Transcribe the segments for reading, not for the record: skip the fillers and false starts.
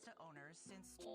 Mazda owners since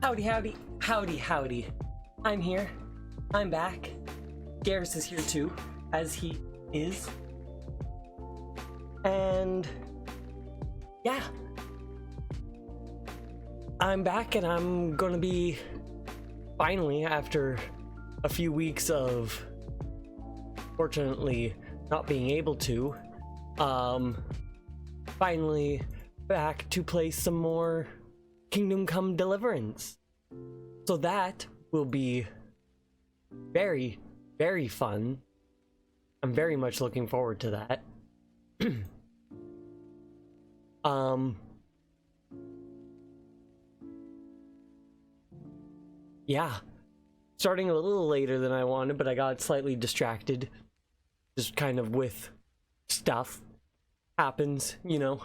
Howdy, howdy, howdy, howdy. I'm here. I'm back. Garrus is here too, as he is. And yeah, I'm back and I'm gonna be finally, after a few weeks of fortunately not being able to, finally back to play some more Kingdom Come Deliverance. So that will be very, very fun. I'm very much looking forward to that. Yeah. Starting a little later than I wanted, but I got slightly distracted. Just kind of with stuff. Happens, you know.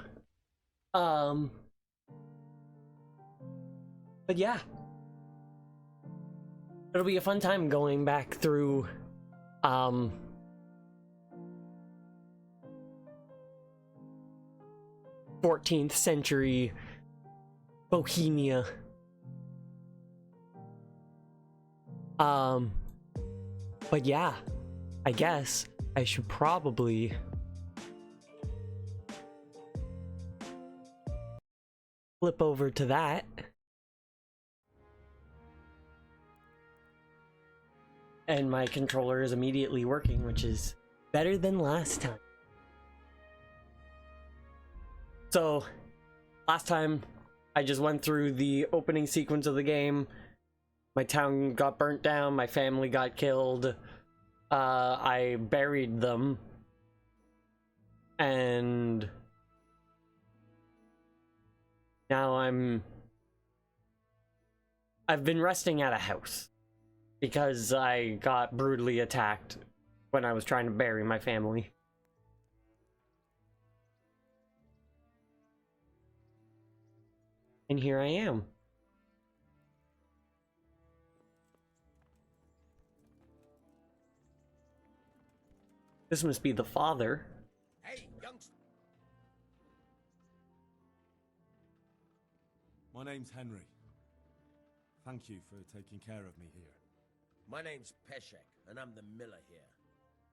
But yeah. It'll be a fun time going back through 14th century Bohemia. But yeah, I guess I should probably flip over to that. And my controller is immediately working, which is better than last time. So, last time I just went through the opening sequence of the game. My town got burnt down, my family got killed. I buried them. And now I've been resting at a house because I got brutally attacked when I was trying to bury my family. And here I am. This must be the father. Hey, youngster. My name's Henry. Thank you for taking care of me here. My name's Peshek, and I'm the miller here.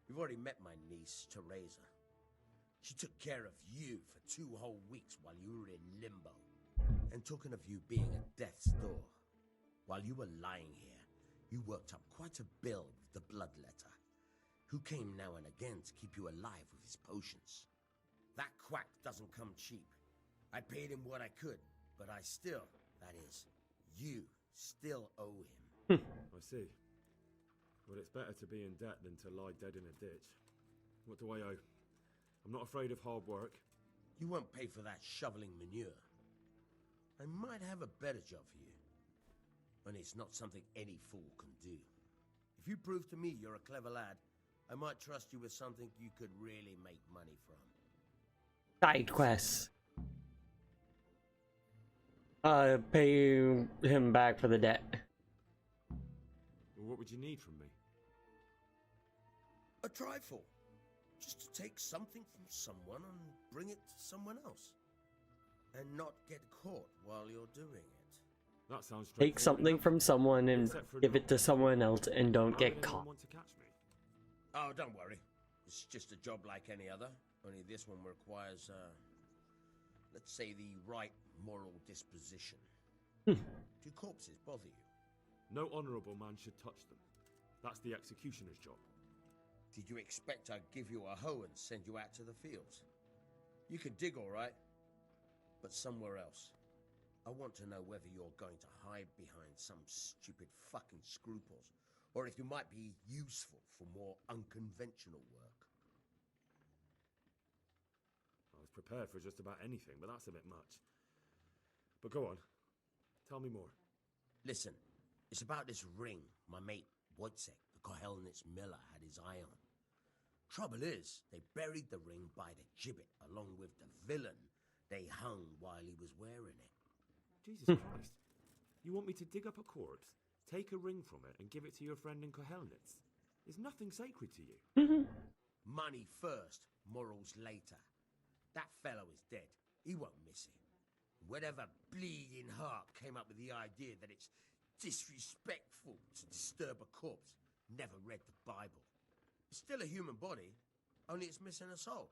You've already met my niece, Teresa. She took care of you for 2 whole weeks while you were in limbo. And talking of you being at death's door, while you were lying here, you worked up quite a bill with the bloodletter, who came now and again to keep you alive with his potions. That quack doesn't come cheap. I paid him what I could, but I still, that is, you still owe him. I see. Well, it's better to be in debt than to lie dead in a ditch. What do I owe? I'm not afraid of hard work. You won't pay for that shoveling manure. I might have a better job for you. And it's not something any fool can do. If you prove to me you're a clever lad, I might trust you with something you could really make money from. Side quests. Pay him back for the debt. Well, what would you need from me? A trifle. Just to take something from someone and bring it to someone else. And not get caught while you're doing it. That sounds Take something from someone and give it to someone else and don't get Anyone caught. want to catch me? Oh, don't worry. It's just a job like any other. Only this one requires, let's say, the right moral disposition. Do corpses bother you? No honourable man should touch them. That's the executioner's job. Did you expect I'd give you a hoe and send you out to the fields? You can dig all right, but somewhere else. I want to know whether you're going to hide behind some stupid fucking scruples, or if you might be useful for more unconventional work. I was prepared for just about anything, but that's a bit much. But go on. Tell me more. Listen, it's about this ring my mate Wojciech, the Kohelnitz miller, had his eye on. Trouble is, they buried the ring by the gibbet along with the villain they hung while he was wearing it. Jesus Christ. You want me to dig up a corpse, take a ring from it, and give it to your friend in Kohelnitz? Is nothing sacred to you? Money first, morals later. That fellow is dead. He won't miss it. Whatever bleeding heart came up with the idea that it's disrespectful to disturb a corpse never read the Bible. It's still a human body, only it's missing a soul.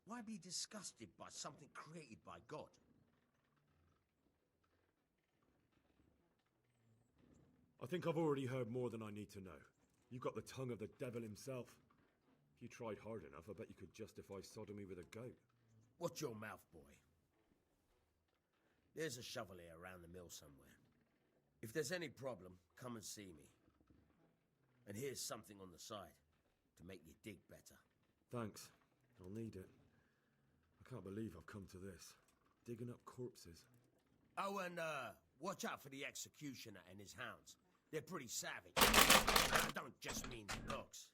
Why be disgusted by something created by God? I think I've already heard more than I need to know. You've got the tongue of the devil himself. If you tried hard enough, I bet you could justify sodomy with a goat. Watch your mouth, boy. There's a shovel here around the mill somewhere. If there's any problem, come and see me. And here's something on the side to make you dig better. Thanks. I'll need it. I can't believe I've come to this. Digging up corpses. Oh, and watch out for the executioner and his hounds. They're pretty savage. And I don't just mean the dogs.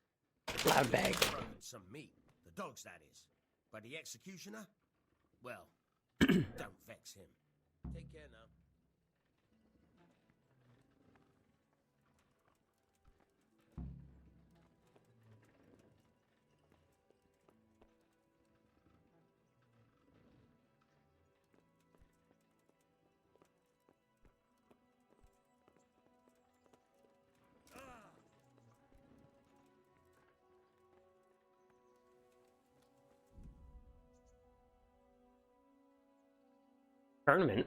Loud bag. Broken some meat. The dogs, that is. But the executioner? Well, don't vex him. Take care now. Tournament.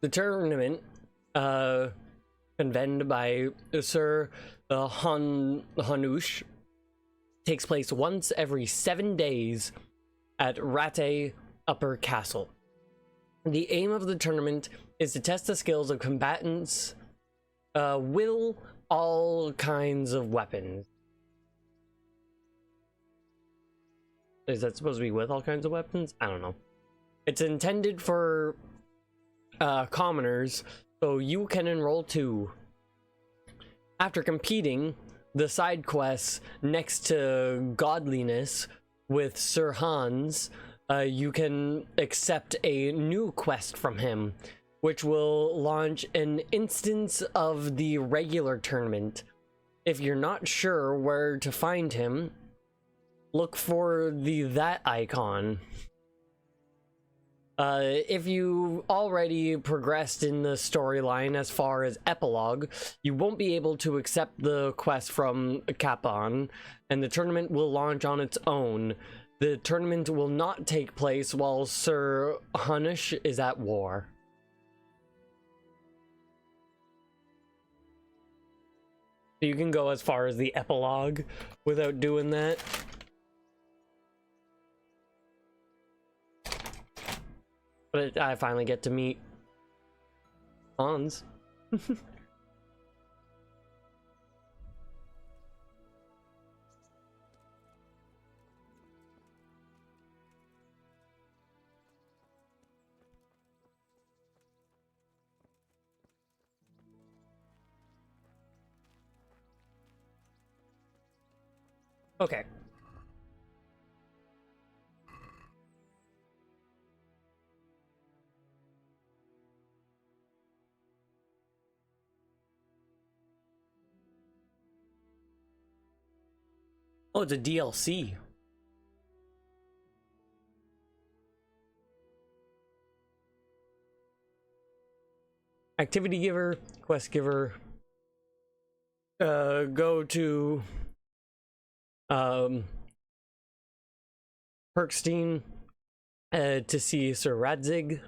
The tournament, convened by Sir Hanush, takes place once every 7 days at Rattay Upper Castle. The aim of the tournament is to test the skills of combatants with all kinds of weapons. Is that supposed to be with all kinds of weapons? I don't know. It's intended for commoners, so you can enroll too. After competing the side quests next to Godliness with Sir Hans, you can accept a new quest from him, which will launch an instance of the regular tournament. If you're not sure where to find him, look for that icon. If you already progressed in the storyline as far as epilogue, you won't be able to accept the quest from Capon, and the tournament will launch on its own. The tournament will not take place while Sir Hanush is at war. You can go as far as the epilogue without doing that. But I finally get to meet Hans. Okay. Oh, it's a DLC. Activity giver, quest giver. Go to Perkstein to see Sir Radzig.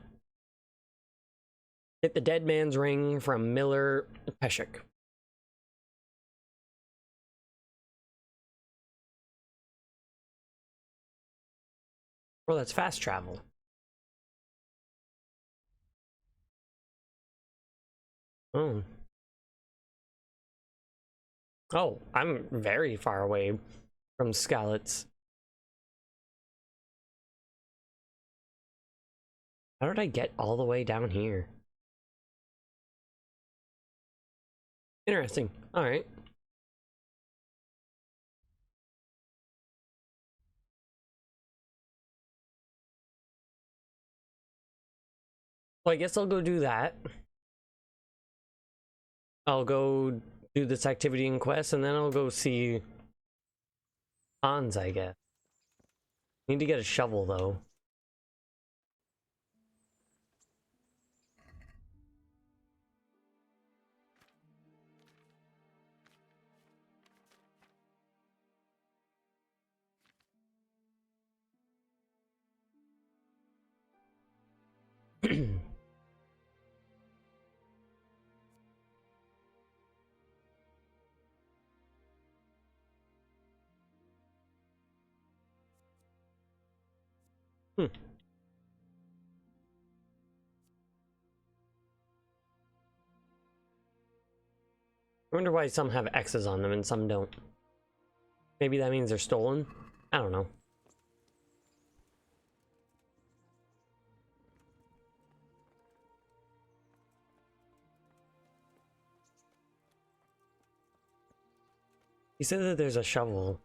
Hit the Dead Man's Ring from Miller Peshek. Well, that's fast travel. Oh. Oh, I'm very far away from Skalitz. How did I get all the way down here? Interesting. All right. Well, I guess I'll go do that. I'll go do this activity and quest, and then I'll go see Hans, I guess. Need to get a shovel, though. Hmm. I wonder why some have X's on them and some don't. Maybe that means they're stolen? I don't know. He said that there's a shovel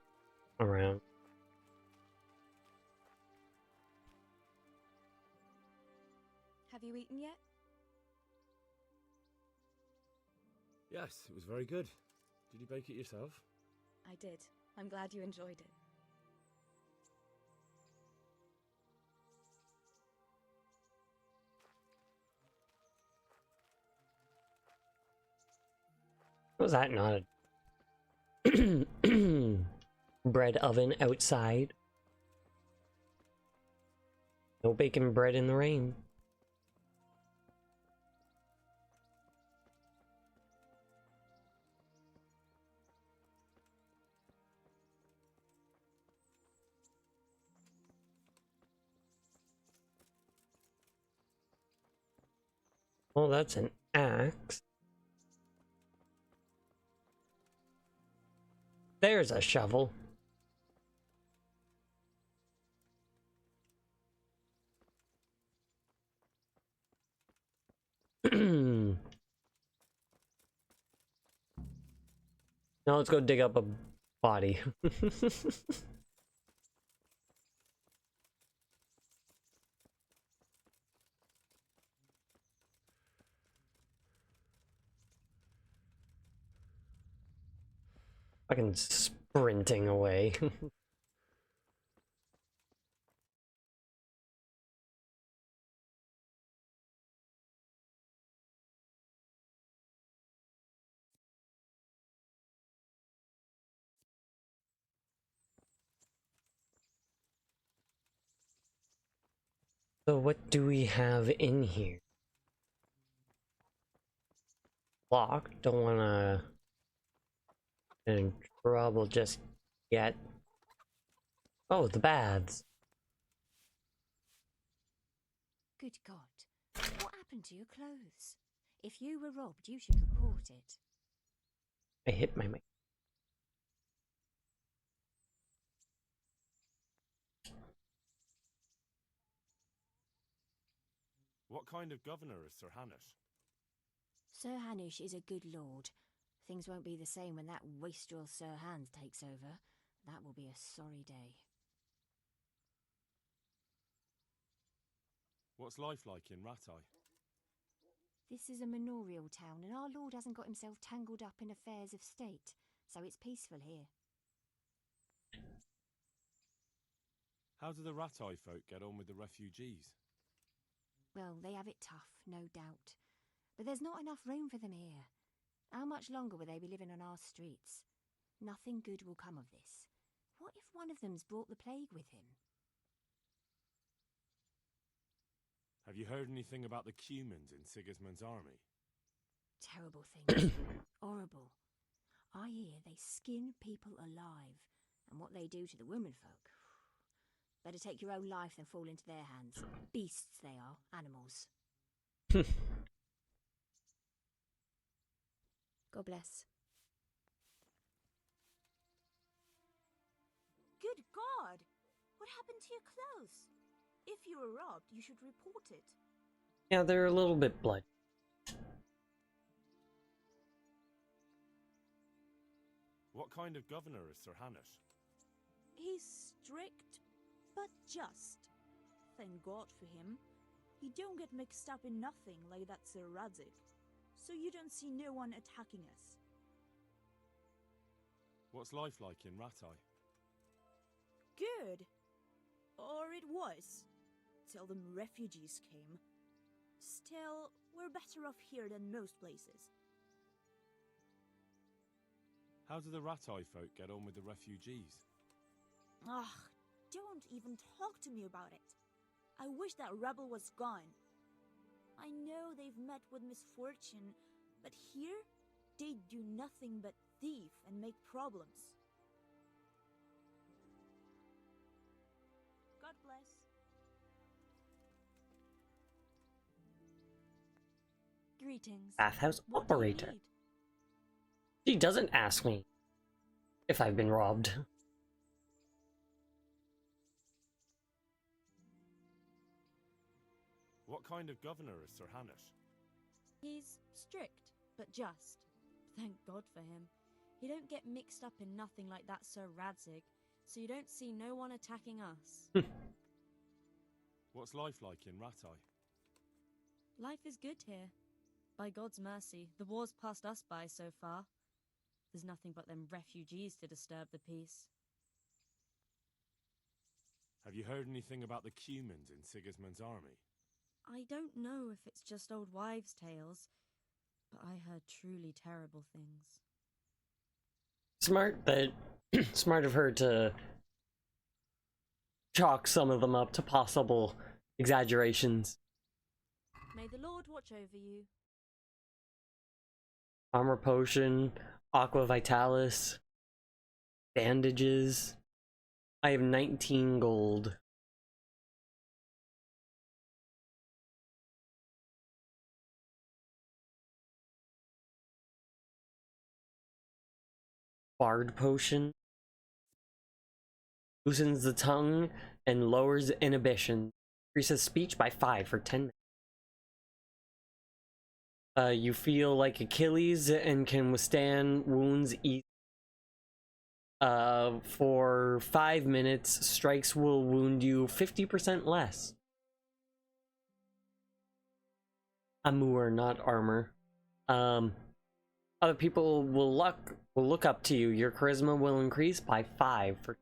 around. Have you eaten yet? Yes, it was very good. Did you bake it yourself? I did. I'm glad you enjoyed it. Was that not a bread oven outside? No baking bread in the rain. Well, that's an axe. There's a shovel. Now let's go dig up a body. Fucking sprinting away. So what do we have in here? Lock. Don't wanna get in trouble just yet. Oh, the baths. Good God. What happened to your clothes? If you were robbed, you should report it. I hit my mic. What kind of governor is Sir Hanush? Sir Hanush is a good lord. Things won't be the same when that wastrel Sir Hans takes over. That will be a sorry day. What's life like in Ratai? This is a manorial town, and our lord hasn't got himself tangled up in affairs of state, so it's peaceful here. How do the Ratai folk get on with the refugees? Well, they have it tough, no doubt. But there's not enough room for them here. How much longer will they be living on our streets? Nothing good will come of this. What if one of them's brought the plague with him? Have you heard anything about the Cumans in Sigismund's army? Terrible things. Horrible. I hear they skin people alive, and what they do to the womenfolk. Better take your own life than fall into their hands. Beasts they are, animals. God bless. Good God! What happened to your clothes? If you were robbed, you should report it. Yeah, they're a little bit bloody. What kind of governor is Sir Hanush? He's strict, but just. Thank God for him. He don't get mixed up in nothing like that Sir Radzik, so you don't see no one attacking us. What's life like in Ratai? Good. Or it was, till the refugees came. Still, we're better off here than most places. How do the Ratai folk get on with the refugees? Ugh, don't even talk to me about it. I wish that rebel was gone. I know they've met with misfortune, but here, they do nothing but thief and make problems. God bless. Greetings. Bathhouse What do you operator. need? She doesn't ask me if I've been robbed. What kind of governor is Sir Hanish? He's strict, but just. Thank God for him. He don't get mixed up in nothing like that Sir Radzig, so you don't see no one attacking us. What's life like in Ratai? Life is good here. By God's mercy, the war's passed us by so far. There's nothing but them refugees to disturb the peace. Have you heard anything about the Cumans in Sigismund's army? I don't know if it's just old wives' tales, but I heard truly terrible things. Smart, but smart of her to chalk some of them up to possible exaggerations. May the Lord watch over you. Armor potion, aqua vitalis, bandages. I have 19 gold. Bard potion. Loosens the tongue and lowers inhibition. Increases speech by 5 for 10 minutes. You feel like Achilles and can withstand wounds easily. For 5 minutes, strikes will wound you 50% less. Amour, not armor. Other people will look up to you. Your charisma will increase by 5 for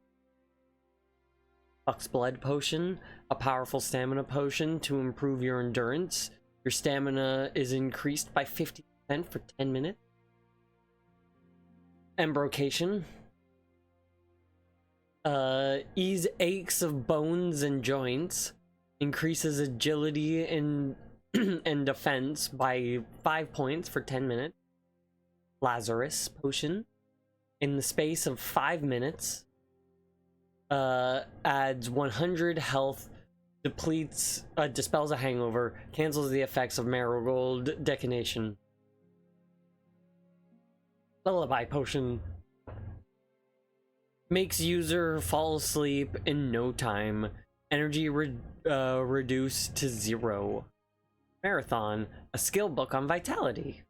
Buck's Blood Potion, a powerful stamina potion to improve your endurance. Your stamina is increased by 50% for 10 minutes. Embrocation. Ease aches of bones and joints. Increases agility and, and defense by 5 points for 10 minutes. Lazarus Potion. In the space of 5 minutes. Adds 100 health. Dispels a hangover, cancels the effects of Marigold Detonation. Lullaby Potion. Makes user fall asleep in no time. Energy reduced to 0. Marathon, a skill book on vitality.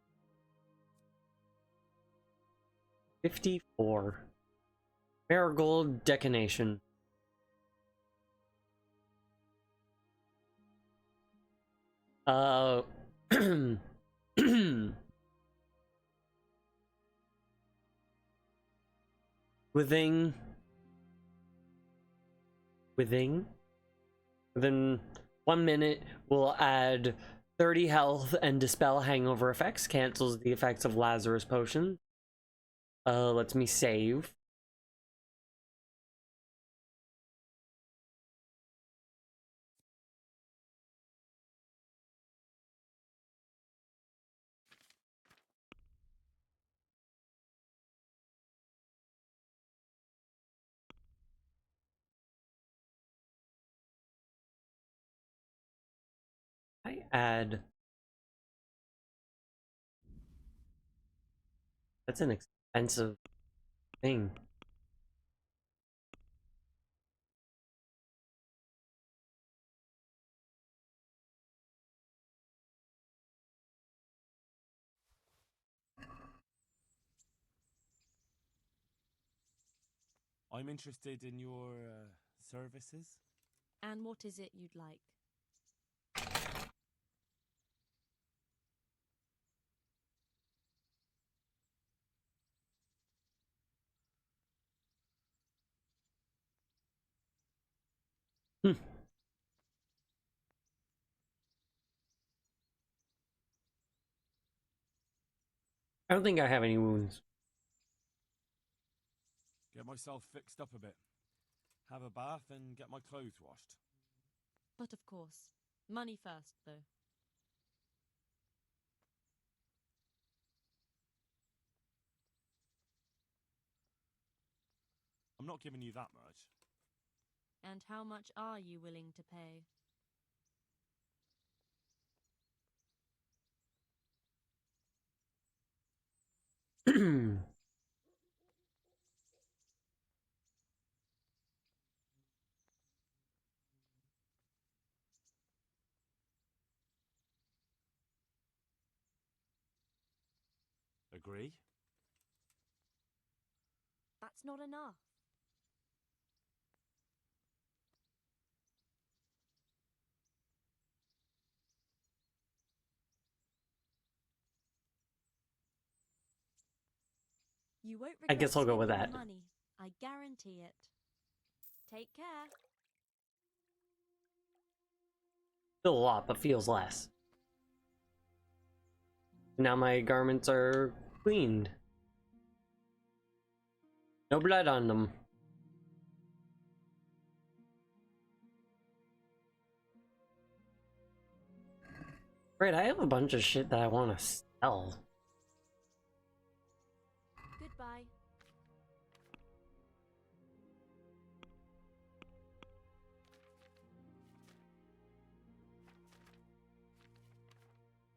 54. Marigold Detonation. Within 1 minute will add 30 health and dispel hangover effects, cancels the effects of Lazarus Potion. Lets me save. I add. That's an expensive thing. I'm interested in your services. And what is it you'd like? I don't think I have any wounds. Get myself fixed up a bit. Have a bath and get my clothes washed. But of course, money first, though. I'm not giving you that much. And how much are you willing to pay? Agree? That's not enough. You won't I regret guess I'll go with spending that. the money. I guarantee it. Take care. Still a lot, but feels less. Now my garments are cleaned. No blood on them. Right, I have a bunch of shit that I want to sell. Goodbye.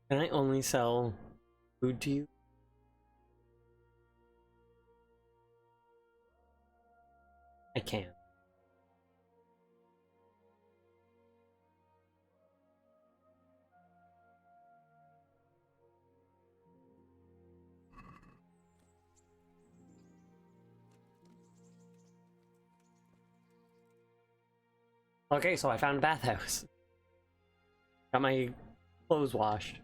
Can I only sell food to you? I can't. Okay, so I found a bathhouse. Got my clothes washed.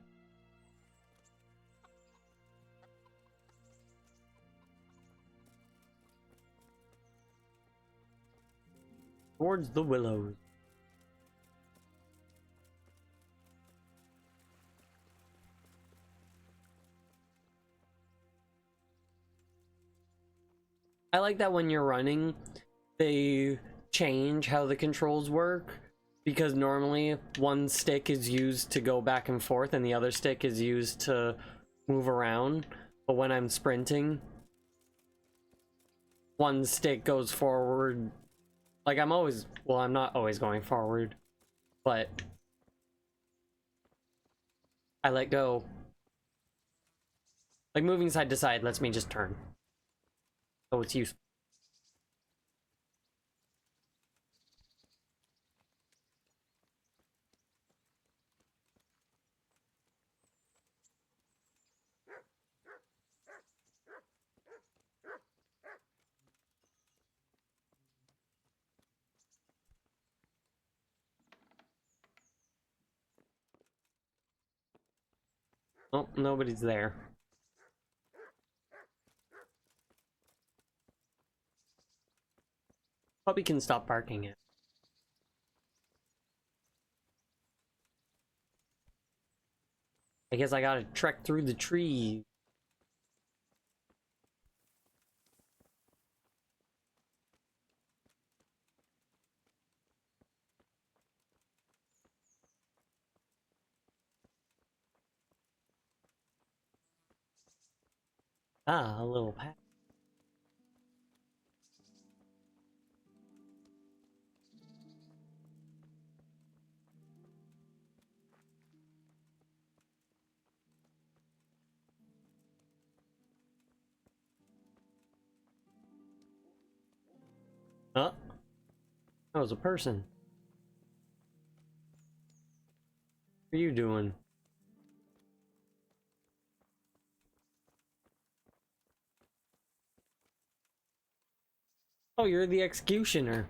Towards the willows. I like that when you're running, they change how the controls work, because normally one stick is used to go back and forth and the other stick is used to move around. But when I'm sprinting, one stick goes forward. Like I'm always, well, I'm not always going forward, but I let go. Like moving side to side lets me just turn. So it's useful. Oh, nobody's there. Puppy can stop barking it. I guess I gotta trek through the trees. Ah, a little path. Oh, that was a person. What are you doing? Oh, you're the executioner.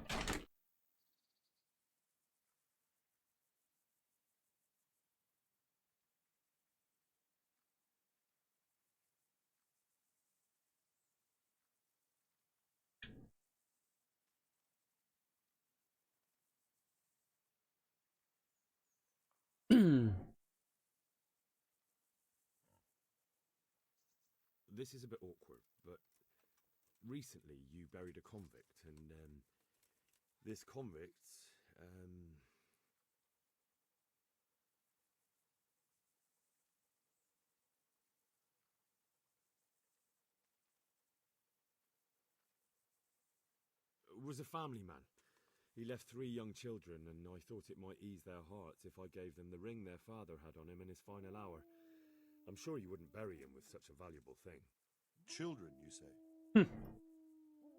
this is a bit awkward, but recently you buried a convict, and this convict, was a family man. He left 3 young children, and I thought it might ease their hearts if I gave them the ring their father had on him in his final hour. I'm sure you wouldn't bury him with such a valuable thing. Children, you say? Hmm.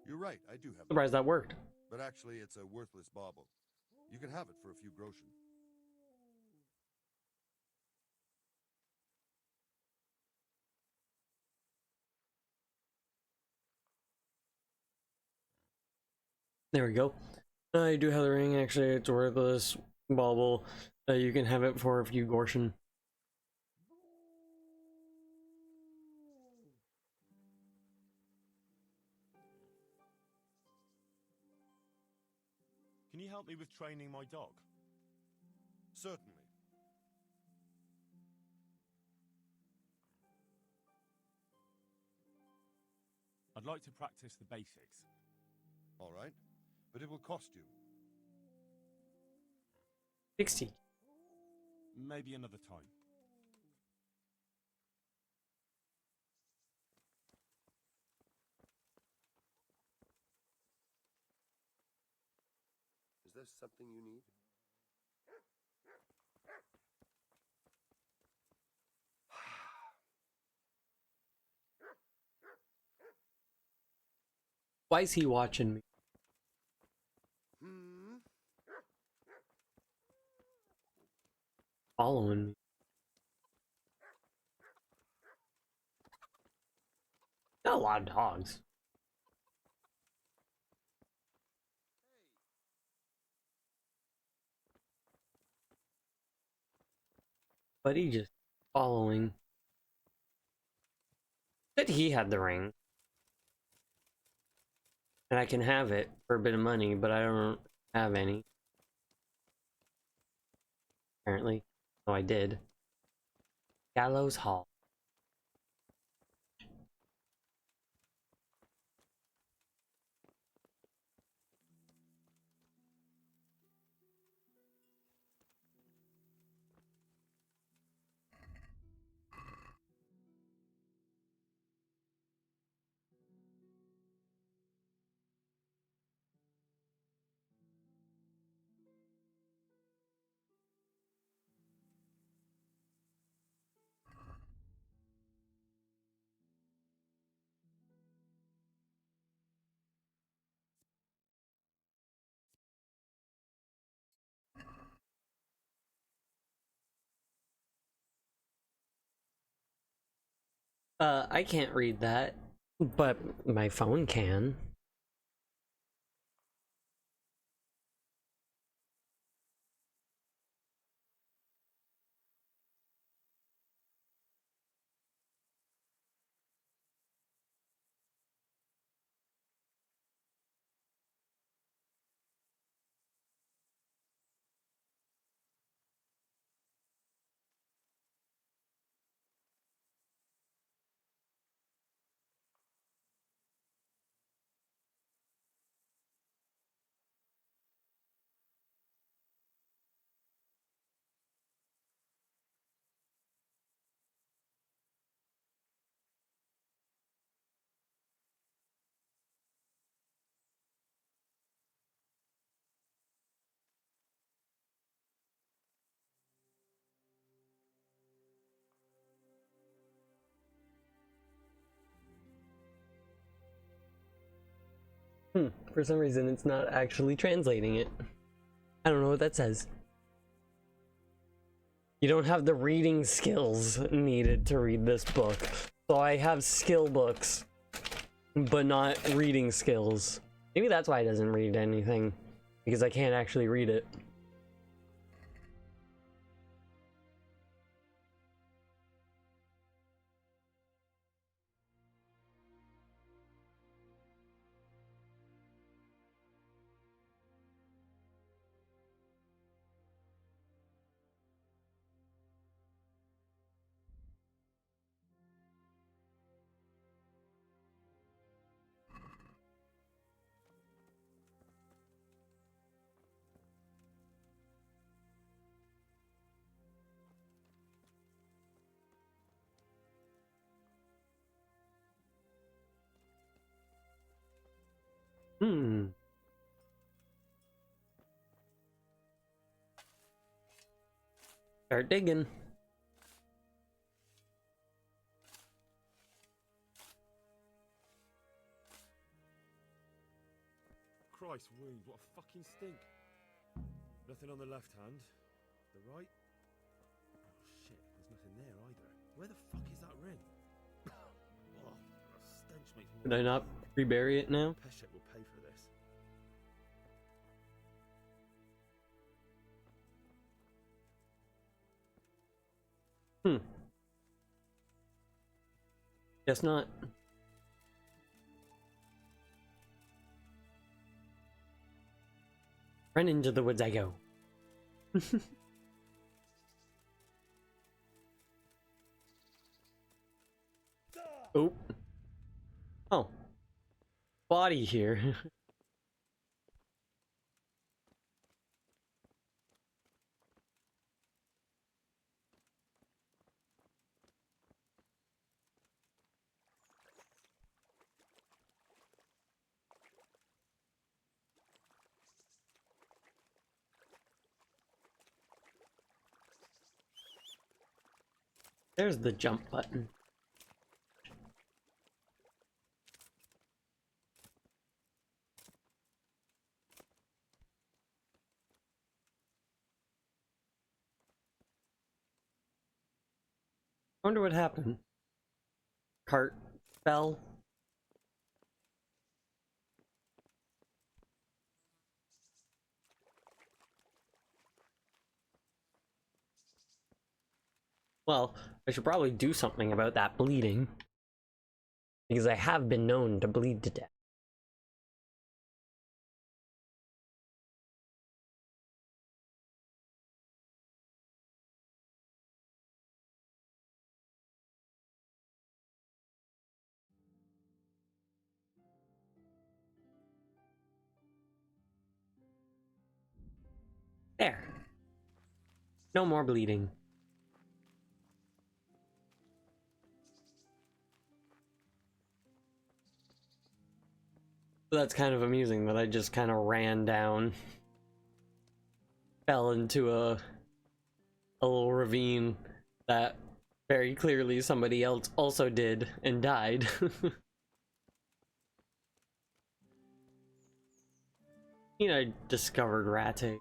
You're right, I do have it. Surprised that worked. But actually, it's a worthless bauble. You can have it for a few groschen. There we go. I do have the ring. Actually, it's worthless. Bauble. You can have it for a few groschen. Can you help me with training my dog? Certainly. I'd like to practice the basics. All right. But it will cost you. 60. Maybe another time. Is there something you need? Why is he watching me? Following me. Not a lot of dogs. But he just following. Said he had the ring. And I can have it for a bit of money, but I don't have any. Apparently. Oh, I did. Gallows Hall. I can't read that, but my phone can. For some reason, it's not actually translating it. I don't know what that says. You don't have the reading skills needed to read this book. So I have skill books, but not reading skills. Maybe that's why it doesn't read anything, because I can't actually read it. Hmm. Start digging. Christ wounds, what a fucking stink. Nothing on the left hand. The right? Oh shit, there's nothing there either. Where the fuck is that ring? Oh, the stench makes me Could I not rebury it now? Peshek will pay for this. Hmm. Guess not. Run into the woods I go. Oh. Oh. Body here. There's the jump button. Wonder what happened. Cart fell. Well, I should probably do something about that bleeding. Because I have been known to bleed to death. There. No more bleeding. So that's kind of amusing that I just kind of ran down. Fell into a little ravine that very clearly somebody else also did and died. You know, I discovered Rate.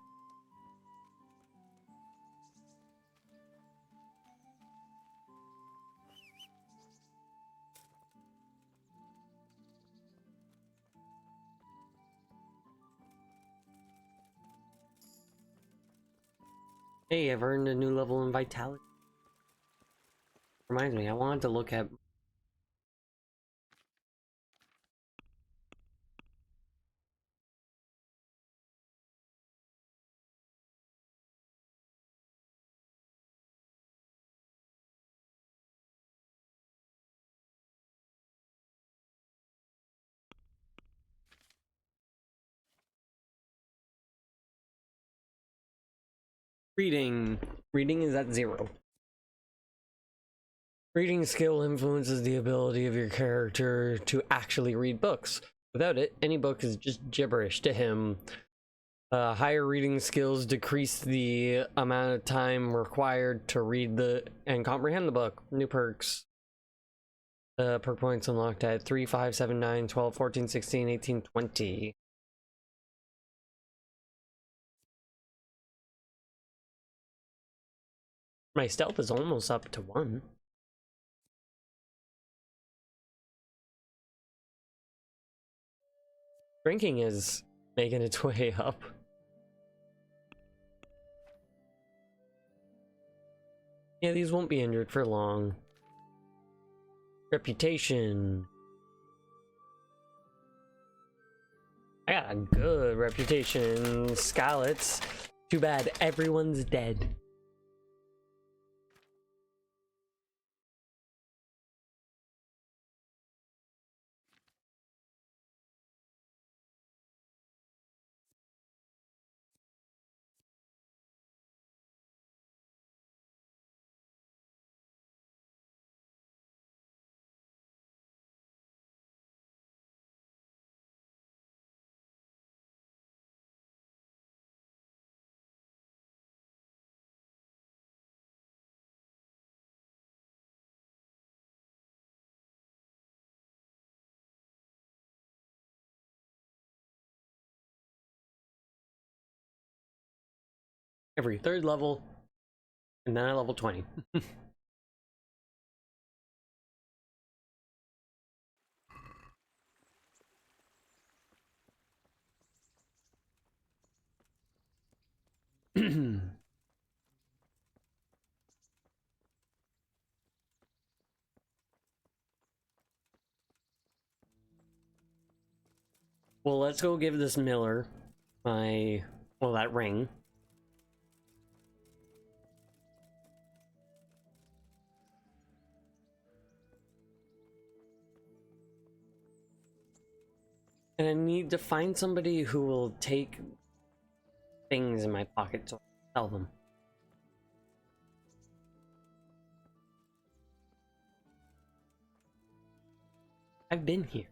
Hey, I've earned a new level in Vitality. Reminds me, I wanted to look at... Reading. Reading is at 0. Reading skill influences the ability of your character to actually read books. Without it, any book is just gibberish to him. Higher reading skills decrease the amount of time required to read and comprehend the book. New perks. Perk points unlocked at 3, 5, 7, 9, 12, 14, 16, 18, 20. My stealth is almost up to 1. Drinking is making its way up. Yeah, these won't be injured for long. Reputation. I got a good reputation. Scallots. Too bad everyone's dead. every third level, and then I level 20. Well, let's go give this miller that ring. And I need to find somebody who will take things in my pocket to sell them. I've been here.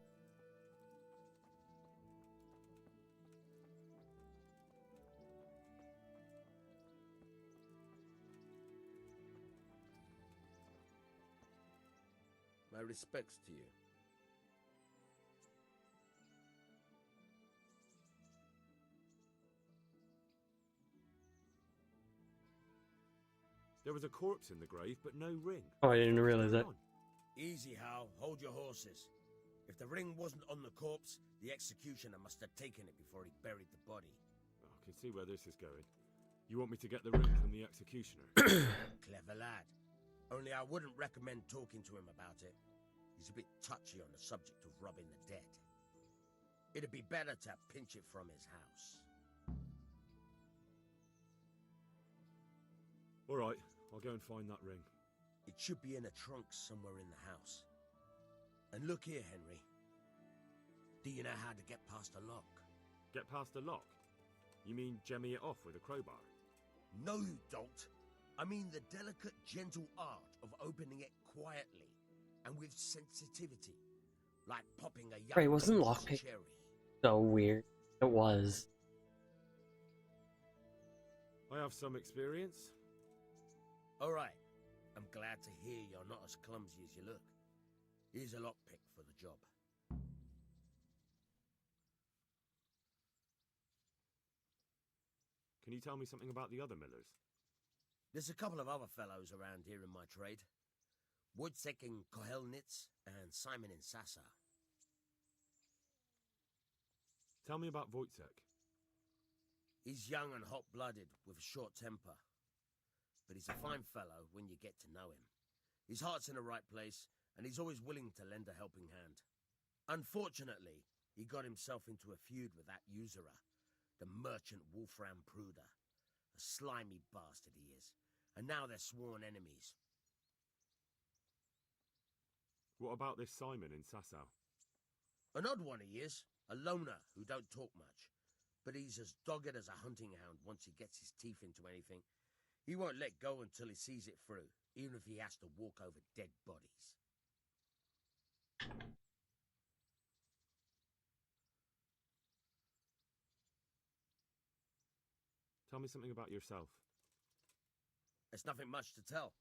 My respects to you. There was a corpse in the grave, but no ring. Oh, I didn't What's realize going that. on? Easy, Hal. Hold your horses. If the ring wasn't on the corpse, the executioner must have taken it before he buried the body. Oh, I can see where this is going. You want me to get the ring from the executioner? Clever lad. Only I wouldn't recommend talking to him about it. He's a bit touchy on the subject of robbing the dead. It'd be better to pinch it from his house. All right, I'll go and find that ring. It should be in a trunk somewhere in the house. And look here, Henry. Do you know how to get past a lock? Get past a lock? You mean jemmy it off with a crowbar? No, you don't. I mean the delicate, gentle art of opening it quietly and with sensitivity, like popping a young Right, wasn't peach's lockpick cherry. so weird? It was. I have some experience. All right. I'm glad to hear you're not as clumsy as you look. Here's a lockpick for the job. Can you tell me something about the other millers? There's a couple of other fellows around here in my trade. Wojciech in Kohelnitz and Simon in Sassa. Tell me about Wojciech. He's young and hot-blooded with a short temper. But he's a fine fellow when you get to know him. His heart's in the right place, and he's always willing to lend a helping hand. Unfortunately, he got himself into a feud with that usurer, the merchant Wolfram Pruder. A slimy bastard he is, and now they're sworn enemies. What about this Simon in Sasau? An odd one he is, a loner who don't talk much. But he's as dogged as a hunting hound once he gets his teeth into anything. He won't let go until he sees it through, even if he has to walk over dead bodies. Tell me something about yourself. There's nothing much to tell.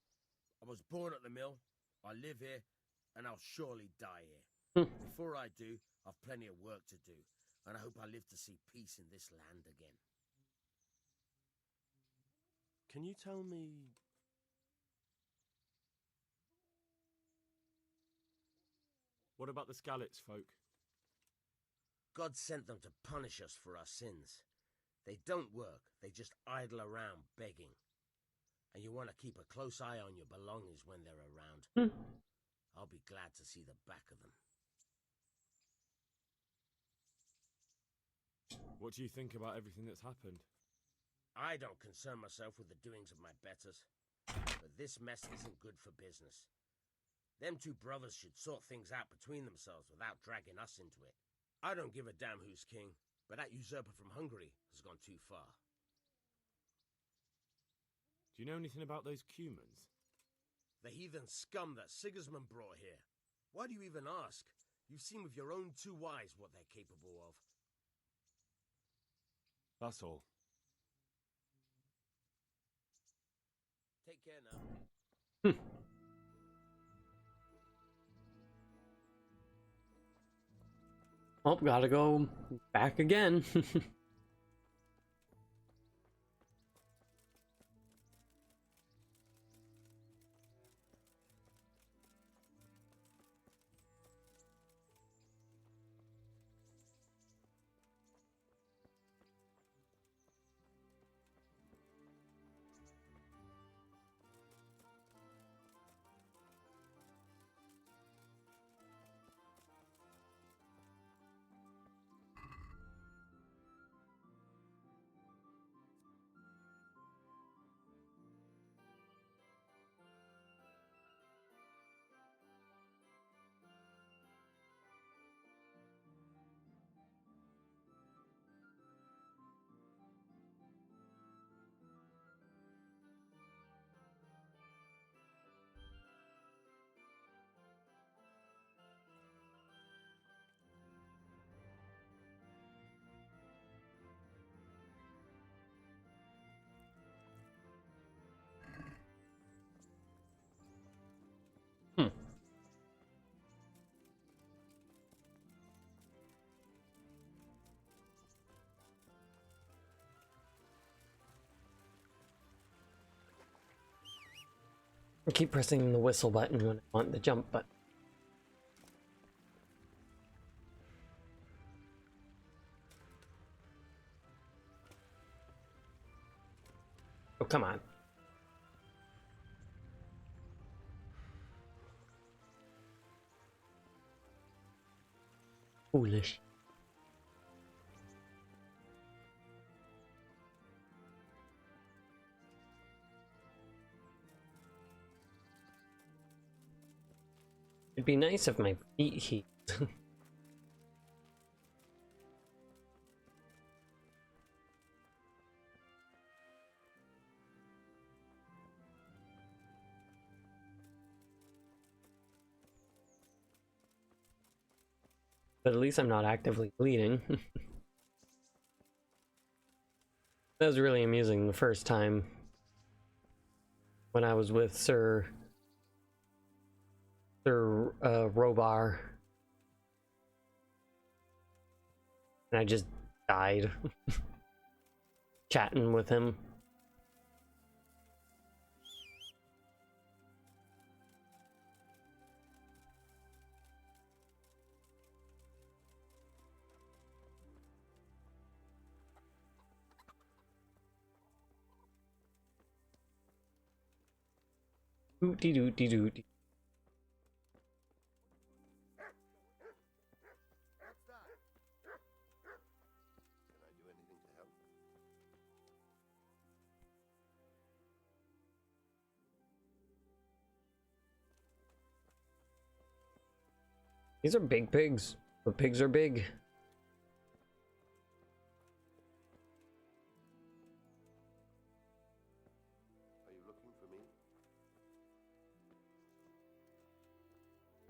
I was born at the mill, I live here, and I'll surely die here. Before I do, I've plenty of work to do, and I hope I live to see peace in this land again. Can you tell me... What about the Skalitz folk? God sent them to punish us for our sins. They don't work, they just idle around begging. And you want to keep a close eye on your belongings when they're around. I'll be glad to see the back of them. What do you think about everything that's happened? I don't concern myself with the doings of my betters. But this mess isn't good for business. Them two brothers should sort things out between themselves without dragging us into it. I don't give a damn who's king, but that usurper from Hungary has gone too far. Do you know anything about those Cumans? The heathen scum that Sigismund brought here. Why do you even ask? You've seen with your own two eyes what they're capable of. That's all. Take care now. Oh, gotta go back again. I keep pressing the whistle button when I want the jump button. Oh, come on. Foolish. It'd be nice if my feet heat. But at least I'm not actively bleeding. That was really amusing the first time when I was with Sir Robar. And I just died chatting with him. Doo-dee-doo-dee-doo. What's that? Can I do anything to help? These are big pigs. The pigs are big. Are you looking for me?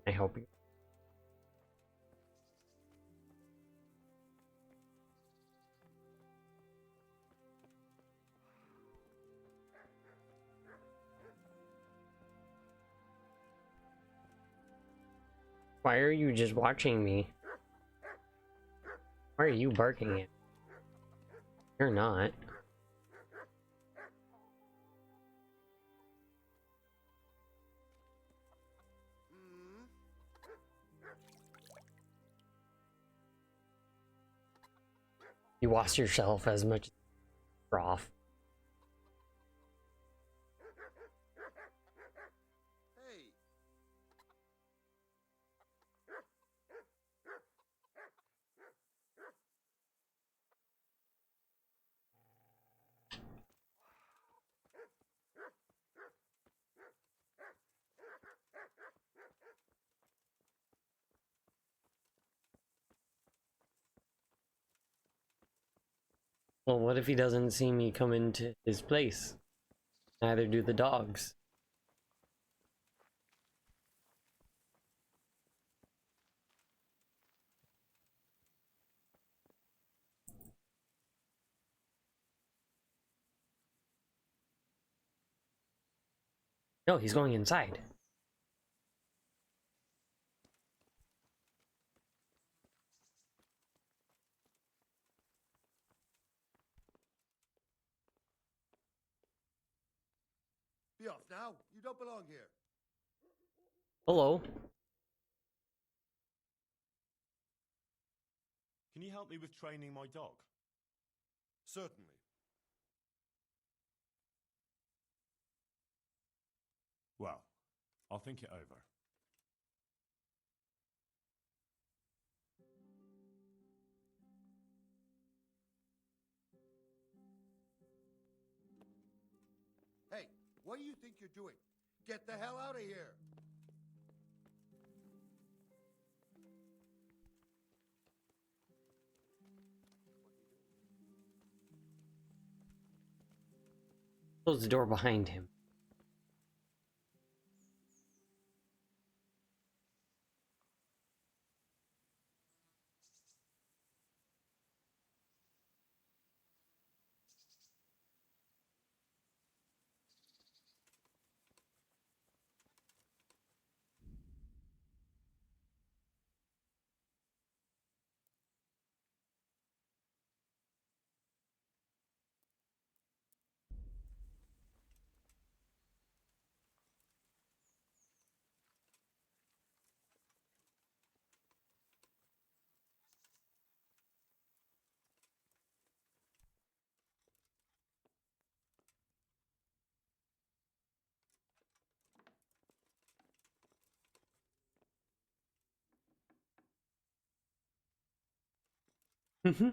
I help you. Why are you just watching me? Why are you barking at? You're not. You wash yourself as much as off. Hey! Well, what if he doesn't see me come into his place? Neither do the dogs. No, he's going inside. Be off now. You don't belong here. Hello. Can you help me with training my dog? Certainly. Well, I'll think it over. Hey, what do you think you're doing? Get the hell out of here! Close the door behind him. Mm-hmm.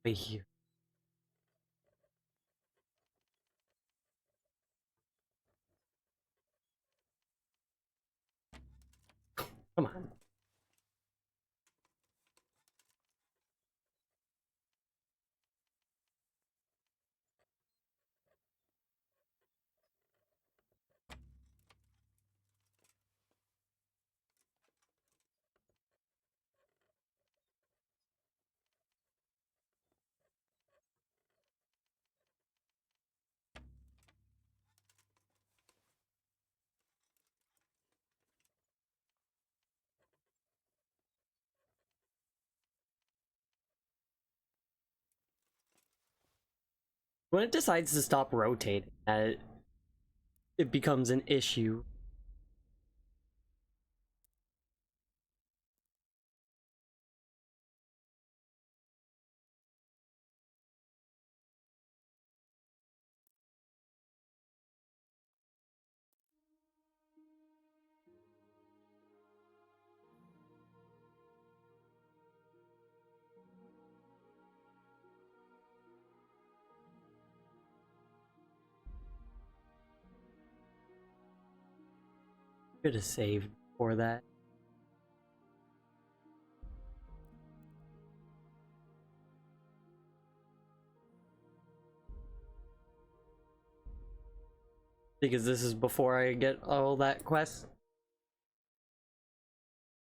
Right here. Come on. When it decides to stop rotating, it becomes an issue. Should have saved for that. Because this is before I get all that quest.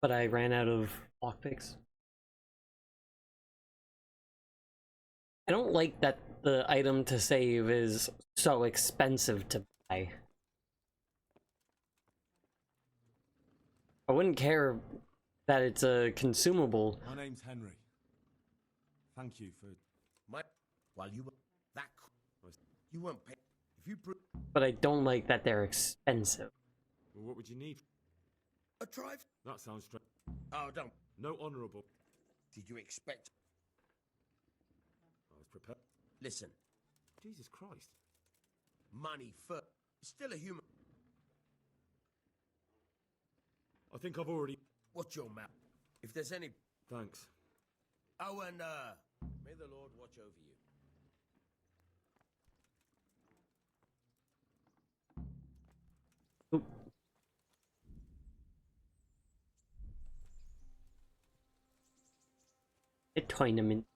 But I ran out of lockpicks. I don't like that the item to save is so expensive to buy. I wouldn't care that it's a consumable. My name's Henry. Thank you for... My, while you were that, you weren't paying. If you prove But I don't like that they're expensive. Well, what would you need? a drive, That sounds strange. oh, don't. No honourable. Did you expect? I was prepared. Listen, Jesus Christ. money first. Still a human. I think I've already... Watch your mouth. If there's any. Thanks. Oh, and may the Lord watch over you. Oop. A tournament.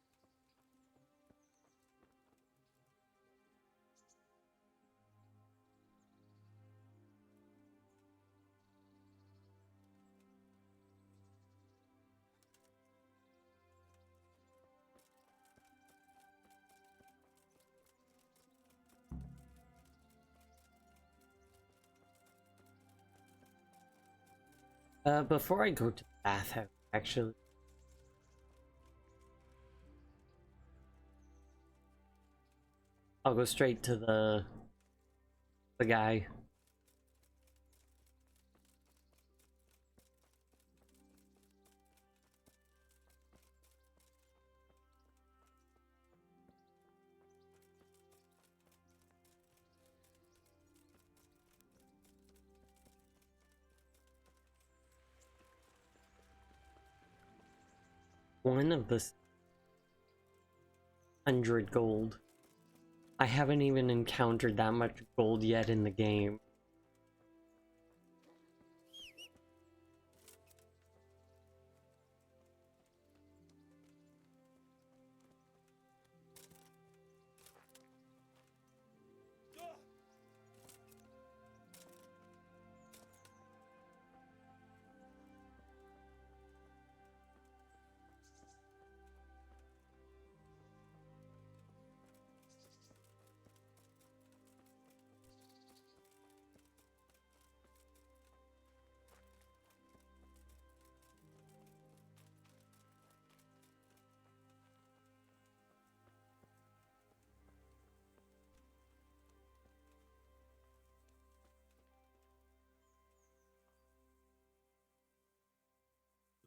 Before I go to the bathhouse, actually. I'll go straight to the guy. One of the 100 gold. I haven't even encountered that much gold yet in the game.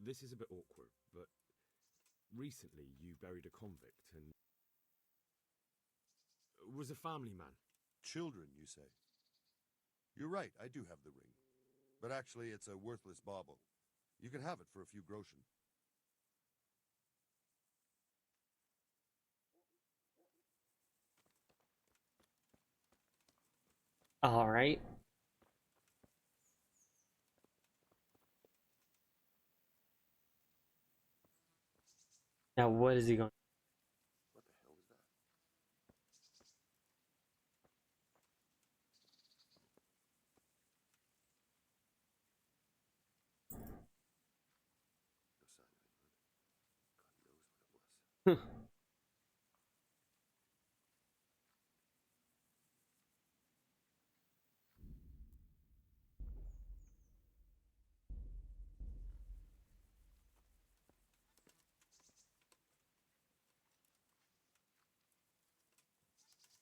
this is a bit awkward, but recently you buried a convict and was a family man. Children, you say? You're right, I do have the ring. But actually, it's a worthless bauble. You can have it for a few groschen. All right. Now, what is he going? What the hell is that? No sign of anyone. God knows what it was.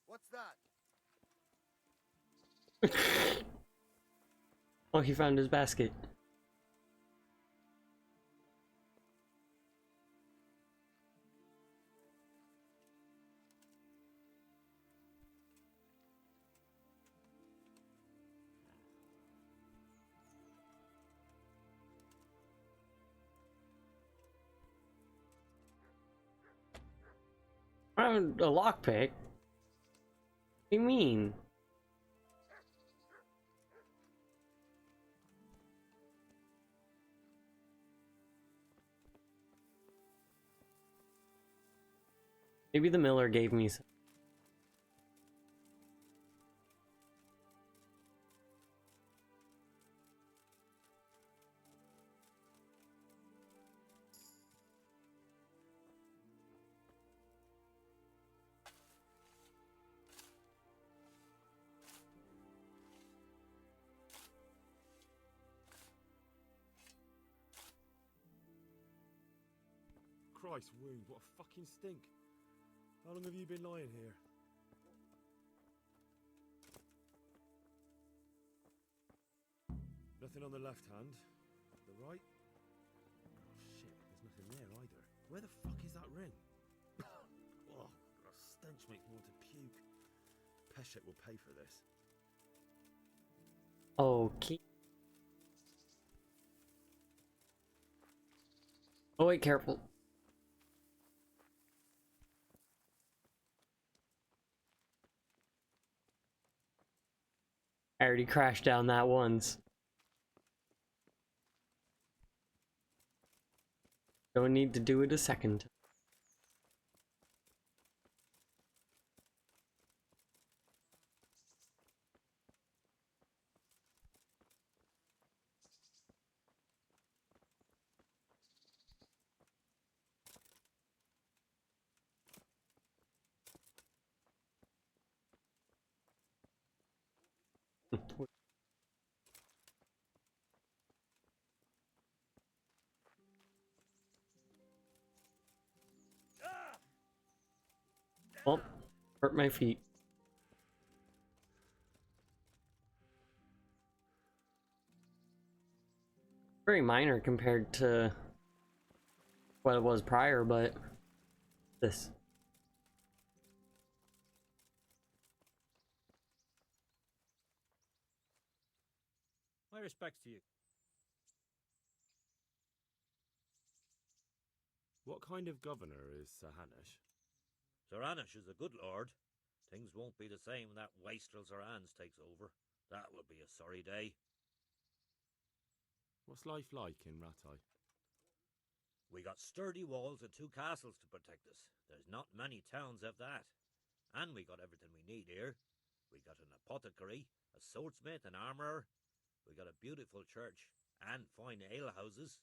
What's that? Oh, he found his basket. Found a lockpick? What do you mean? Maybe the miller gave me some. Christ wound, what a fucking stink. How long have you been lying here? Nothing on the left hand. The right? Oh shit, there's nothing there either. Where the fuck is that ring? Oh, that stench makes me want to puke. Peshek will pay for this. Okay. Oh wait, careful. I already crashed down that once. Don't need to do it a second. Oh, hurt my feet. Very minor compared to what it was prior, but this. My respects to you. What kind of governor is Sir Hanush? Sir Anish is a good lord. Things won't be the same when that wastrel Sir Ans takes over. That will be a sorry day. What's life like in Ratai? We got sturdy walls and 2 castles to protect us. There's not many towns have that. And we got everything we need here. We got an apothecary, a swordsmith, an armourer. We got a beautiful church and fine alehouses.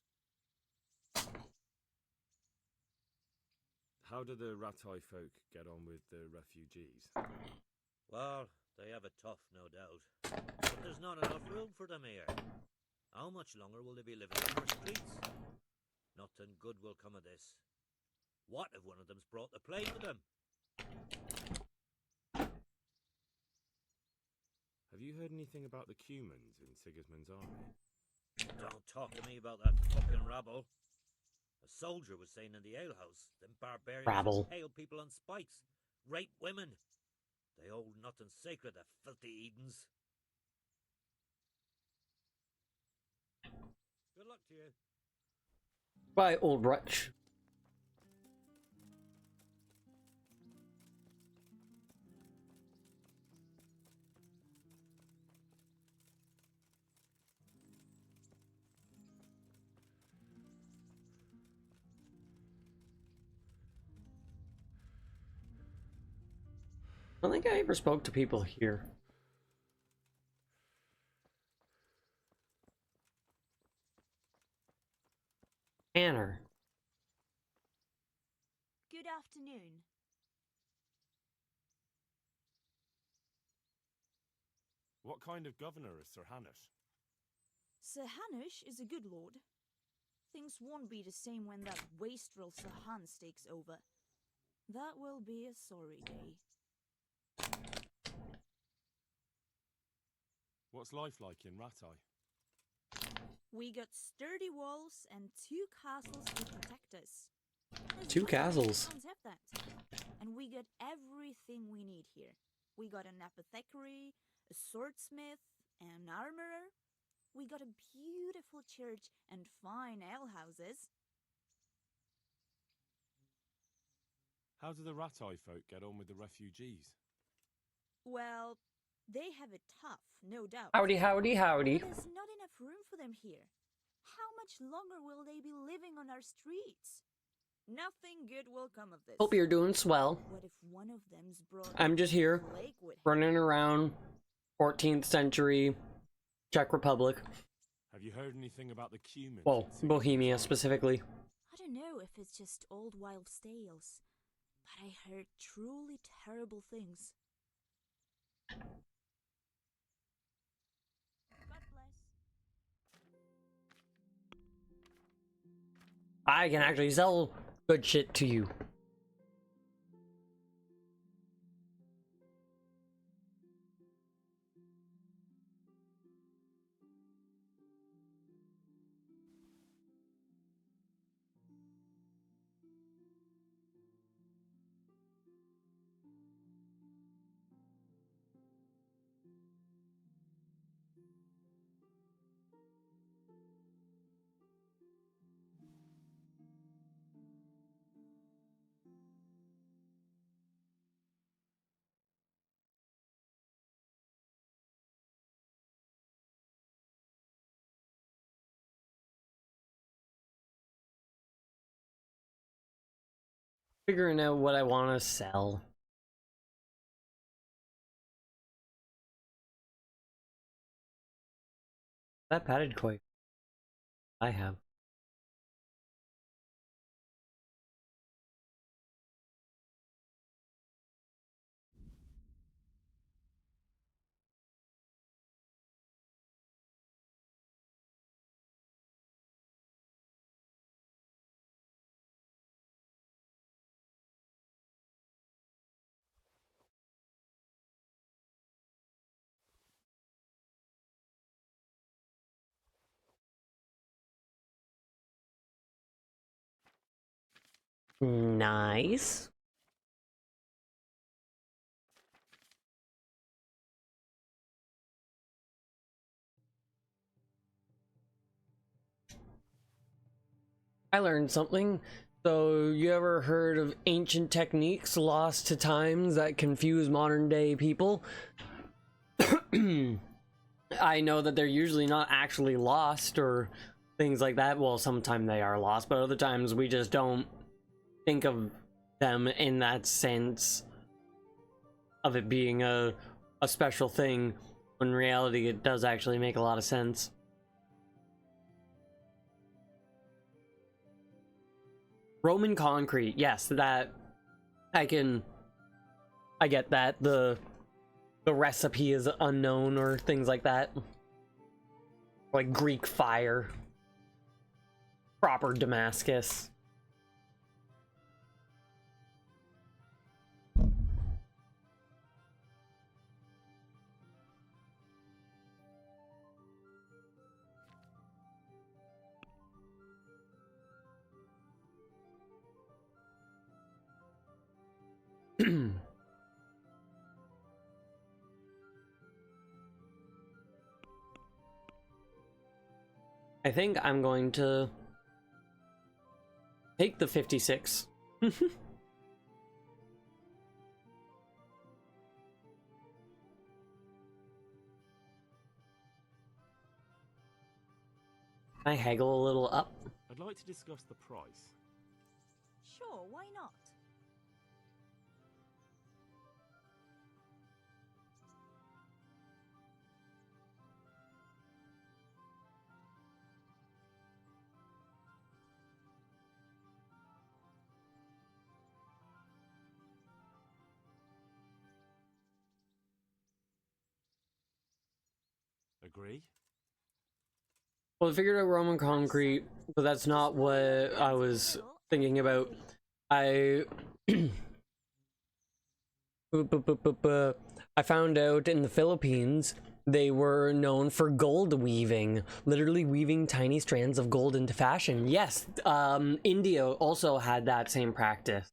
How do the Ratai folk get on with the refugees? Well, they have it tough, no doubt. But there's not enough room for them here. How much longer will they be living in our streets? Nothing good will come of this. What if one of them's brought the plague with them? Have you heard anything about the Cumans in Sigismund's army? Don't talk to me about that fucking rabble. A soldier was saying in the alehouse, them barbarians Rabble. impale people on spikes, rape women. They hold nothing sacred, the filthy Edens. Good luck to you. Bye, old wretch. I don't think I ever spoke to people here. Tanner. Good afternoon. What kind of governor is Sir Hanush? Sir Hanush is a good lord. Things won't be the same when that wastrel Sir Hans takes over. That will be a sorry day. What's life like in Ratai? We got sturdy walls and 2 castles to protect us. There's 2 not many castles. towns have that. And we got everything we need here. We got an apothecary, a swordsmith, an armorer. We got a beautiful church and fine alehouses. How do the Ratai folk get on with the refugees? Well, they have it tough, no doubt. Howdy, howdy, howdy. But there's not enough room for them here. How much longer will they be living on our streets? Nothing good will come of this. Hope you're doing swell. What if one of them's brought I'm just here, plague with him? running around 14th century Czech Republic. Have you heard anything about the Cumans? Well, in Singapore? Bohemia specifically. I don't know if it's just old wild tales, but I heard truly terrible things. God bless. I can actually sell good shit to you. Figuring out what I want to sell. That padded koi. I have. Nice. I learned something. So, you ever heard of ancient techniques lost to times that confuse modern day people? I know that they're usually not actually lost or things like that. Well, sometimes they are lost, but other times we just don't think of them in that sense of it being a special thing. When in reality, it does actually make a lot of sense. Roman concrete, yes, that I get that. The recipe is unknown or things like that. Like Greek fire. Proper Damascus. I think I'm going to take the 56. I haggle a little up. I'd like to discuss the price. Sure, why not? Agree? Well, I figured out Roman concrete, but that's not what I was thinking about. I I found out in the Philippines they were known for gold weaving, literally weaving tiny strands of gold into fashion. Yes, India also had that same practice.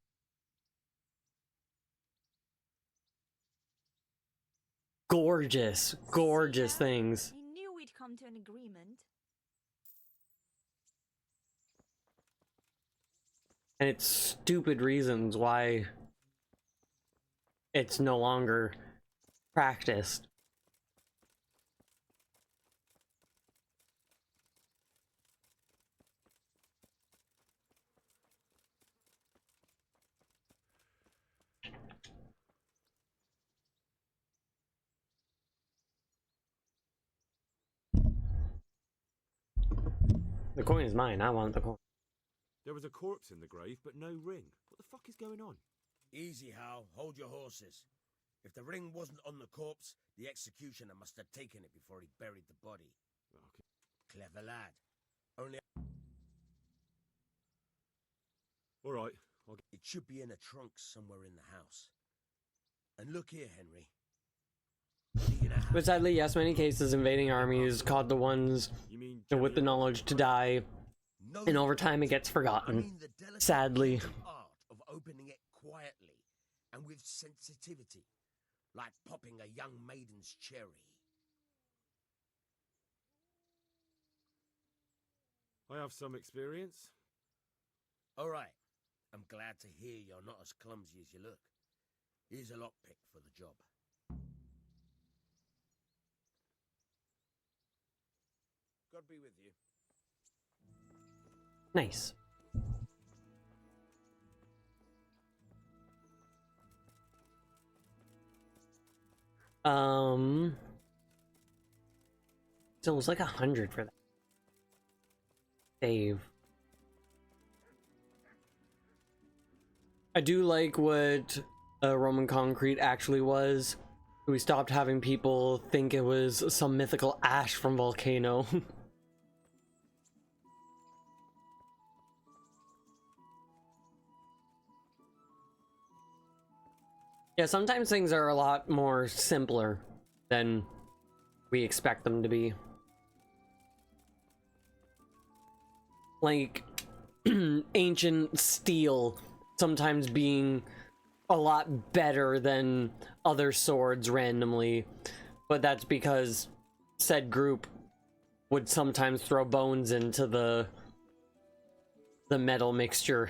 Gorgeous, gorgeous things. I knew we'd come to an agreement. And it's stupid reasons why it's no longer practiced. The coin is mine. I want the coin. There was a corpse in the grave, but no ring. What the fuck is going on? Easy, Hal. Hold your horses. If the ring wasn't on the corpse, the executioner must have taken it before he buried the body. Okay. Clever lad. Only All right. it should be in a trunk somewhere in the house. And look here, Henry. But sadly, yes, many cases invading armies caught the ones You mean with the knowledge to die, and over time it gets forgotten. Sadly. Art of opening it quietly and with sensitivity, like popping a young maiden's cherry. I have some experience. All right. I'm glad to hear you're not as clumsy as you look. Here's a lockpick for the job. God be with you. Nice. So it was like 100 for that. Save. I do like what Roman concrete actually was. We stopped having people think it was some mythical ash from volcano. Yeah, sometimes things are a lot more simpler than we expect them to be. Like ancient steel sometimes being a lot better than other swords randomly, but that's because said group would sometimes throw bones into the metal mixture,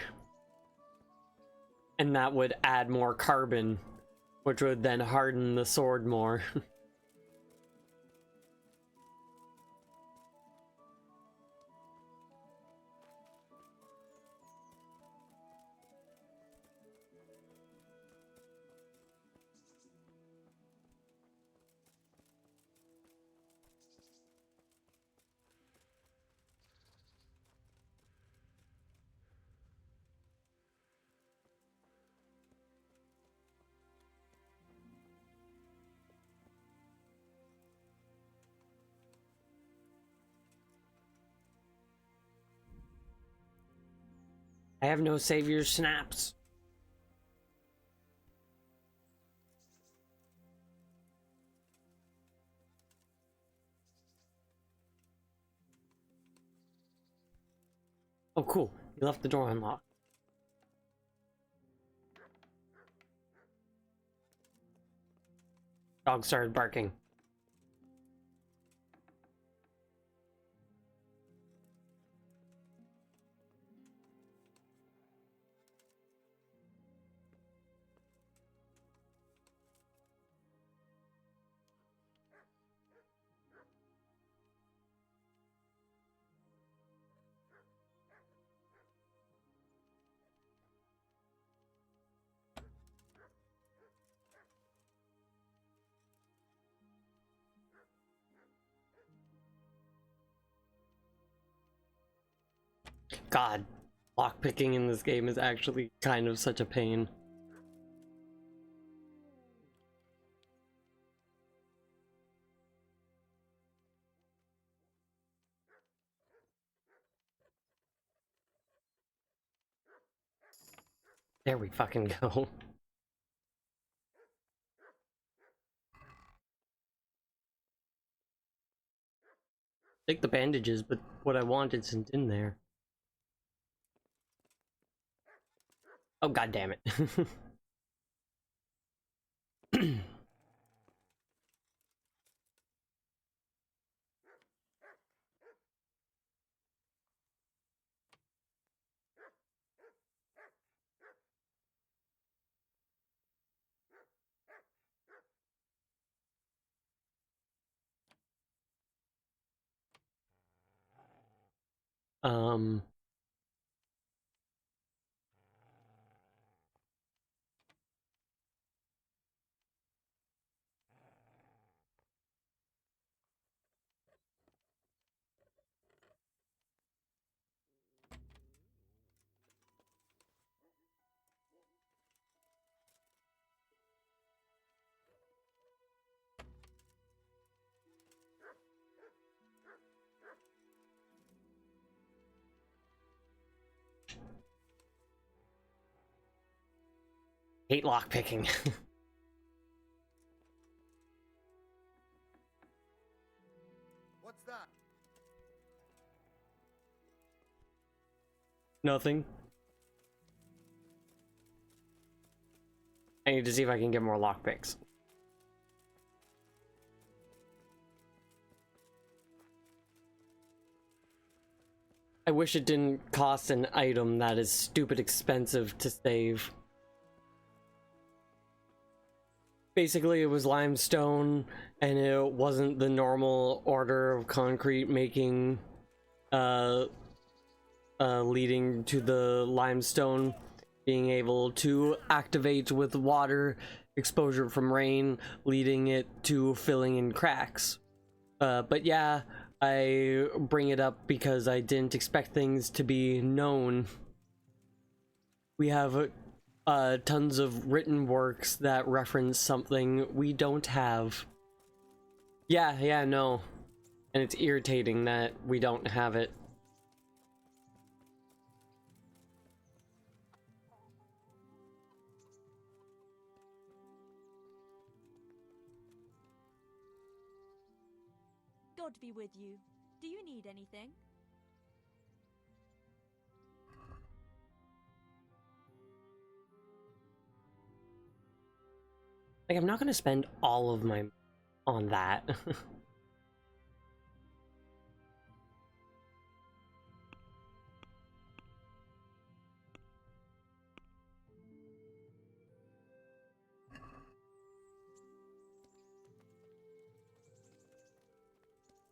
and that would add more carbon, which would then harden the sword more. I have no savior snaps. Oh, cool. You left the door unlocked. Dog started barking. God, lockpicking in this game is actually kind of such a pain. There we fucking go. Take the bandages, but what I want isn't in there. Oh, god damn it. um hate lockpicking. What's that? Nothing. I need to see if I can get more lockpicks. I wish it didn't cost an item that is stupid expensive to save. Basically, it was limestone, and it wasn't the normal order of concrete making, leading to the limestone being able to activate with water exposure from rain, leading it to filling in cracks. But yeah, I bring it up because I didn't expect things to be known. We have tons of written works that reference something we don't have. Yeah, no. And it's irritating that we don't have it. God be with you. Do you need anything? Like, I'm not gonna spend all of my on that.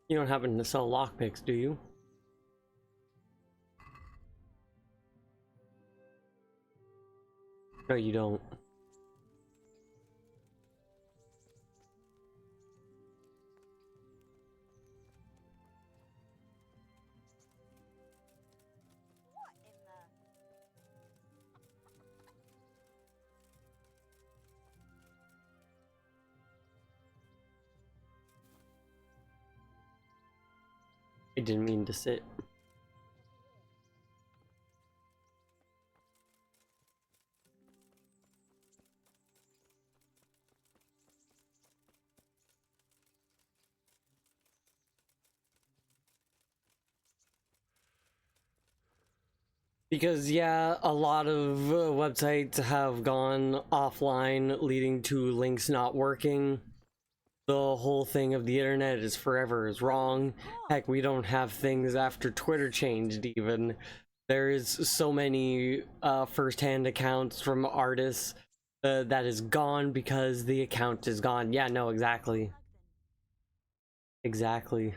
You don't happen to sell lockpicks, do you? No, you don't. What in the... I didn't mean to sit. Because, yeah, a lot of websites have gone offline, leading to links not working. The whole thing of the internet is forever is wrong. Heck, we don't have things after Twitter changed even. There is so many first-hand accounts from artists that is gone because the account is gone. Yeah, no, exactly. Exactly.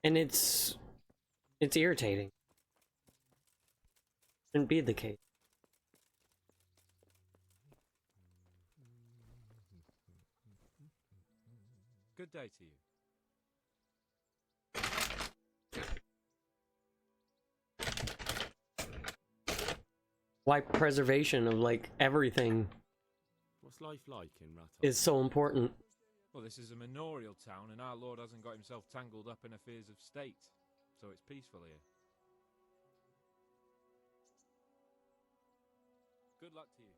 And it's irritating. Shouldn't be the case. Good day to you. Why preservation of like everything What's life like in Rattay? is so important. Well, this is a manorial town, and our lord hasn't got himself tangled up in affairs of state, so it's peaceful here. Good luck to you.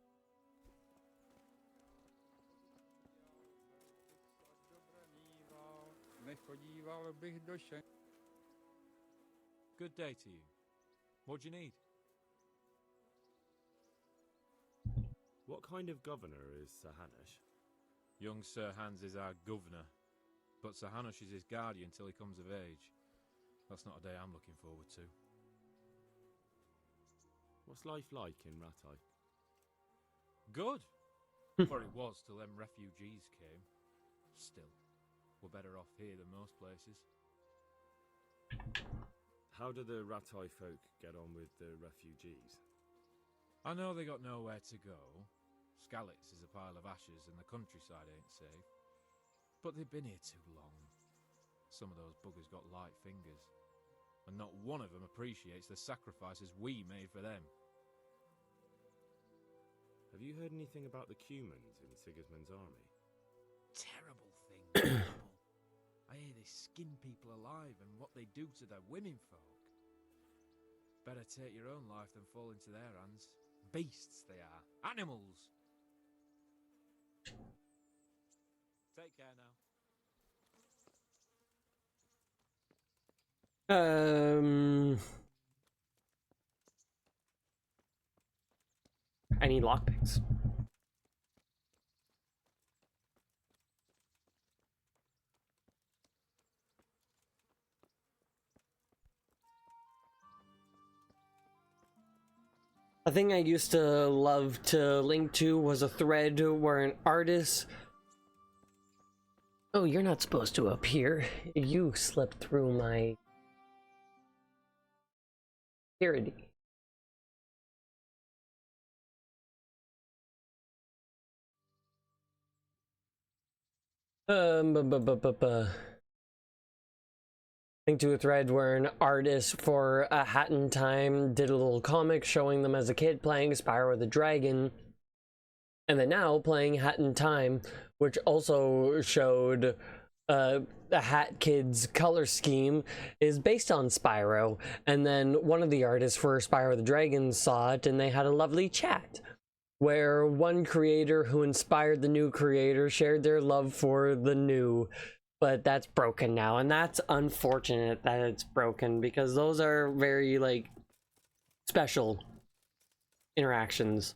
Good day to you. What do you need? What kind of governor is Sir Hanush? Young Sir Hans is our governor, but Sir Hanush is his guardian till he comes of age. That's not a day I'm looking forward to. What's life like in Rattay? Good! For it was till them refugees came. Still, we're better off here than most places. How do the Rattay folk get on with the refugees? I know they got nowhere to go. Skalitz is a pile of ashes and the countryside ain't safe. But they've been here too long. Some of those buggers got light fingers. And not one of them appreciates the sacrifices we made for them. Have you heard anything about the Cumans in Sigismund's army? Terrible thing, terrible. I hear they skin people alive and what they do to their women folk. Better take your own life than fall into their hands. Beasts they are. Animals! Take care now. I need lockpicks. A thing I used to love to link to was a thread where an artist... Oh, you're not supposed to appear. You slipped through my security. Link to a thread where an artist for A Hat in Time did a little comic showing them as a kid playing Spyro the Dragon, and then now playing Hat in Time, which also showed the Hat Kid's color scheme is based on Spyro, and then one of the artists for Spyro the Dragon saw it and they had a lovely chat where one creator who inspired the new creator shared their love for the new. But that's broken now, and that's unfortunate that it's broken, because those are very, like, special interactions.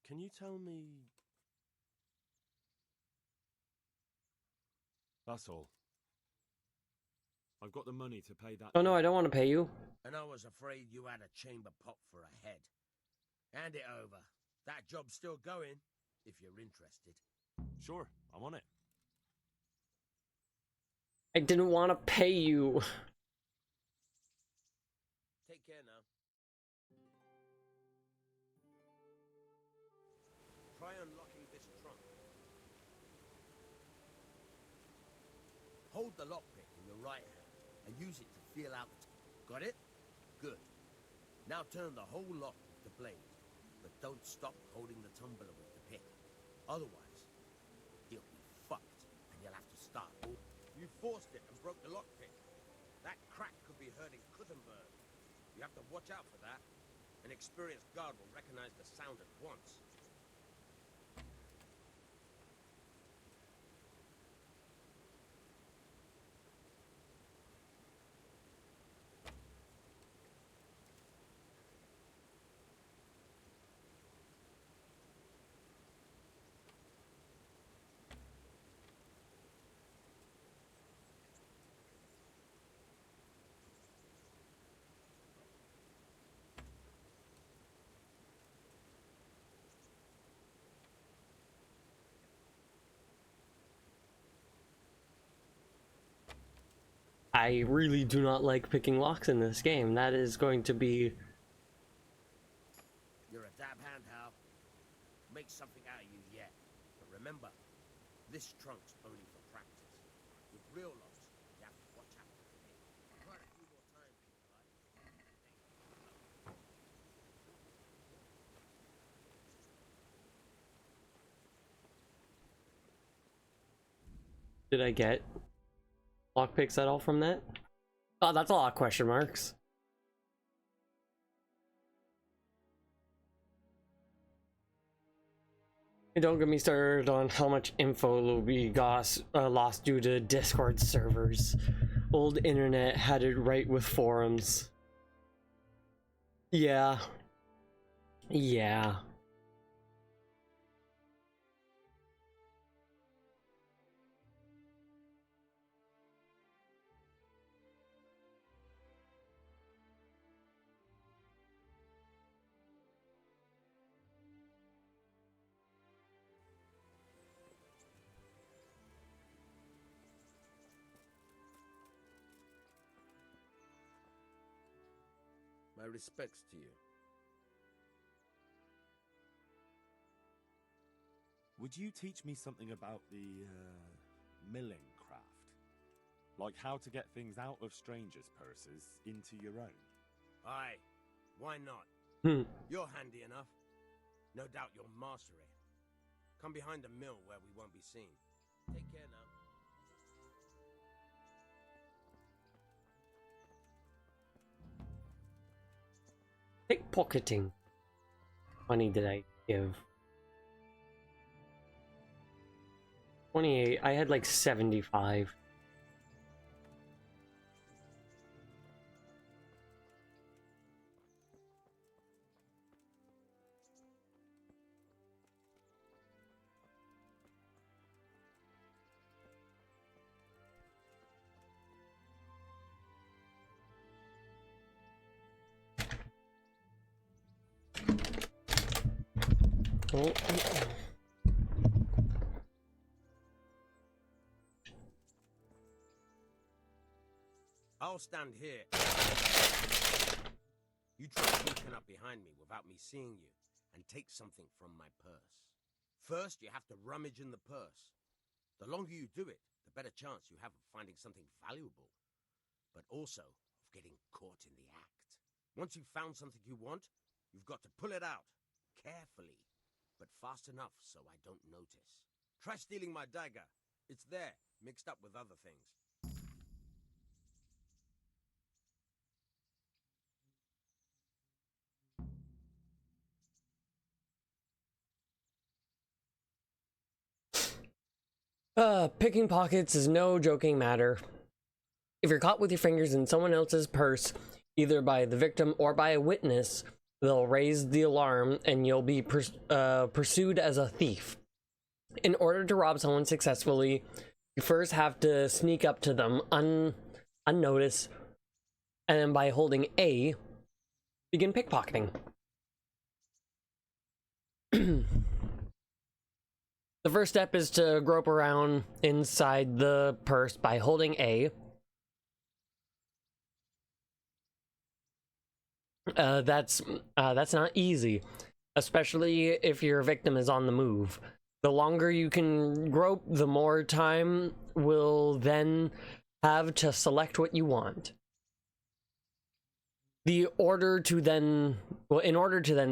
Can you tell me... That's all. I've got the money to pay that. Oh no, I don't want to pay you. And I was afraid you had a chamber pot for a head. Hand it over. That job's still going, if you're interested. Sure, I'm on it. I didn't want to pay you. Take care now. Try unlocking this trunk. Hold the lockpick in your right hand and use it to feel out the... Got it? Good. Now turn the whole lock with the blade, but don't stop holding the tumbler with the pick. Otherwise, you'll be fucked, and you'll have to start. You forced it and broke the lockpick. That crack could be hurting Kuttenberg. You have to watch out for that. An experienced guard will recognize the sound at once. I really do not like picking locks in this game. That is going to be... You're a dab hand, Hal. Make something out of you yet. But remember, this trunk's only for practice. With real locks, you have to watch out for the hit. Try it a few more times, if you like. Did I get lockpicks at all from that? Oh, that's a lot of question marks. And don't get me started on how much info will be lost due to Discord servers. Old internet had it right with forums. Yeah. Yeah. My respects to you. Would you teach me something about the, milling craft? Like how to get things out of strangers' purses into your own? Aye, why not? You're handy enough. No doubt you'll master it. Come behind the mill where we won't be seen. Take care now. Pickpocketing. Money did I give? 28. I had like 75. Oh. I'll stand here. You try sneaking up behind me without me seeing you, and take something from my purse. First, you have to rummage in the purse. The longer you do it, the better chance you have of finding something valuable, but also of getting caught in the act. Once you've found something you want, you've got to pull it out, carefully, but fast enough so I don't notice. Try stealing my dagger. It's there, mixed up with other things. Picking pockets is no joking matter. If you're caught with your fingers in someone else's purse, either by the victim or by a witness, they'll raise the alarm and you'll be pursued as a thief. In order to rob someone successfully, you first have to sneak up to them unnoticed, and then by holding A, begin pickpocketing. The first step is to grope around inside the purse by holding A. That's not easy, especially if your victim is on the move. The longer you can grope, the more time will then have to select what you want. In order to then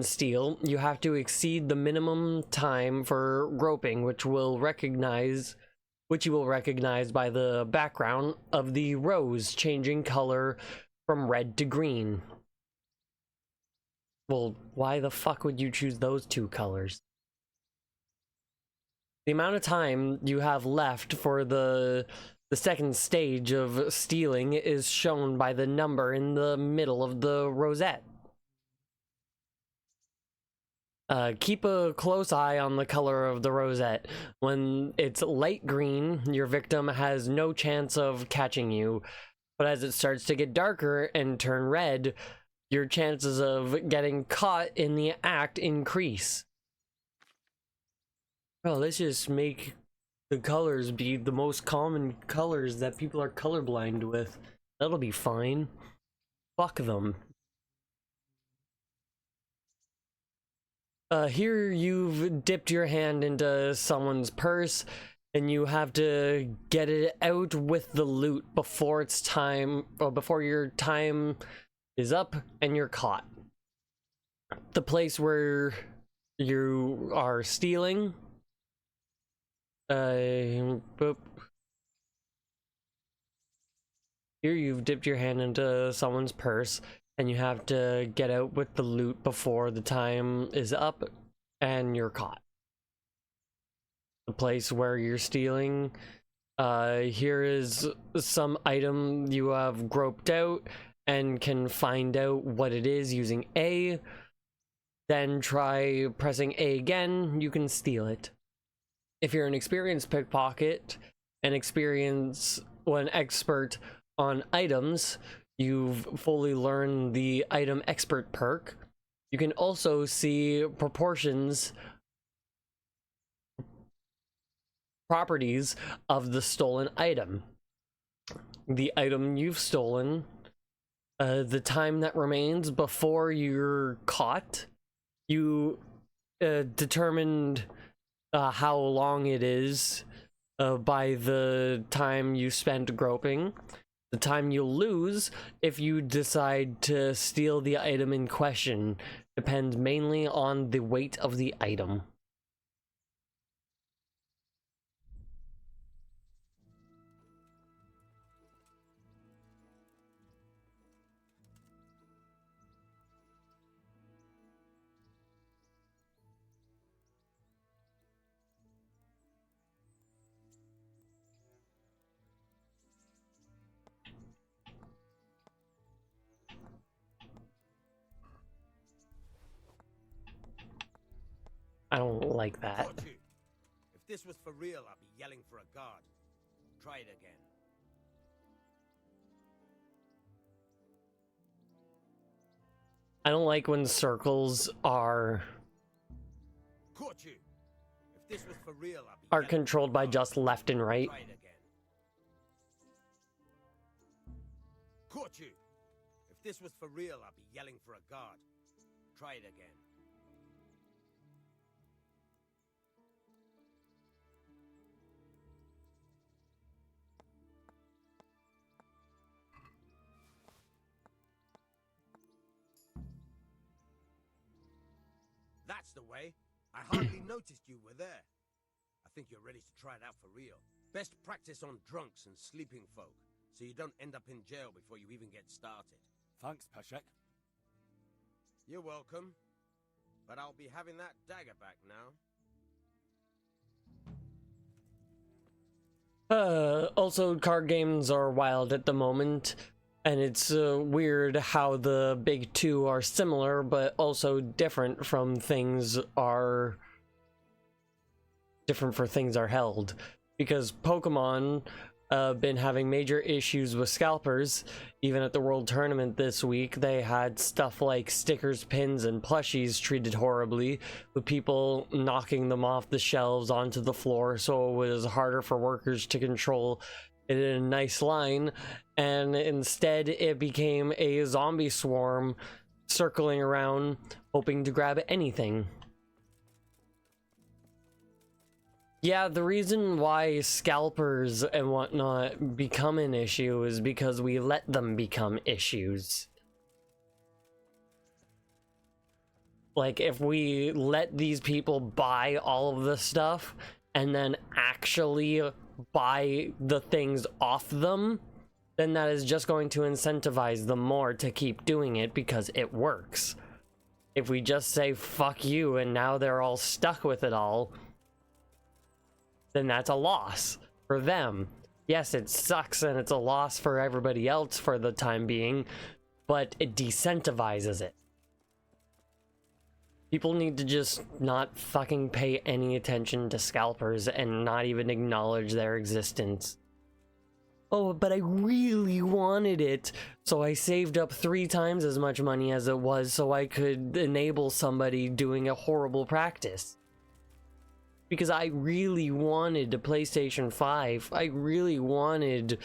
steal, you have to exceed the minimum time for groping, which you will recognize by the background of the rose changing color from red to green. Well, why the fuck would you choose those two colors? The amount of time you have left for the second stage of stealing is shown by the number in the middle of the rosette. Keep a close eye on the color of the rosette. When it's light green, your victim has no chance of catching you, but as it starts to get darker and turn red, your chances of getting caught in the act increase. Oh, let's just make the colors be the most common colors that people are colorblind with. That'll be fine. Fuck them. Here you've dipped your hand into someone's purse and you have to get it out with the loot before it's time, or before your time is up and you're caught. The place where you are stealing, boop. Here you've dipped your hand into someone's purse and you have to get out with the loot before the time is up and you're caught. The place where you're stealing, here is some item you have groped out and can find out what it is using A. Then try pressing A again, you can steal it. If you're an experienced pickpocket, an expert on items, you've fully learned the item expert perk. You can also see properties of the stolen item. The item you've stolen, the time that remains before you're caught. You determined how long it is by the time you spent groping. The time you'll lose if you decide to steal the item in question depends mainly on the weight of the item. I don't like that. Caught you. If this was for real, I'd be yelling for a guard. Try it again. I don't like when circles are Caught you. If this was for real, I'd be are yelling controlled for a by guard. just left and right. Try it again. Caught you. If this was for real, I'd be yelling for a guard. Try it again. That's the way. I hardly noticed you were there. I think you're ready to try it out for real. Best practice on drunks and sleeping folk, so you don't end up in jail before you even get started. Thanks, Peshek. You're welcome. But I'll be having that dagger back now. Also, card games are wild at the moment, and it's weird how the big two are similar, but also different from things are held. Because Pokemon been having major issues with scalpers. Even at the World Tournament this week, they had stuff like stickers, pins, and plushies treated horribly, with people knocking them off the shelves onto the floor, so it was harder for workers to control it in a nice line, and instead it became a zombie swarm circling around, hoping to grab anything. Yeah, the reason why scalpers and whatnot become an issue is because we let them become issues. Like, if we let these people buy all of the stuff and then actually buy the things off them, then that is just going to incentivize them more to keep doing it because it works. If we just say fuck you and now they're all stuck with it all, then that's a loss for them. Yes, it sucks and it's a loss for everybody else for the time being, but it decentivizes it. People need to just not fucking pay any attention to scalpers and not even acknowledge their existence. Oh, but I really wanted it, so I saved up 3 times as much money as it was so I could enable somebody doing a horrible practice. because I really wanted a PlayStation 5. I really wanted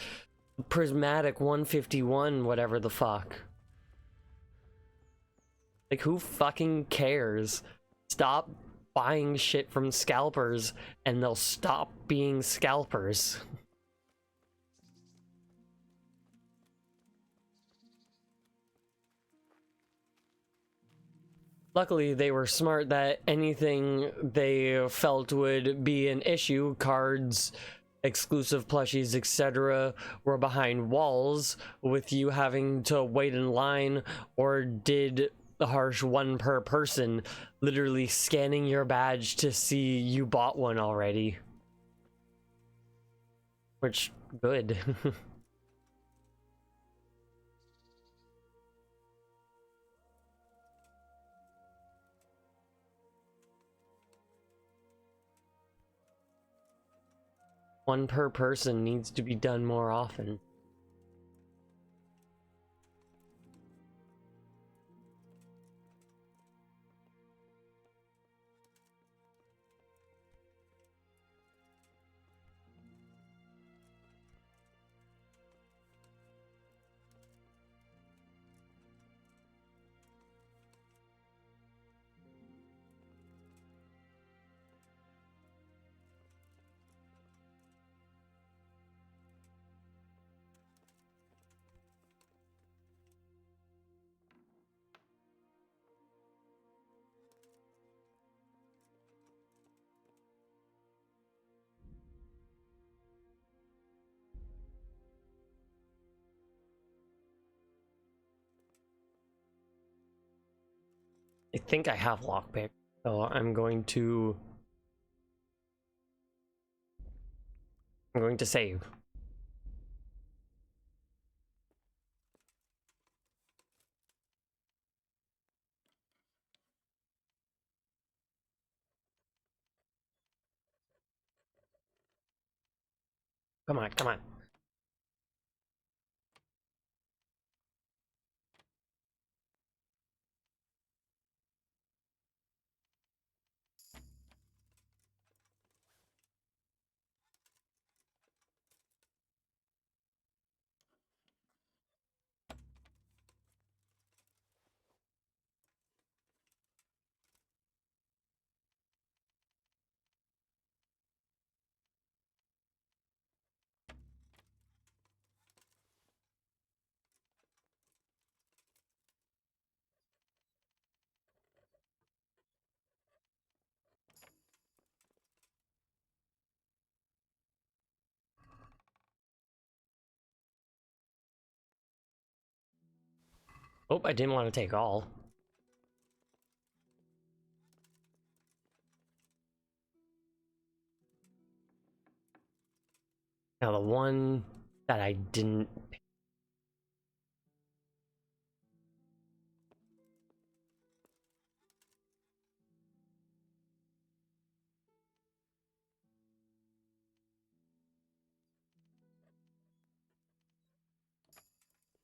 Prismatic 151, whatever the fuck. Like, who fucking cares? Stop buying shit from scalpers and they'll stop being scalpers. Luckily, they were smart that anything they felt would be an issue, cards, exclusive plushies, etc., were behind walls, with you having to wait in line, or did the harsh one per person, literally scanning your badge to see you bought one already. Which, good. One per person needs to be done more often. I think I have lockpick, so I'm going to save. Come on, come on. Oh, I didn't want to take all. Now the one that I didn't pick.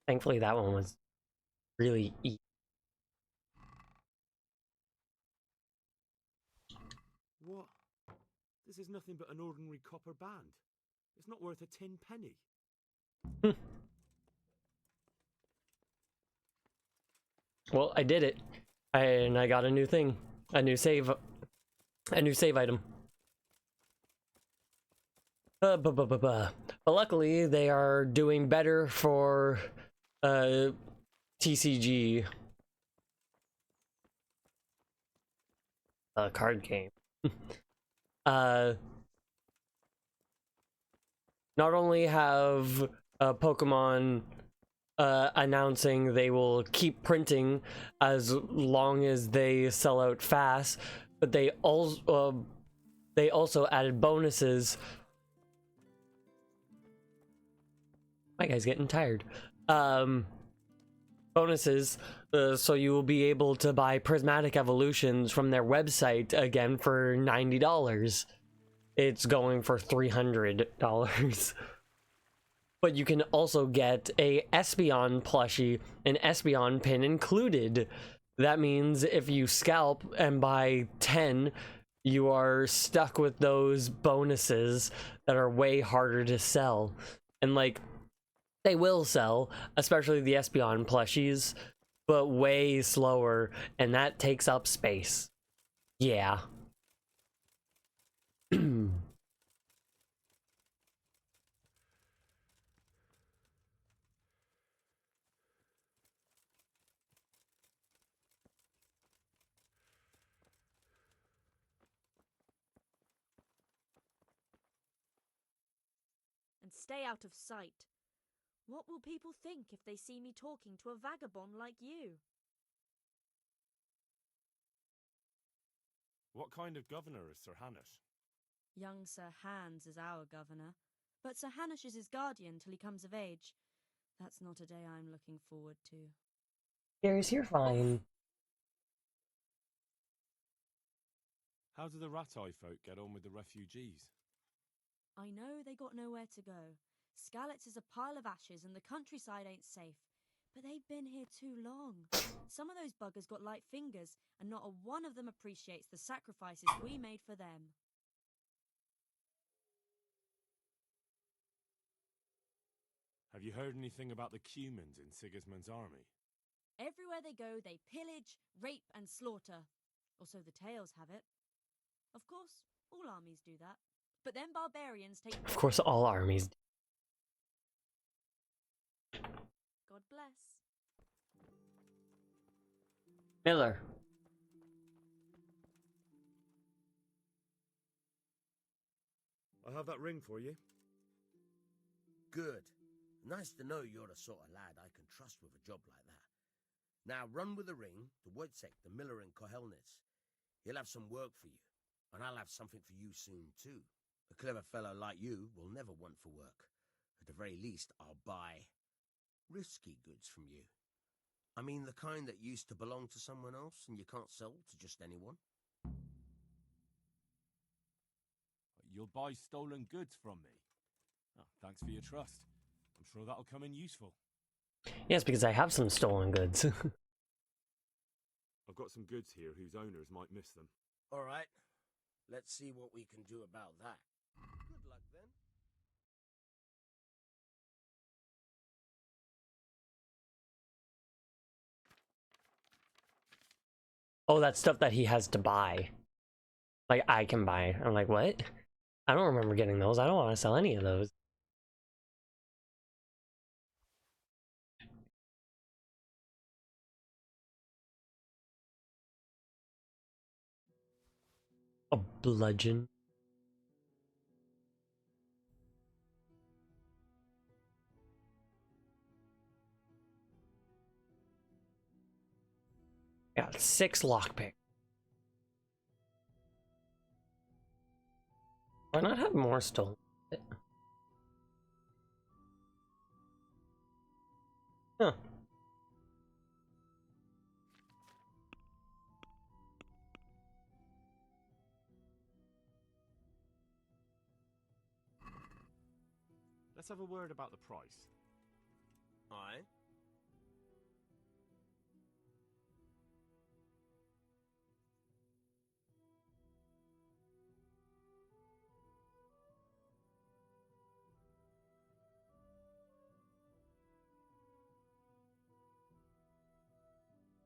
Thankfully that one was really easy. What? This is nothing but an ordinary copper band. It's not worth a tin penny. Well, I did it. And I got a new thing. A new save item. But luckily, they are doing better for TCG card game. Not only have Pokemon announcing they will keep printing as long as they sell out fast, but they also added bonuses. My guy's getting tired. Bonuses, so you will be able to buy prismatic evolutions from their website again for $90. It's going for $300. But you can also get a Espeon plushie, an Espeon pin included. That means if you scalp and buy 10, you are stuck with those bonuses that are way harder to sell. And like, they will sell, especially the Espeon plushies, but way slower, and that takes up space. Yeah. And stay out of sight. What will people think if they see me talking to a vagabond like you? What kind of governor is Sir Hanish? Young Sir Hans is our governor, but Sir Hanish is his guardian till he comes of age. That's not a day I'm looking forward to. Darius, you're fine. How do the Ratai folk get on with the refugees? I know they got nowhere to go. Skalitz is a pile of ashes and the countryside ain't safe. But they've been here too long. Some of those buggers got light fingers, and not a one of them appreciates the sacrifices we made for them. Have you heard anything about the Cumans in Sigismund's army? Everywhere they go, they pillage, rape, and slaughter. Or so the tales have it. Of course, all armies do that. But then barbarians take... Of course, all armies. God bless. Miller. I have that ring for you. Good. Nice to know you're the sort of lad I can trust with a job like that. Now run with the ring to Wojciech, the miller in Kohelnitz. He'll have some work for you, and I'll have something for you soon too. A clever fellow like you will never want for work. At the very least, I'll buy risky goods from you. I mean the kind that used to belong to someone else and you can't sell to just anyone. You'll buy stolen goods from me. Oh, thanks for your trust. I'm sure that'll come in useful. Yes, because I have some stolen goods. I've got some goods here whose owners might miss them. All right. Let's see what we can do about that. Good luck then. Oh, that's stuff that he has to buy. Like, I can buy. I'm like, what? I don't remember getting those. I don't want to sell any of those. A bludgeon. Got 6 lockpick. Why not have more stolen? Huh. Let's have a word about the price. Aye.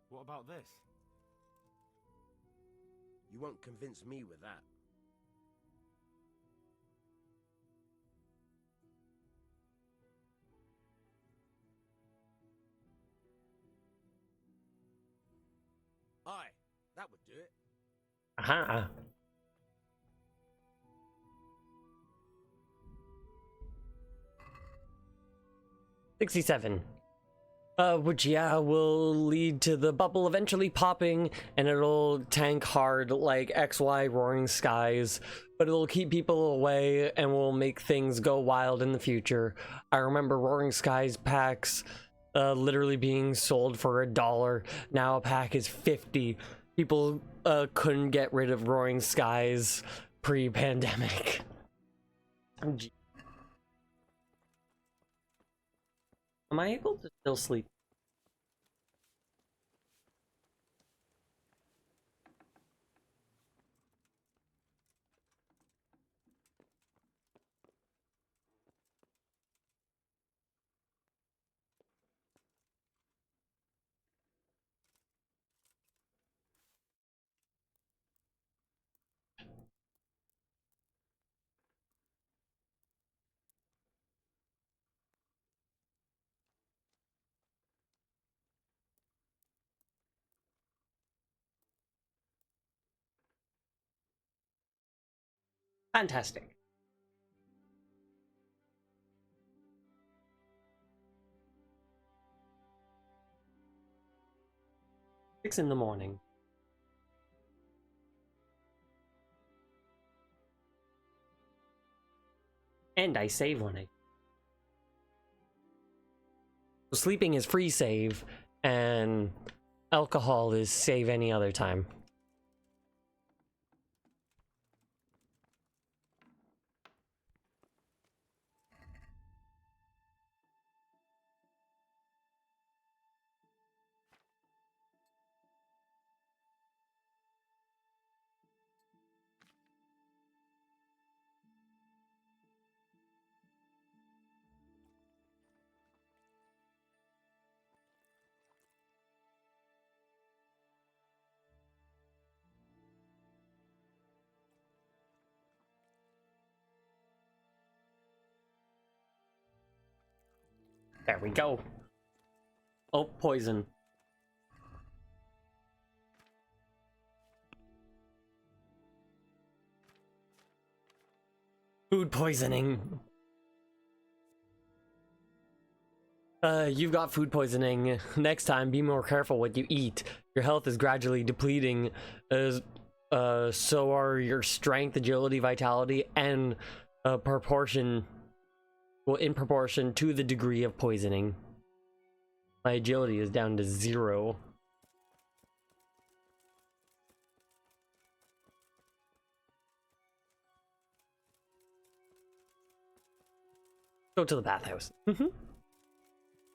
What about this? You won't convince me with that. Aye, that would do it. Aha. 67. Which, yeah, will lead to the bubble eventually popping, and it'll tank hard like XY Roaring Skies, but it'll keep people away and will make things go wild in the future. I remember Roaring Skies packs literally being sold for $1. Now a pack is 50. People couldn't get rid of Roaring Skies pre-pandemic. Am I able to still sleep? Fantastic. Six in the morning. And I save when I... So sleeping is free save, and alcohol is save any other time. There we go. Oh, poison. Food poisoning. You've got food poisoning. Next time, be more careful what you eat. Your health is gradually depleting, as so are your strength, agility, vitality, and in proportion to the degree of poisoning. My agility is down to 0. Go to the bathhouse.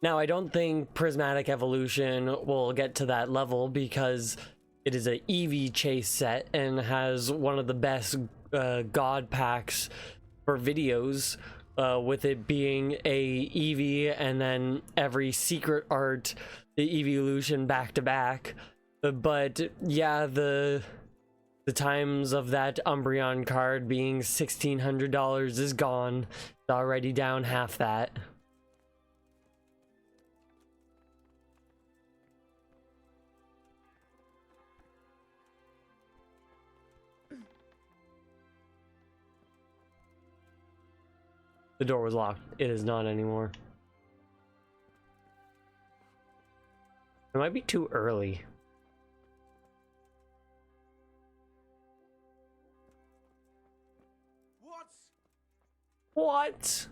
Now, I don't think Prismatic Evolution will get to that level because it is a Eevee chase set and has one of the best god packs for videos, with it being a Eevee and then every secret art, the Evolution back to back. But yeah, the times of that Umbreon card being $1,600 is gone. It's already down half that. The door was locked. It is not anymore. It might be too early. What?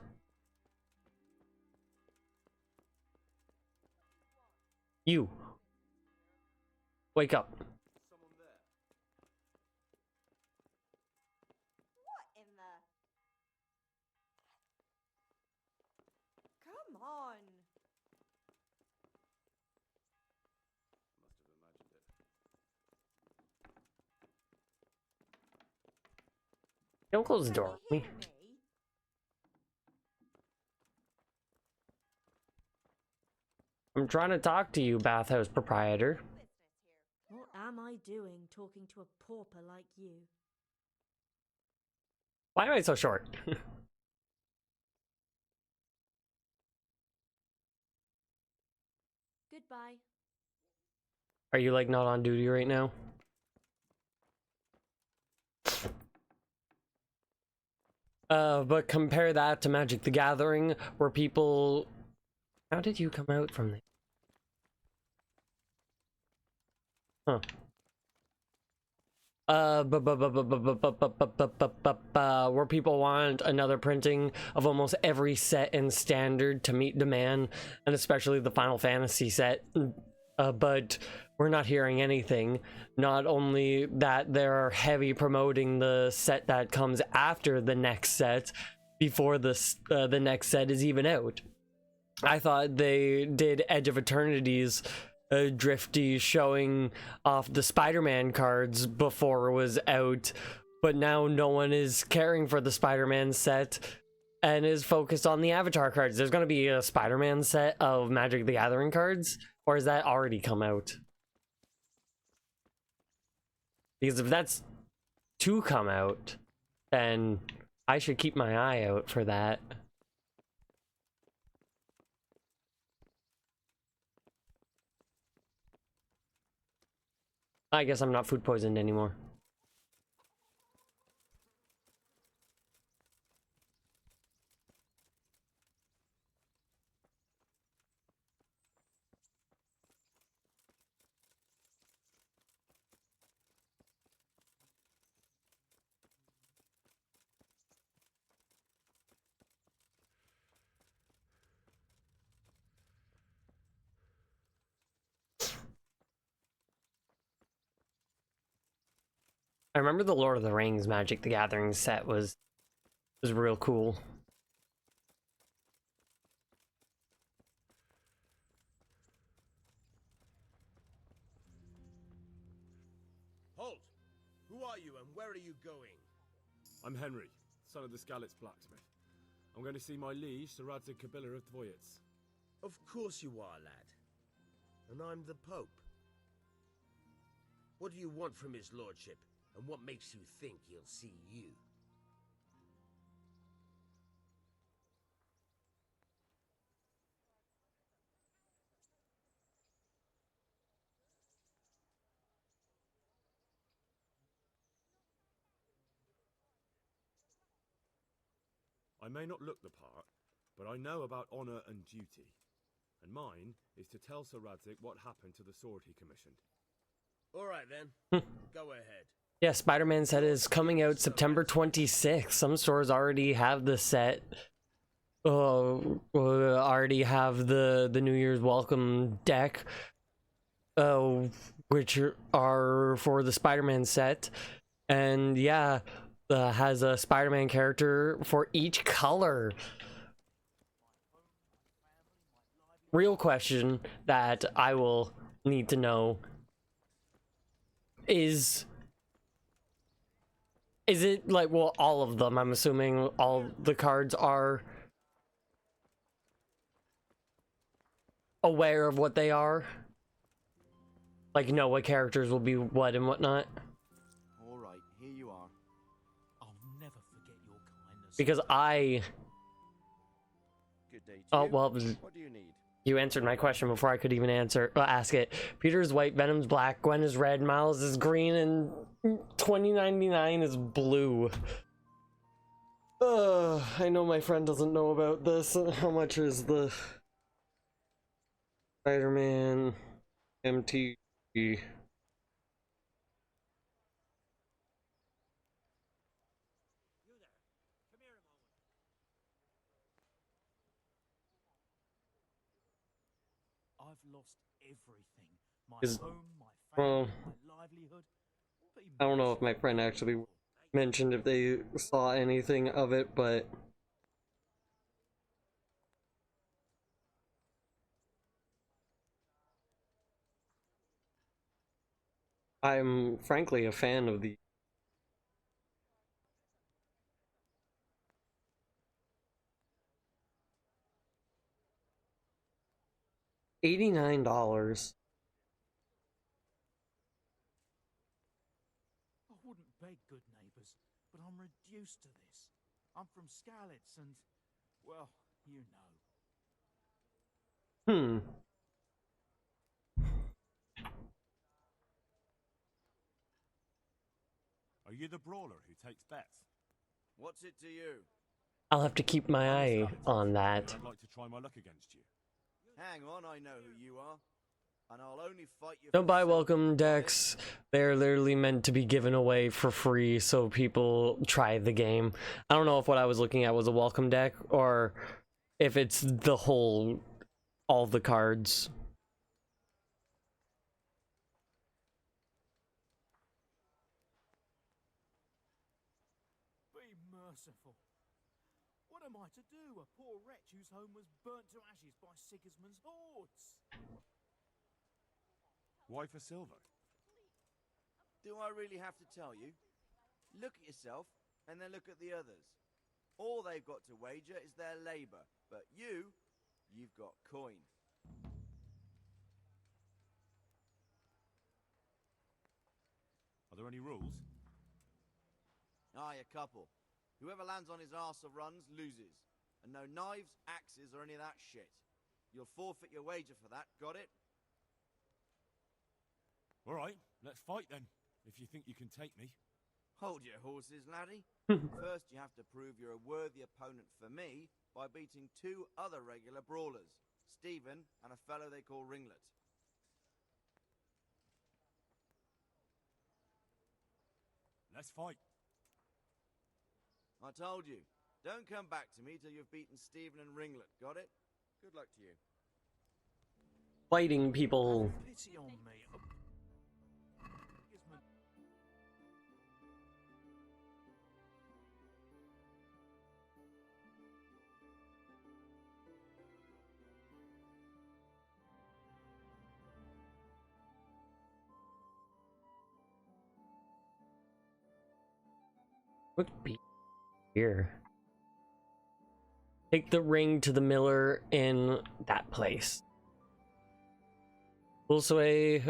You. Wake up. What in the... Come on. Don't close the door on me. I'm trying to talk to you, bathhouse proprietor. What am I doing talking to a pauper like you? Why am I so short? Goodbye. Are you like not on duty right now? But compare that to Magic the Gathering, where people... How did you come out from there? Huh. Where people want another printing of almost every set in standard to meet demand, and especially the Final Fantasy set. But we're not hearing anything. Not only that, they're heavy promoting the set that comes after the next set before the next set is even out. I thought they did Edge of Eternity's Drifty showing off the Spider-Man cards before it was out, but now no one is caring for the Spider-Man set and is focused on the Avatar cards. There's going to be a Spider-Man set of Magic the Gathering cards, or has that already come out? Because if that's to come out, then I should keep my eye out for that. I guess I'm not food poisoned anymore. I remember the Lord of the Rings Magic the Gathering set was real cool. Halt! Who are you and where are you going? I'm Henry, son of the Skalitz blacksmith. I'm going to see my liege, Sir Radzig Kabila of Dvoyitz. Of course you are, lad. And I'm the Pope. What do you want from his lordship, and what makes you think he'll see you? I may not look the part, but I know about honor and duty. And mine is to tell Sir Radzig what happened to the sword he commissioned. All right then, go ahead. Yeah, Spider-Man set is coming out September 26th. Some stores already have the set. Already have the New Year's welcome deck, which are for the Spider-Man set. And yeah, has a Spider-Man character for each color. Real question that I will need to know is it like, well, all of them? I'm assuming all the cards are aware of what they are, like know what characters will be what and whatnot. All right, here you are. I'll never forget your kindness. Because I Good day to oh you. well, What do you need? you answered my question before I could even ask it. Peter's white, Venom's black, Gwen is red, Miles is green, and 2099 is blue. I know my friend doesn't know about this. How much is the Spider-Man MT? I've lost everything. My Is- home, my well, family, my livelihood. Be I don't know if my friend actually mentioned if they saw anything of it, but I'm frankly a fan of the $89. I wouldn't beg good neighbours, but I'm reduced to this. I'm from Skalitz and, well, you know. Are you the brawler who takes bets? What's it to you? I'll have to keep my eye on that. I'd like to try my luck against you. Hang on, I know who you are. And I'll only fight you. Don't buy welcome decks. They're literally meant to be given away for free so people try the game. I don't know if what I was looking at was a welcome deck or if it's the whole, all the cards. Be merciful. What am I to do? A poor wretch whose home was burnt to ashes by Sigismund's hordes. Why for silver? Do I really have to tell you? Look at yourself, and then look at the others. All they've got to wager is their labour, but you've got coin. Are there any rules? Aye, a couple. Whoever lands on his arse of runs loses. And no knives, axes, or any of that shit. You'll forfeit your wager for that, got it? All right, let's fight then, if you think you can take me. Hold your horses, laddie. First, you have to prove you're a worthy opponent for me by beating two other regular brawlers, Stephen and a fellow they call Ringlet. Let's fight. I told you, don't come back to me till you've beaten Stephen and Ringlet, got it? Good luck to you. Fighting people. Pity on me. Would be here. Take the ring to the miller in that place. We'll say,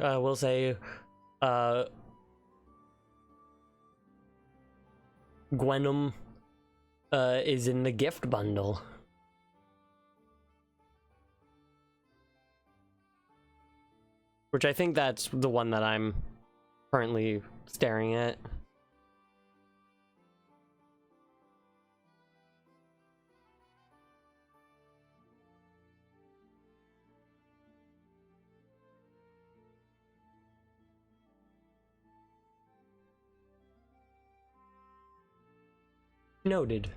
Gwenum is in the gift bundle. Which I think that's the one that I'm currently staring at. Noted.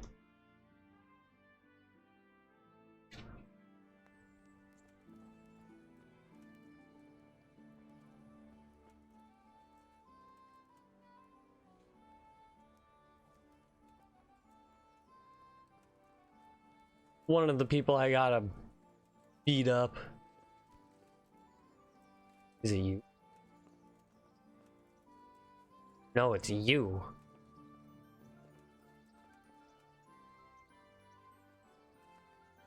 One of the people I gotta beat up. Is it you? No, it's you.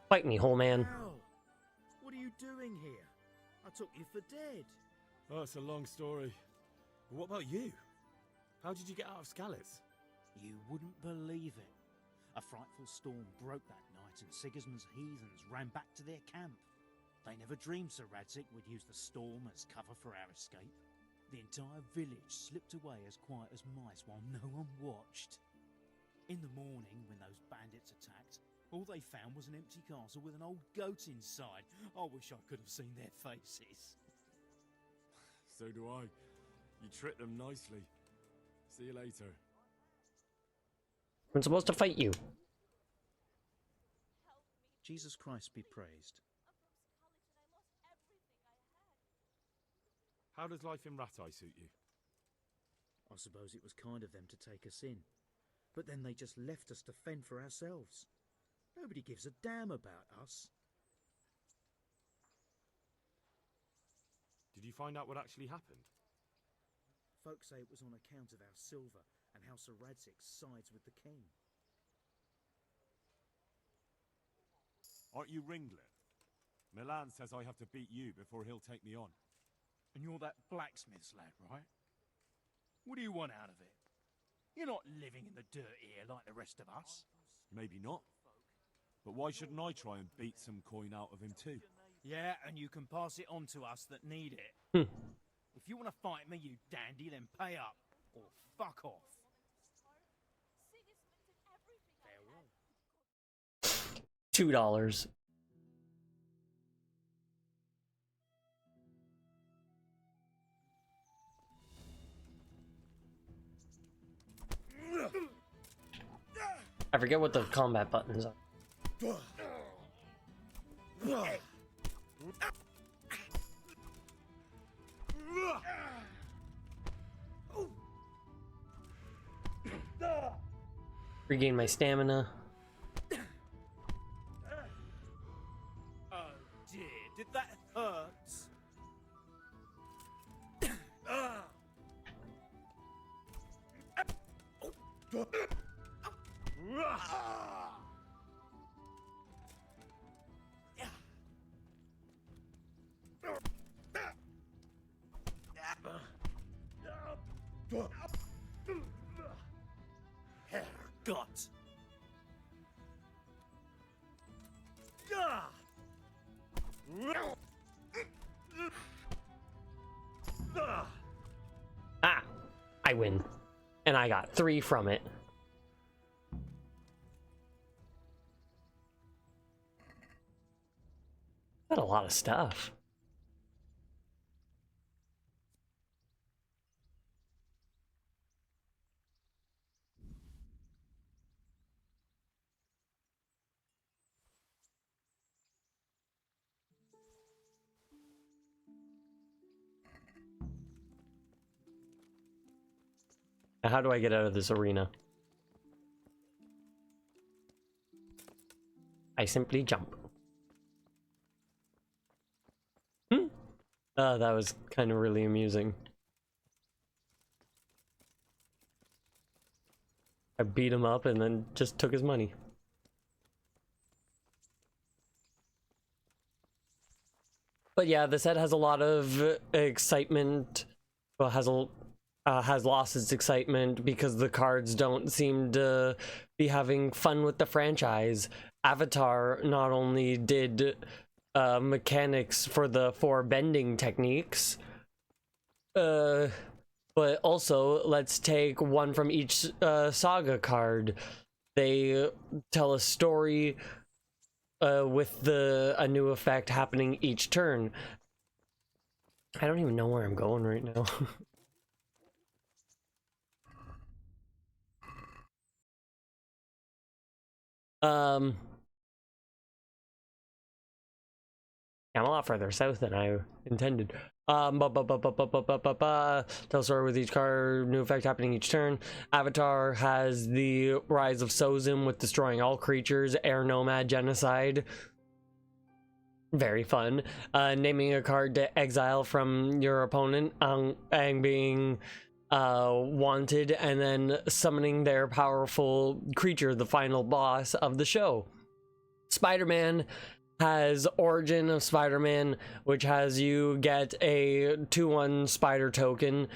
Fight me, whole man. Al, what are you doing here? I took you for dead. Oh, it's a long story. But what about you? How did you get out of Skalitz? You wouldn't believe it. A frightful storm broke that night and Sigismund's heathens ran back to their camp. They never dreamed Sir Radzig would use the storm as cover for our escape. The entire village slipped away as quiet as mice while no one watched. In the morning, when those bandits attacked, all they found was an empty castle with an old goat inside. I wish I could have seen their faces. So do I. You tricked them nicely. See you later. I'm supposed to fight you. Jesus Christ be praised. How does life in Rattay suit you? I suppose it was kind of them to take us in. But then they just left us to fend for ourselves. Nobody gives a damn about us. Did you find out what actually happened? Folks say it was on account of our silver and how Sir Radzig sides with the king. Aren't you Ringlet? Milan says I have to beat you before he'll take me on. And you're that blacksmith's lad, right? What do you want out of it? You're not living in the dirt here like the rest of us. Maybe not. But why shouldn't I try and beat some coin out of him too? Yeah, and you can pass it on to us that need it. If you want to fight me, you dandy, then pay up. Or fuck off. Farewell. $2. I forget what the combat buttons are. Regain my stamina. Oh dear, did that hurt? Herrgott! Ah! I win. And I got 3 from it. Got a lot of stuff. Now, how do I get out of this arena? I simply jump. That was kind of really amusing. I beat him up and then just took his money. But yeah, the set has a lot of excitement. Well, has lost its excitement because the cards don't seem to be having fun with the franchise. Avatar not only did mechanics for the 4 bending techniques, but also let's take one from each saga card. They tell a story with a new effect happening each turn. I don't even know where I'm going right now. I'm a lot further south than I intended. Tell a story with each card, new effect happening each turn. Avatar has the Rise of Sozin with destroying all creatures, air nomad genocide. Very fun. Naming a card to exile from your opponent and being wanted, and then summoning their powerful creature, the final boss of the show. Spider-Man has Origin of Spider-Man, which has you get a 2/1 spider token,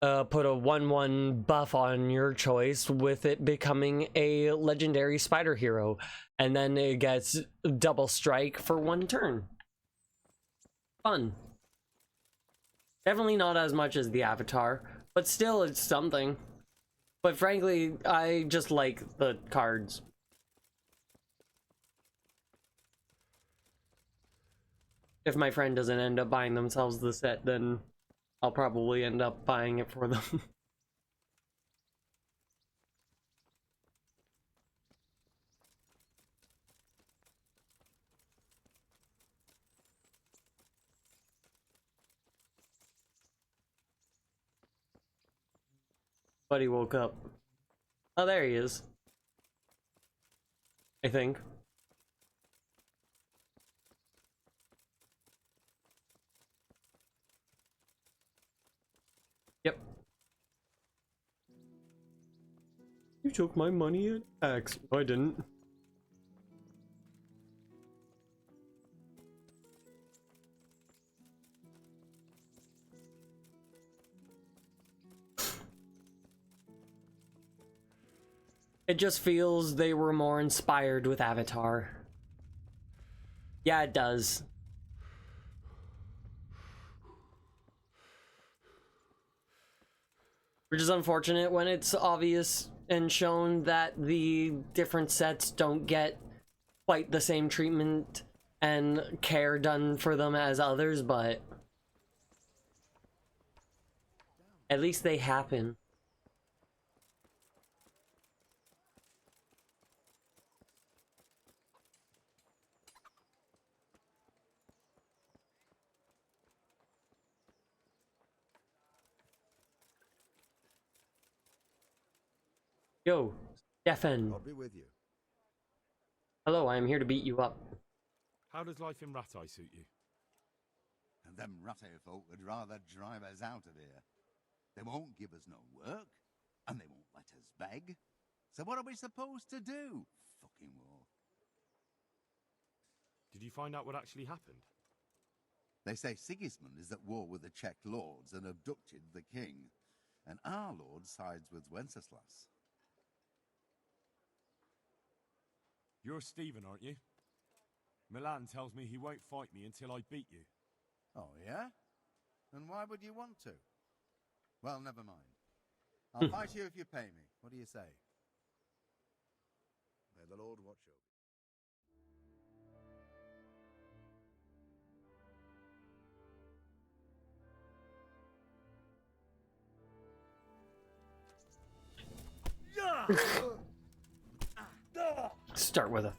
put a 1/1 buff on your choice, with it becoming a legendary spider hero, and then it gets double strike for 1 turn. Fun. Definitely not as much as the Avatar, but still it's something. But frankly, I just like the cards. If my friend doesn't end up buying themselves the set, then I'll probably end up buying it for them. Buddy woke up. Oh, there he is. I think. Yep. You took my money at X. No, I didn't. It just feels they were more inspired with Avatar. Yeah, it does. Which is unfortunate when it's obvious and shown that the different sets don't get quite the same treatment and care done for them as others, but at least they happen. Yo, Stefan. I'll be with you. Hello, I am here to beat you up. How does life in Rattay suit you? And them Rattay folk would rather drive us out of here. They won't give us no work, and they won't let us beg. So what are we supposed to do? Fucking war. Did you find out what actually happened? They say Sigismund is at war with the Czech lords and abducted the king. And our lord sides with Wenceslas. You're Stephen, aren't you? Milan tells me he won't fight me until I beat you. Oh, yeah? And why would you want to? Well, never mind. I'll fight you if you pay me. What do you say? May the Lord watch over Start with a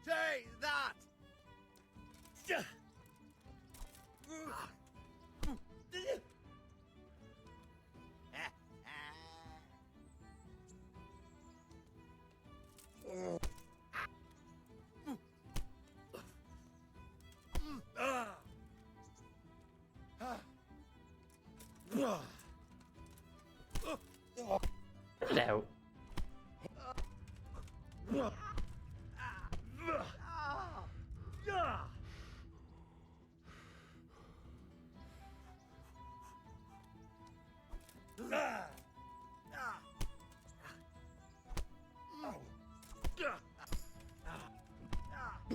Take that!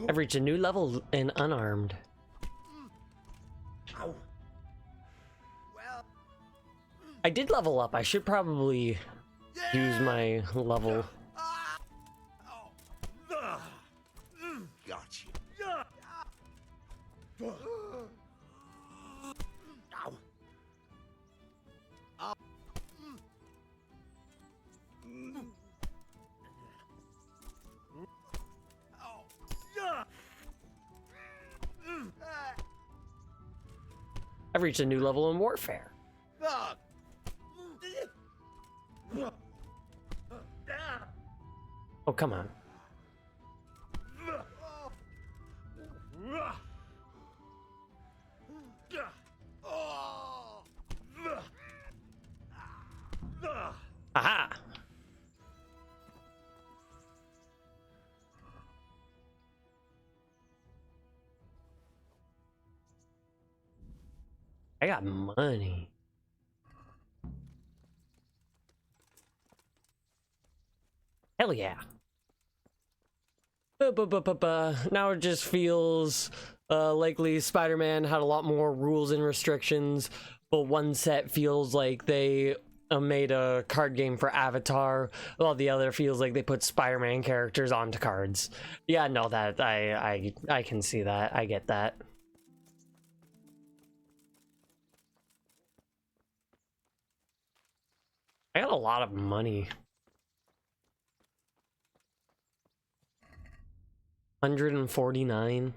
I've reached a new level in unarmed. Ow. Well, I did level up. I should probably use my level. gotcha. Ow. I've reached a new level in warfare. Oh, come on. Aha! I got money. Hell yeah. Now it just feels likely Spider-Man had a lot more rules and restrictions, but one set feels like they made a card game for Avatar, while the other feels like they put Spider-Man characters onto cards. Yeah, no, that I can see that. I get that. I got a lot of money. 149.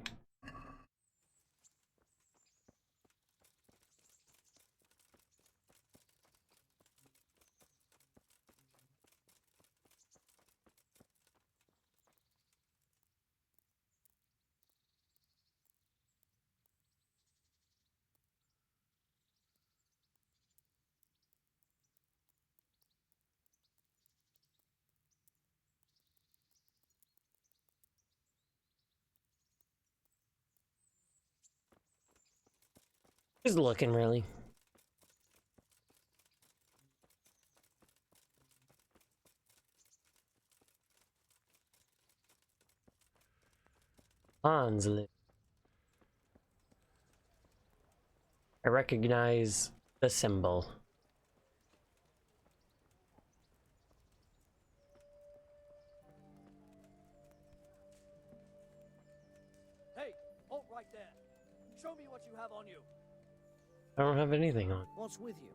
Just looking, really. Hanslick. I recognize the symbol. Hey, halt right there. Show me what you have on you. I don't have anything on. What's with you?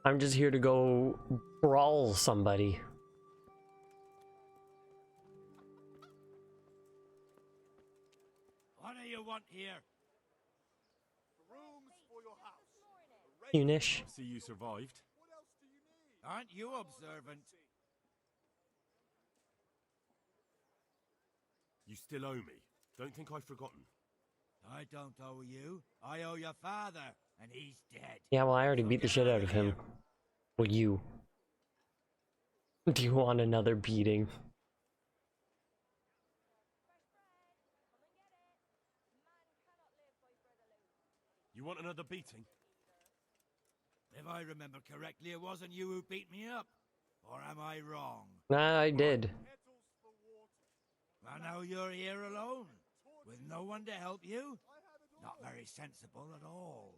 I'm just here to go brawl somebody. What do you want here? Rooms for your house. Unish. See, you survived. Aren't you observant? You still owe me. Don't think I've forgotten. I don't owe you. I owe your father, and he's dead. Yeah, well, I already beat the shit out of him. Well, you. Do you want another beating? You want another beating? If I remember correctly, it wasn't you who beat me up. Or am I wrong? Nah, I did. I know you're here alone, with no one to help you. Not very sensible at all.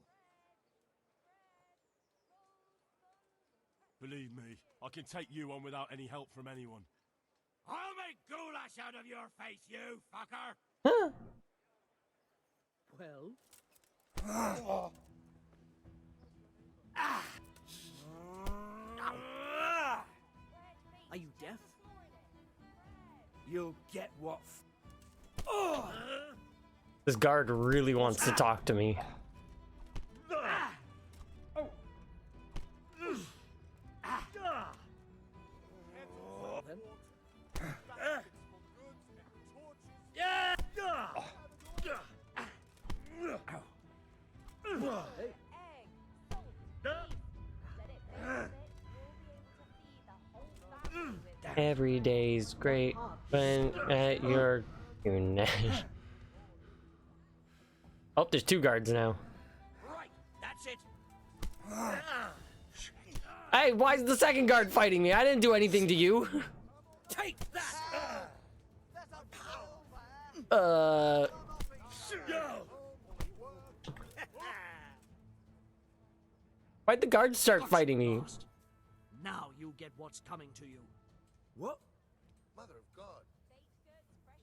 Believe me, I can take you on without any help from anyone. I'll make goulash out of your face, you fucker! Huh. Well, are you deaf? You'll get what? This guard really wants to talk to me. Every day's great when at your unit. Oh, there's two guards now. Right, that's it. Hey, why is the second guard fighting me? I didn't do anything to you. Take that! Why'd the guards start fighting me? Now you get what's coming to you. What? Mother of God.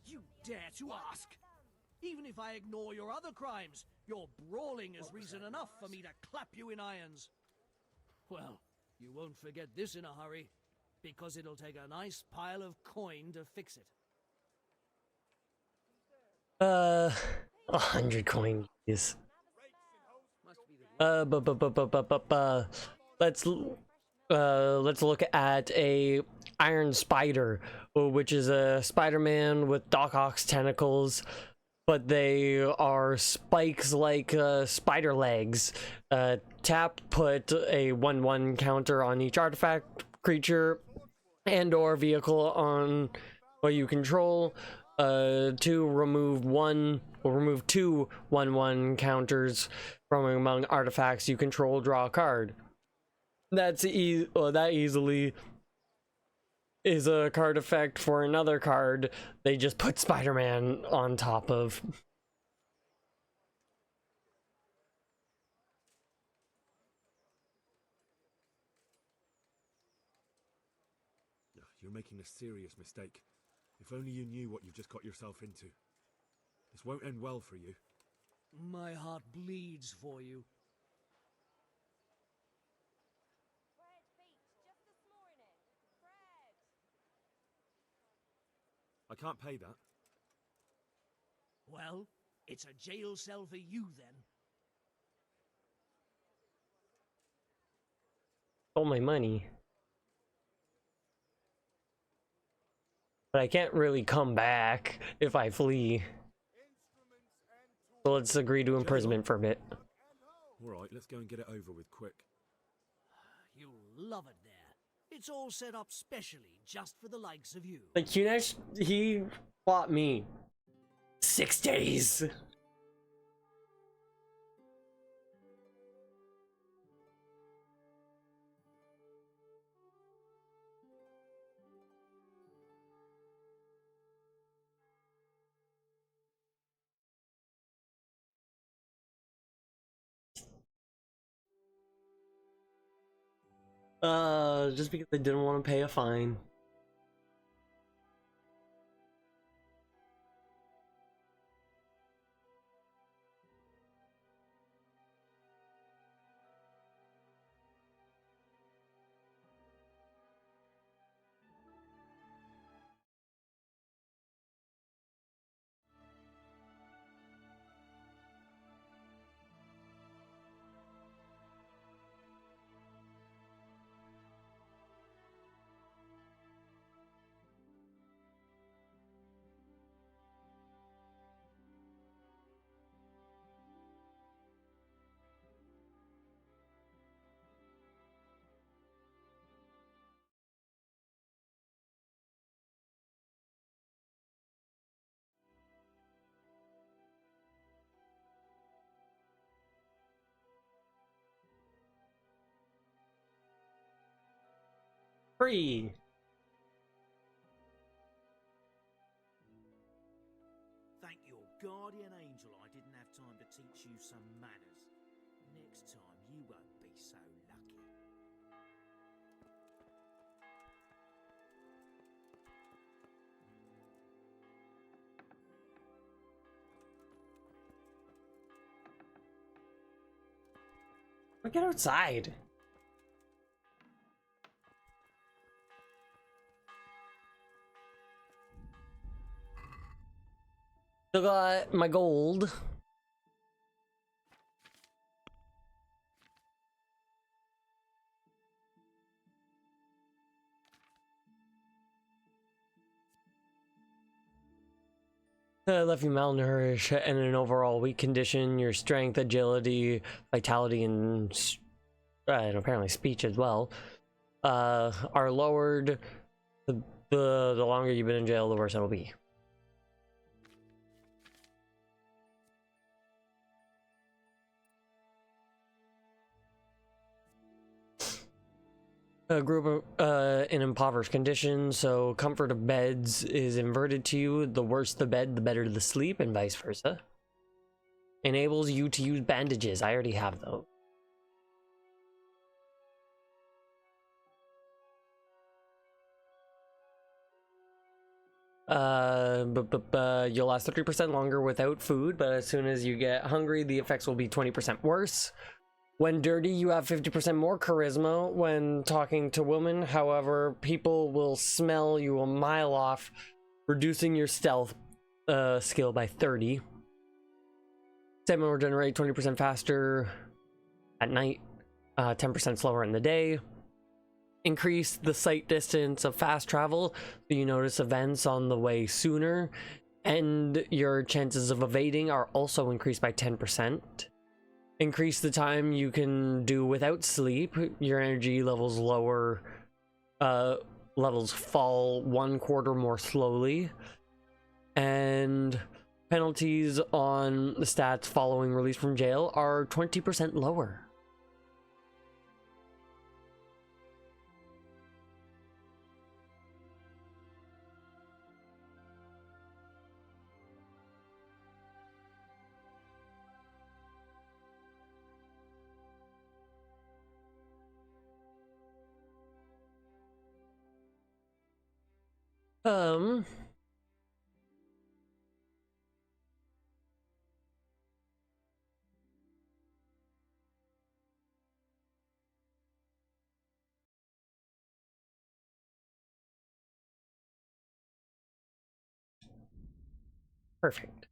You dare to ask? Even if I ignore your other crimes, your brawling is reason enough for me to clap you in irons. Well, you won't forget this in a hurry, because it'll take a nice pile of coin to fix it. 100 coins. Let's look at a Iron Spider, which is a Spider-Man with Doc Ock's tentacles, but they are spikes like spider legs. Tap, put a 1/1 counter on each artifact, creature, and or vehicle on what you control. To remove two 1/1 counters from among artifacts you control. Draw a card. That easily is a card effect for another card they just put Spider-Man on top of. You're making a serious mistake. If only you knew what you've just got yourself into. This won't end well for you. My heart bleeds for you. I can't pay that. Well, it's a jail cell for you then. Stole my money. But I can't really come back if I flee. So let's agree to imprisonment for a bit. Alright, let's go and get it over with quick. You'll love it there. It's all set up specially just for the likes of you. Like, Kunesh, he fought me 6 days. Just because I didn't want to pay a fine. Free. Thank your guardian angel I didn't have time to teach you some manners. Next time you won't be so lucky. Get outside. Still got my gold. Left you malnourished and in an overall weak condition. Your strength, agility, vitality, and apparently speech as well are lowered. The longer you've been in jail, the worse it'll be. A group in impoverished conditions, so comfort of beds is inverted to you. The worse the bed, the better the sleep, and vice versa. Enables you to use bandages. I already have those. You'll last 30% longer without food, but as soon as you get hungry, the effects will be 20% worse. When dirty, you have 50% more charisma when talking to women. However, people will smell you a mile off, reducing your stealth skill by 30. Stamina will regenerate 20% faster at night, 10% slower in the day. Increase the sight distance of fast travel, so you notice events on the way sooner, and your chances of evading are also increased by 10%. Increase the time you can do without sleep. Your energy levels lower, levels fall 1/4 more slowly, and penalties on the stats following release from jail are 20% lower. Perfect.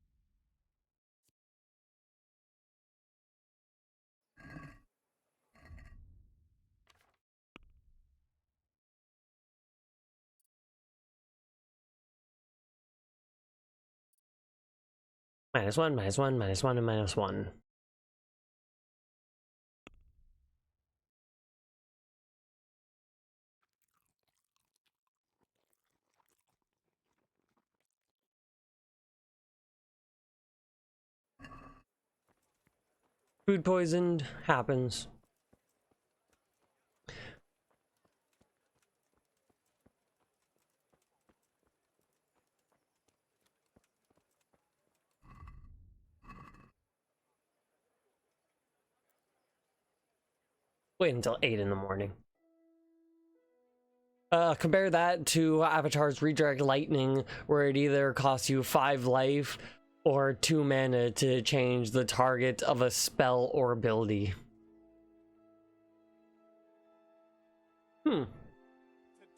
-1, -1, -1, and -1. Food poisoned happens. Wait until 8 in the morning. Compare that to Avatar's Redirect Lightning, where it either costs you 5 life or 2 mana to change the target of a spell or ability. To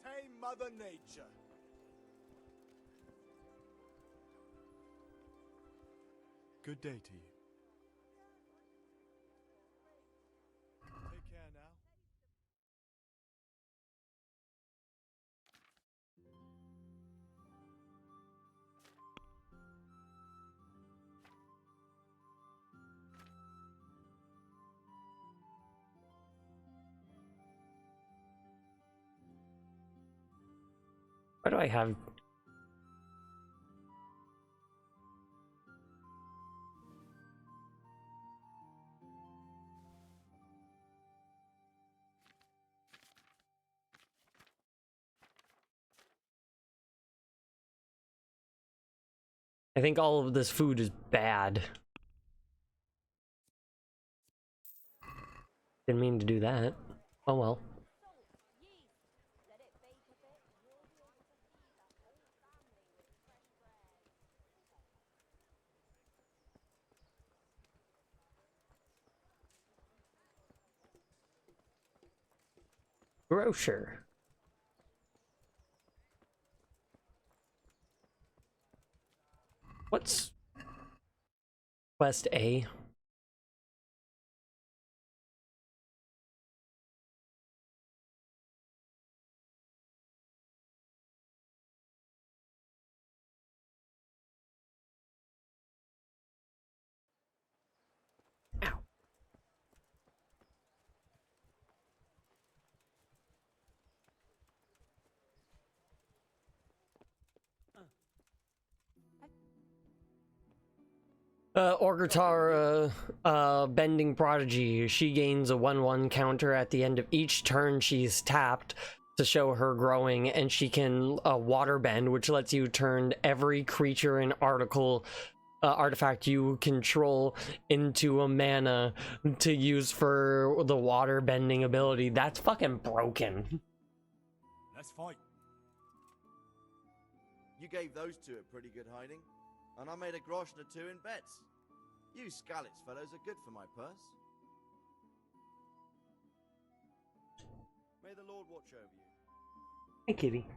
tame Mother Nature. Good day to you. Take care now. Why do I have... I think all of this food is bad. Didn't mean to do that. Oh well. Grocer. What's Quest A? Ow. Orgritar, Bending Prodigy. She gains a 1/1 counter at the end of each turn she's tapped to show her growing, and she can Water Bend, which lets you turn every creature and artifact you control into a mana to use for the water bending ability. That's fucking broken. Let's fight. You gave those two a pretty good hiding, and I made a grosh and a two in bets. You Skalitz fellows are good for my purse. May the Lord watch over you. Hey, kitty.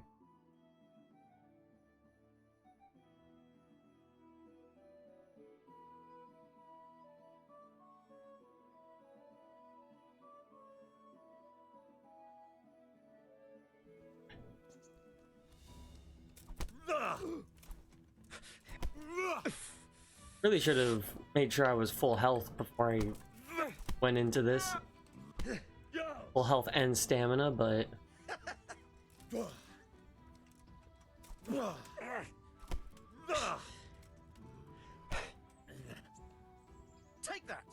Really should have made sure I was full health before I went into this. Full health and stamina, but... Take that!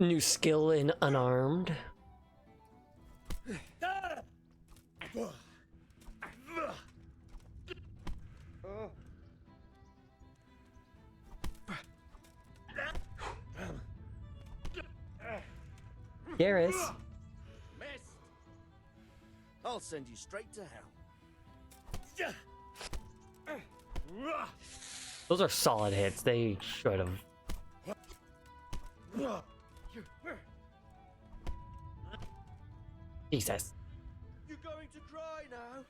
New skill in Unarmed. Garrus. Missed! I'll send you straight to hell. Those are solid hits. They should have. Jesus. You're going to cry now?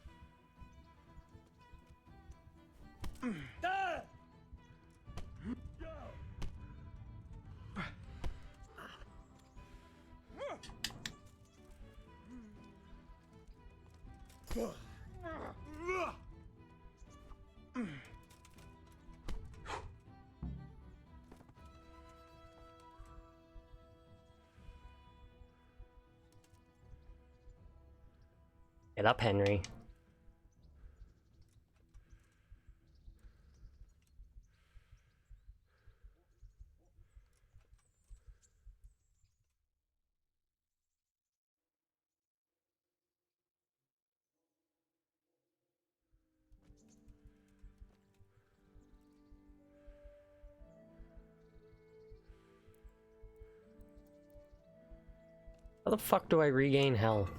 Get up, Henry. How the fuck do I regain health?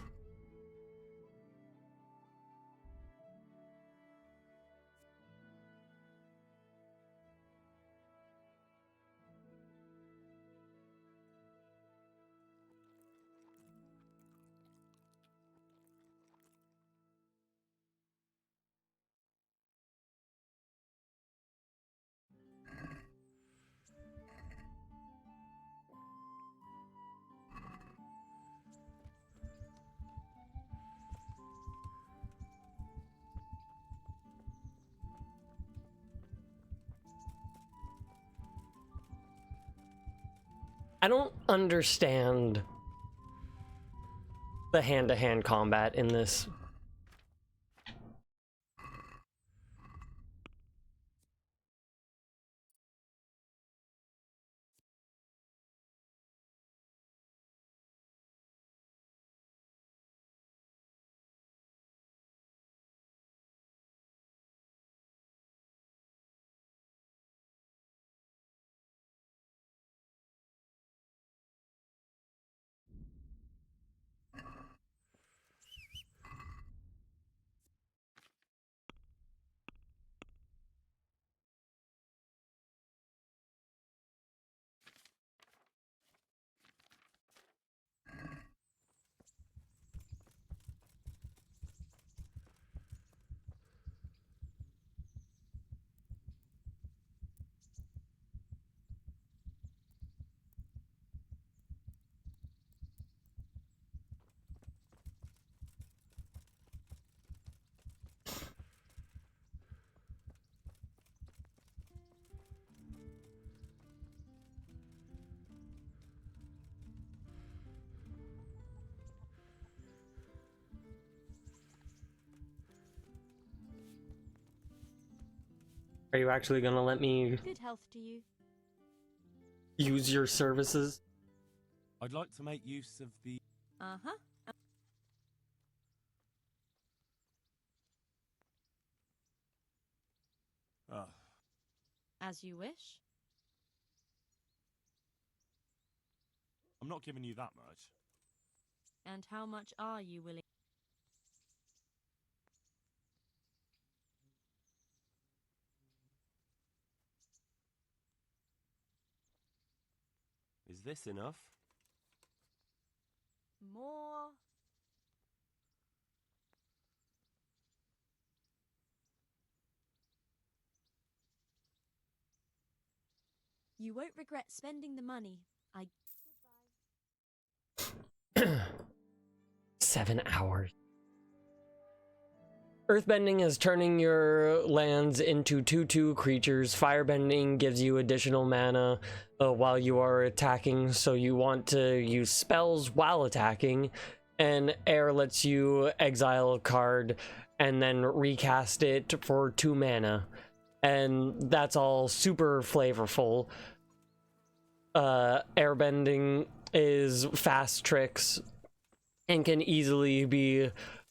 I don't understand the hand-to-hand combat in this. Are you actually gonna let me Good health to you. use your services? I'd like to make use of the... Uh-huh. Oh, As you wish. I'm not giving you that much. And how much are you willing? Is this enough? More. You won't regret spending the money. 7 hours. Earthbending is turning your lands into 2/2 creatures. Firebending gives you additional mana while you are attacking, so you want to use spells while attacking. And air lets you exile a card and then recast it for 2 mana. And that's all super flavorful. Airbending is fast tricks and can easily be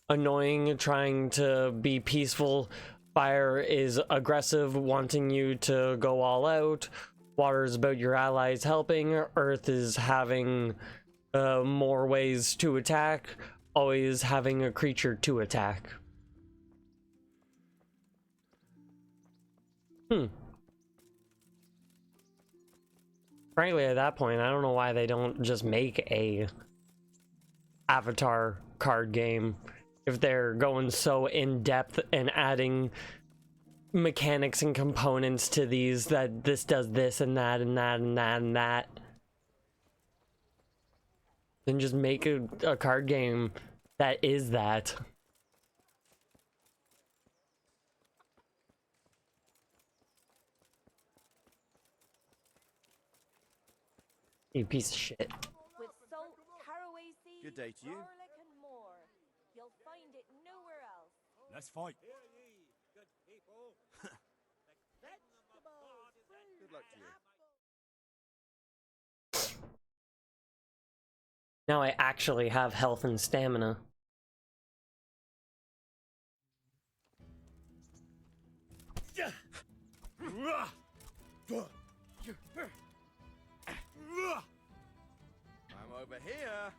annoying trying to be peaceful. Fire is aggressive, wanting you to go all out. Water is about your allies helping. Earth is having more ways to attack, always having a creature to attack. Frankly, at that point, I don't know why they don't just make a Avatar card game if they're going so in depth and adding mechanics and components to these, that this does this and that and that and that and that. Then just make a card game that is that. You piece of shit. With salt, caraway seeds, Good day to you. garlic, and more. You'll find it nowhere else. Let's fight. Good luck to you. Now I actually have health and stamina. I'm over here.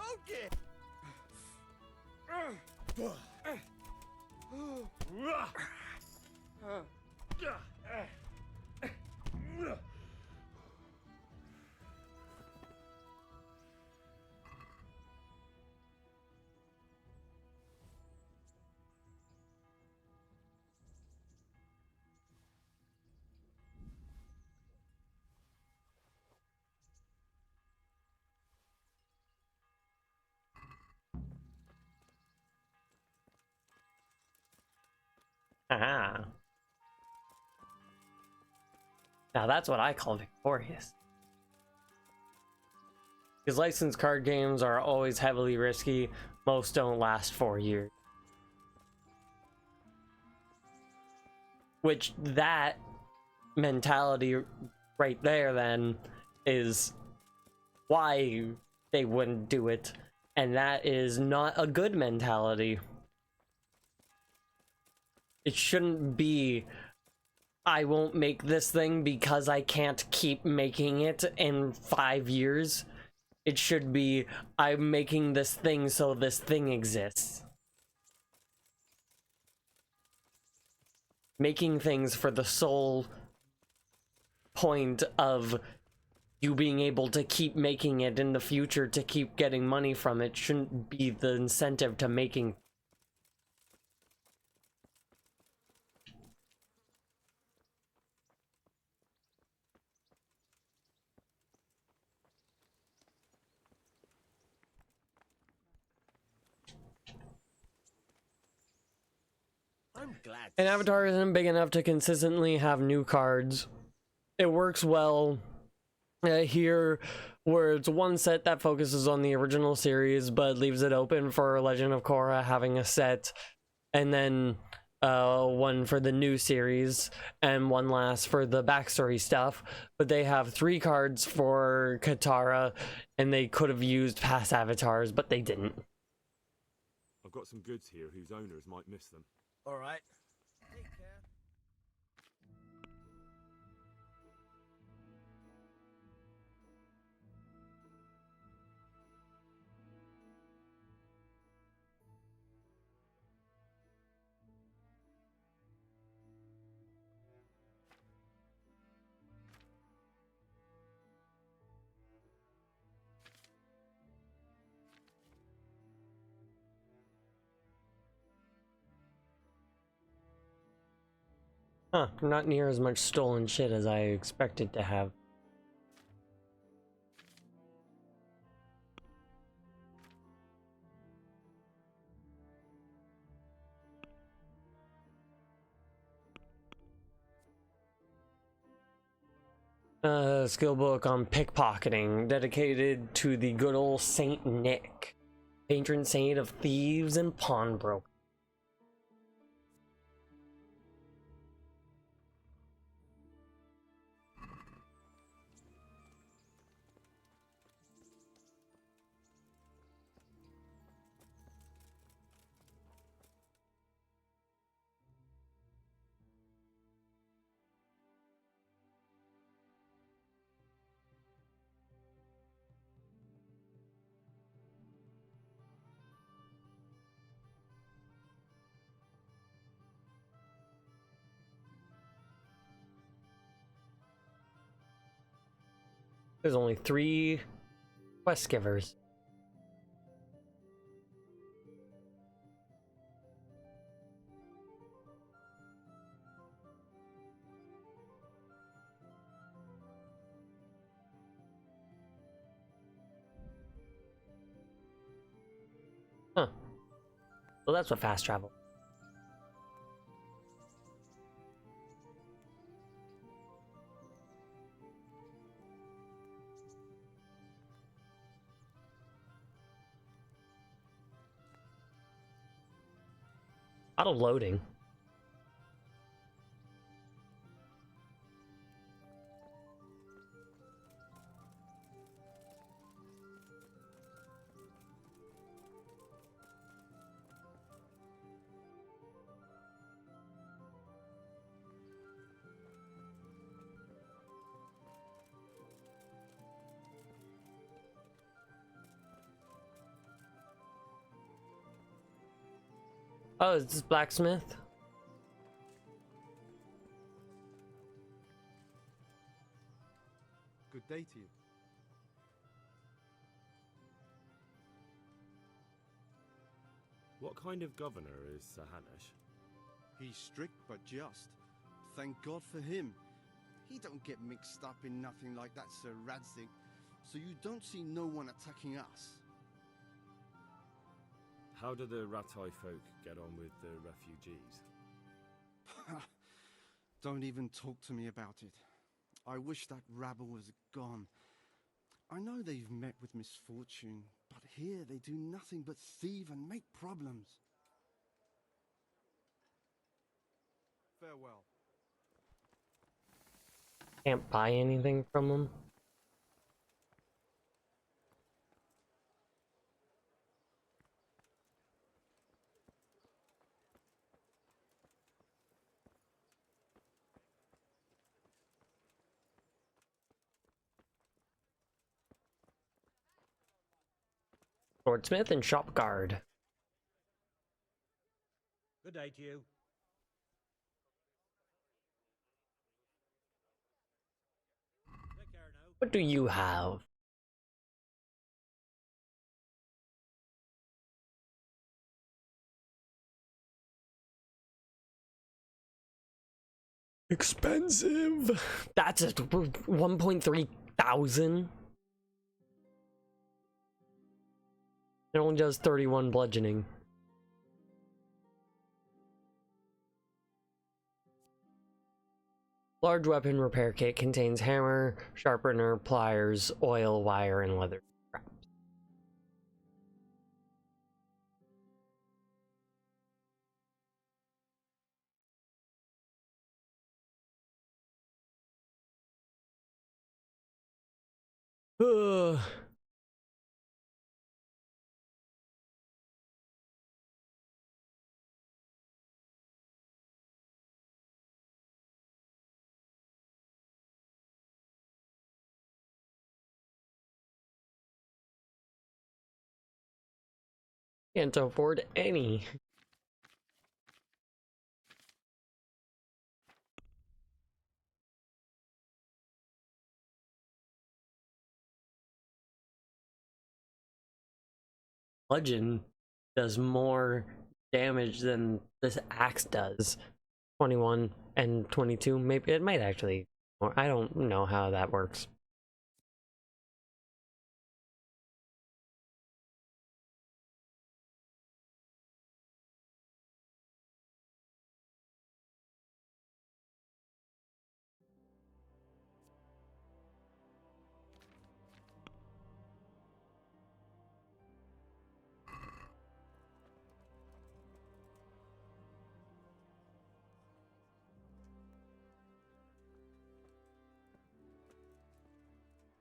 Okay. Ah. Now that's what I call victorious. Because licensed card games are always heavily risky. Most don't last 4 years. Which, that mentality right there then is why they wouldn't do it. And that is not a good mentality. It shouldn't be, I won't make this thing because I can't keep making it in 5 years. It should be, I'm making this thing so this thing exists. Making things for the sole point of you being able to keep making it in the future to keep getting money from it shouldn't be the incentive to making. I'm glad. An avatar isn't big enough to consistently have new cards. It works well here, where it's one set that focuses on the original series but leaves it open for Legend of Korra having a set, and then one for the new series and one last for the backstory stuff. But they have 3 cards for Katara, and they could have used past avatars, but they didn't. I've got some goods here whose owners might miss them. All right. Take care. Huh, not near as much stolen shit as I expected to have. Skill book on pickpocketing, dedicated to the good old Saint Nick, patron saint of thieves and pawnbrokers. There's only 3 quest givers. Huh. Well, that's what fast travel. A lot of loading. Oh, is this blacksmith? Good day to you. What kind of governor is Sir Hanush? He's strict but just. Thank God for him. He don't get mixed up in nothing like that, Sir Radzig, so you don't see no one attacking us. How do the Ratai folk get on with the refugees? Don't even talk to me about it. I wish that rabble was gone. I know they've met with misfortune, but here they do nothing but thieve and make problems. Farewell. Can't buy anything from them. Swordsmith and shop guard. Good day to you. Take care now. What do you have? Expensive. That's it. 1.3 thousand. It only does 31 bludgeoning. Large weapon repair kit contains hammer, sharpener, pliers, oil, wire, and leather scraps. Ugh. Can't afford any. Bludgeon does more damage than this axe does. 21 and 22, maybe it might actually. I don't know how that works.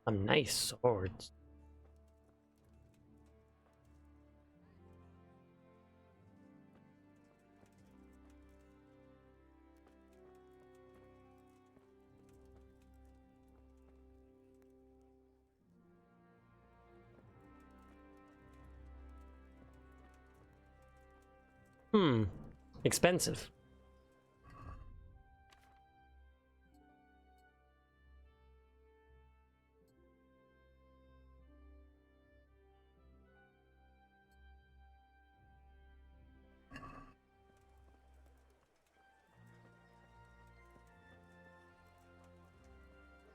Some nice swords. Expensive.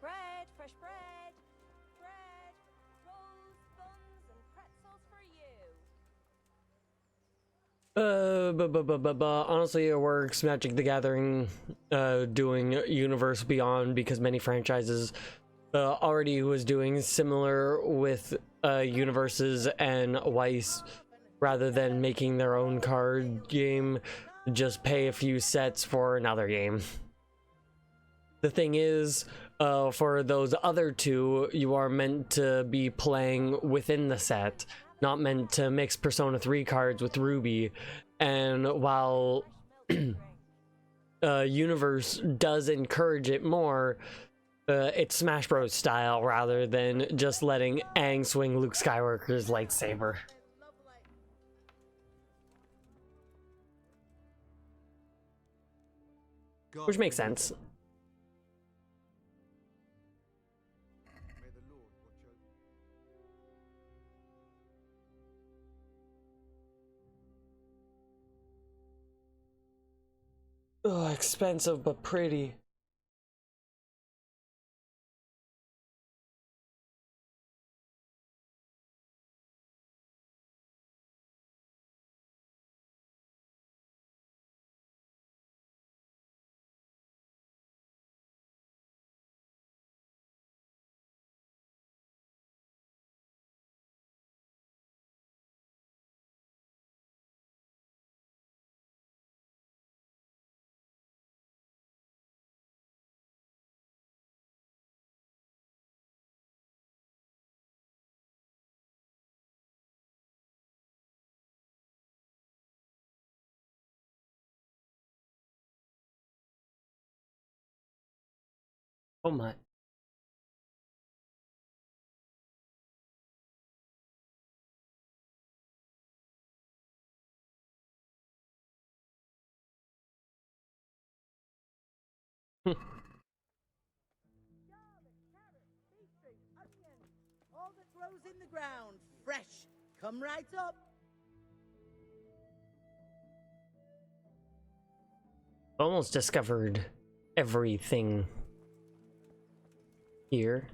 Bread, fresh bread. Bread, rolls, buns, and pretzels for you. Honestly, it works. Magic the Gathering, doing Universe Beyond, because many franchises already was doing similar with universes, and Weiss, rather than making their own card game, just pay a few sets for another game. The thing is, for those other two, you are meant to be playing within the set, not meant to mix Persona 3 cards with Ruby. And while Universe does encourage it more, it's Smash Bros. Style rather than just letting Aang swing Luke Skywalker's lightsaber. Which makes sense. Ugh, expensive but pretty. Oh my. in the ground, fresh. Come right up. Almost discovered everything here.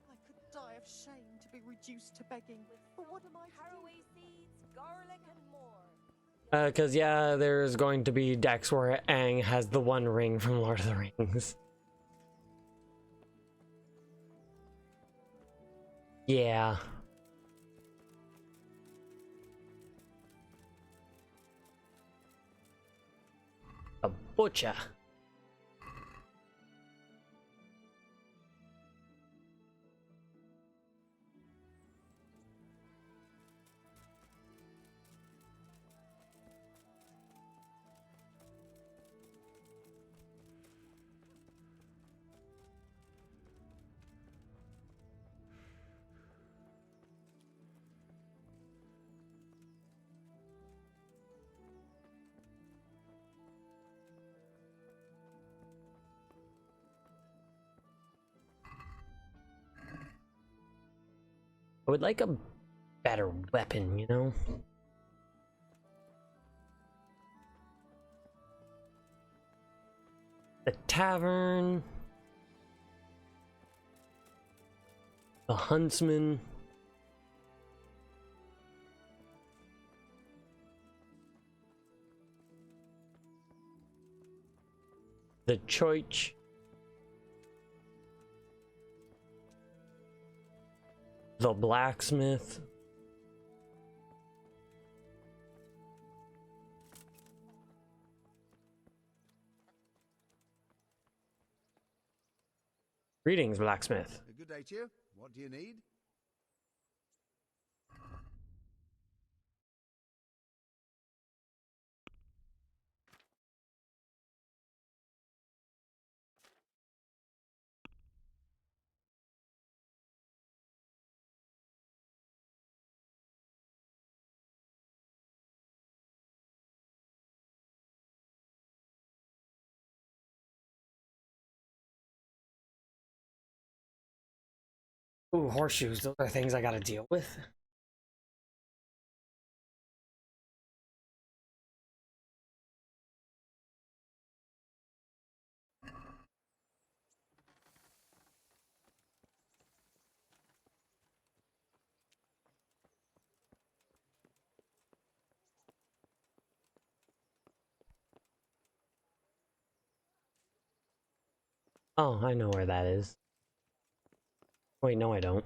I could die of shame to be reduced to begging. But what am I to do? Caraway seeds, garlic, and more. Cause yeah, there's going to be decks where Aang has the One Ring from Lord of the Rings. Yeah. A butcher. I would like a better weapon, you know? The tavern. The huntsman. The church. The blacksmith. Greetings, blacksmith. Good day to you. What do you need? Ooh, horseshoes. Those are things I gotta deal with. Oh, I know where that is. Wait, no I don't.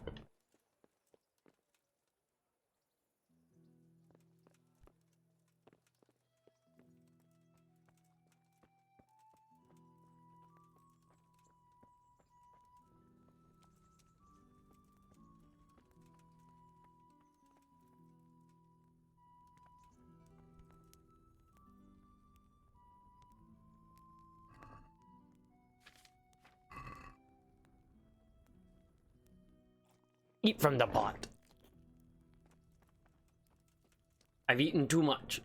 Eat from the pot. I've eaten too much.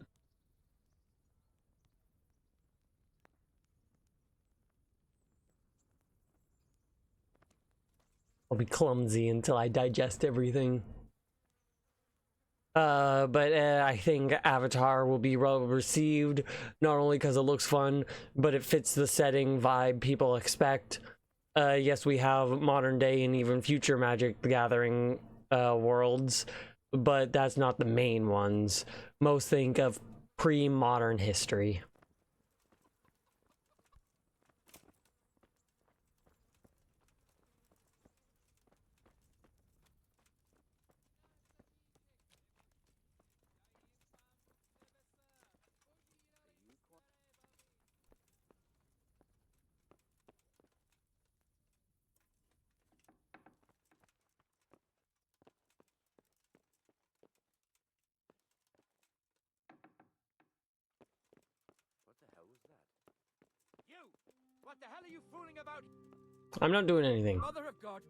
I'll be clumsy until I digest everything. But I think Avatar will be well received, not only because it looks fun, but it fits the setting vibe people expect. Yes, we have modern day and even future Magic the Gathering worlds, but that's not the main ones. Most think of pre-modern history. What the hell are you fooling about? I'm not doing anything. Mother of God!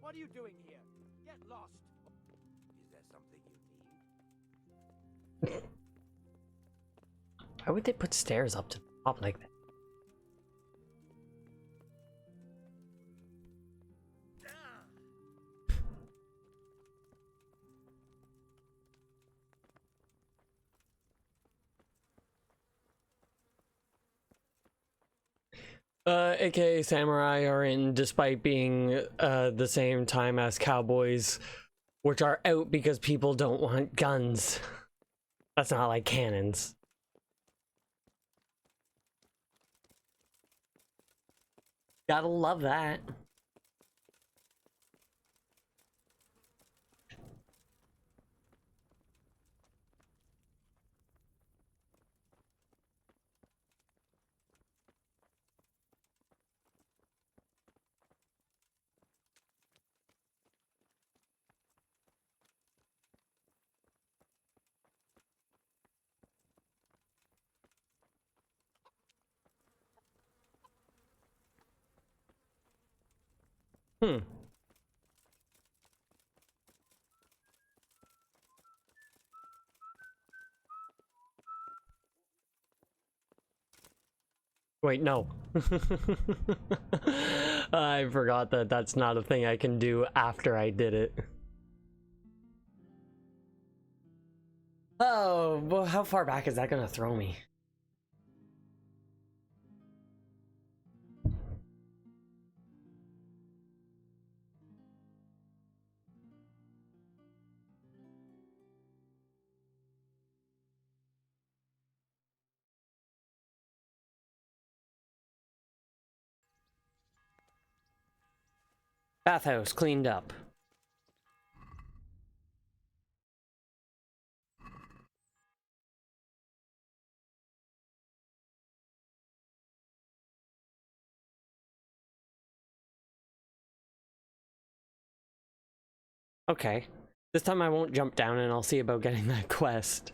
What are you doing here? Get lost! Is there something you need? Why would they put stairs up to the top like that? aka samurai, are in despite being the same time as cowboys, which are out because people don't want guns. That's not like cannons. Gotta love that. Hmm. Wait, no. I forgot that that's not a thing I can do after I did it. Oh, well, how far back is that gonna throw me? Bathhouse cleaned up. Okay. This time I won't jump down and I'll see about getting that quest.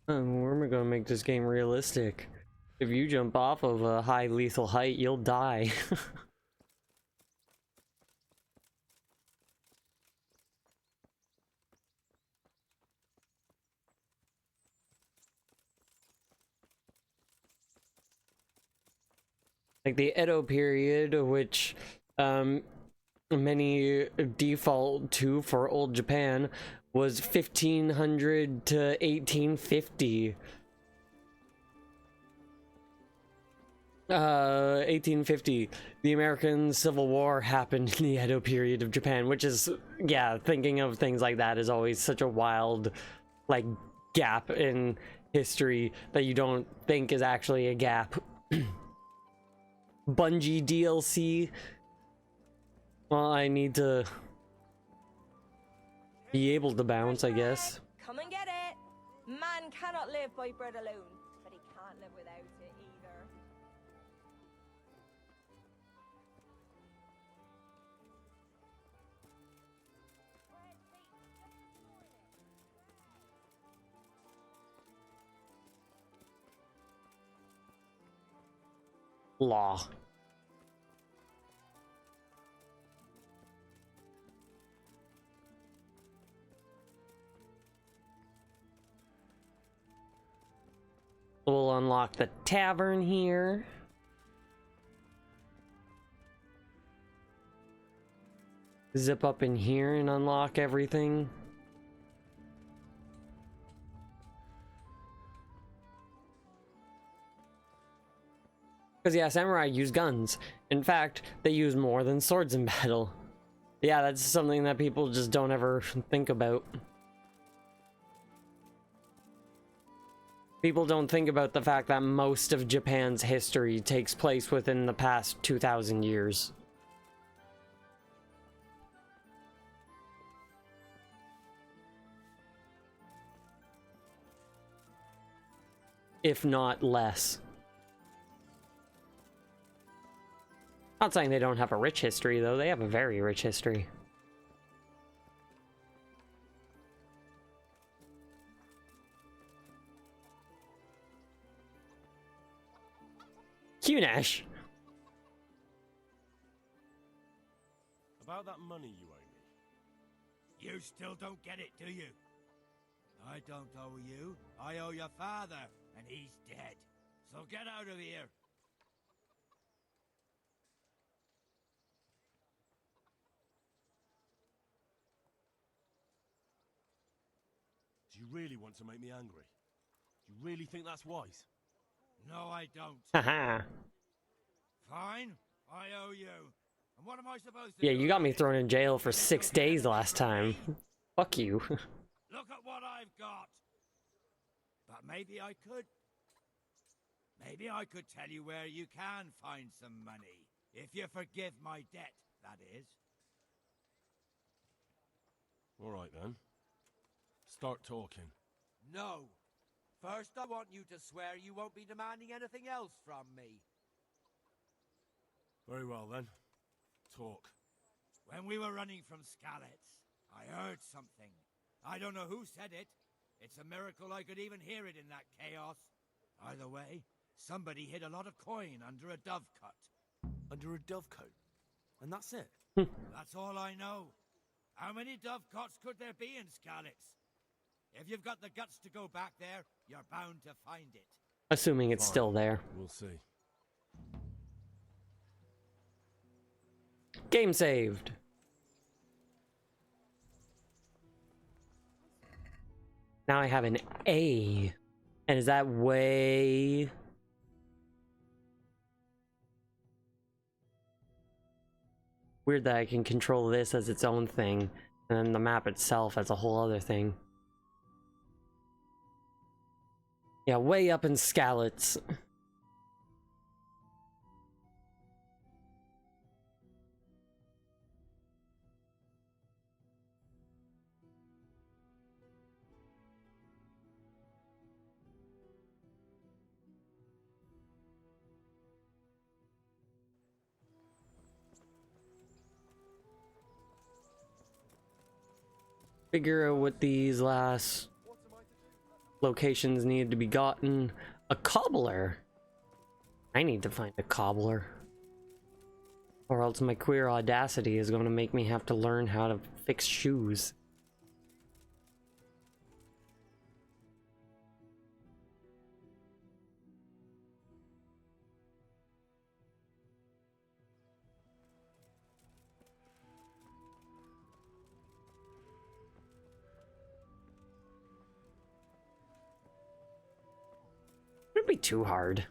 Where am I gonna make this game realistic? If you jump off of a high lethal height, you'll die. Like the Edo period, which many default to for old Japan, was 1500 to 1850. 1850. The American Civil War happened in the Edo period of Japan, which is, yeah, thinking of things like that is always such a wild, like, gap in history that you don't think is actually a gap. Bungie DLC. Well, I need to be able to bounce, I guess. Come and get it. Man cannot live by bread alone, but he can't live without it either. Law. We'll unlock the tavern here. Zip up in here and unlock everything. Because, yeah, samurai use guns. In fact, they use more than swords in battle. Yeah, that's something that people just don't ever think about. People don't think about the fact that most of Japan's history takes place within the past 2,000 years. If not less. Not saying they don't have a rich history, though. They have a very rich history. Q-Nash. About that money you owe me. You still don't get it, do you? I don't owe you. I owe your father, and he's dead. So get out of here. Do you really want to make me angry? Do you really think that's wise? No, I don't. Haha. Fine, I owe you. And what am I supposed to Yeah, do you got about me it? thrown in jail for 6 days last time. Fuck you. Look at what I've got. But maybe I could. Maybe I could tell you where you can find some money. If you forgive my debt, that is. All right, then. Start talking. No. First, I want you to swear you won't be demanding anything else from me. Very well, then. Talk. When we were running from Skalitz, I heard something. I don't know who said it. It's a miracle I could even hear it in that chaos. Either way, somebody hid a lot of coin under a dovecote. Under a dovecote? And that's it? That's all I know. How many dovecotes could there be in Skalitz? If you've got the guts to go back there, you're bound to find it. Assuming it's Fine. still there. We'll see. Game saved. Now I have an A. And is that way... Weird that I can control this as its own thing, and then the map itself as a whole other thing. Yeah, way up in Skalitz. Figure out what these last locations need to be gotten. A cobbler. I need to find a cobbler. Or else my queer audacity is going to make me have to learn how to fix shoes. It'd be too hard.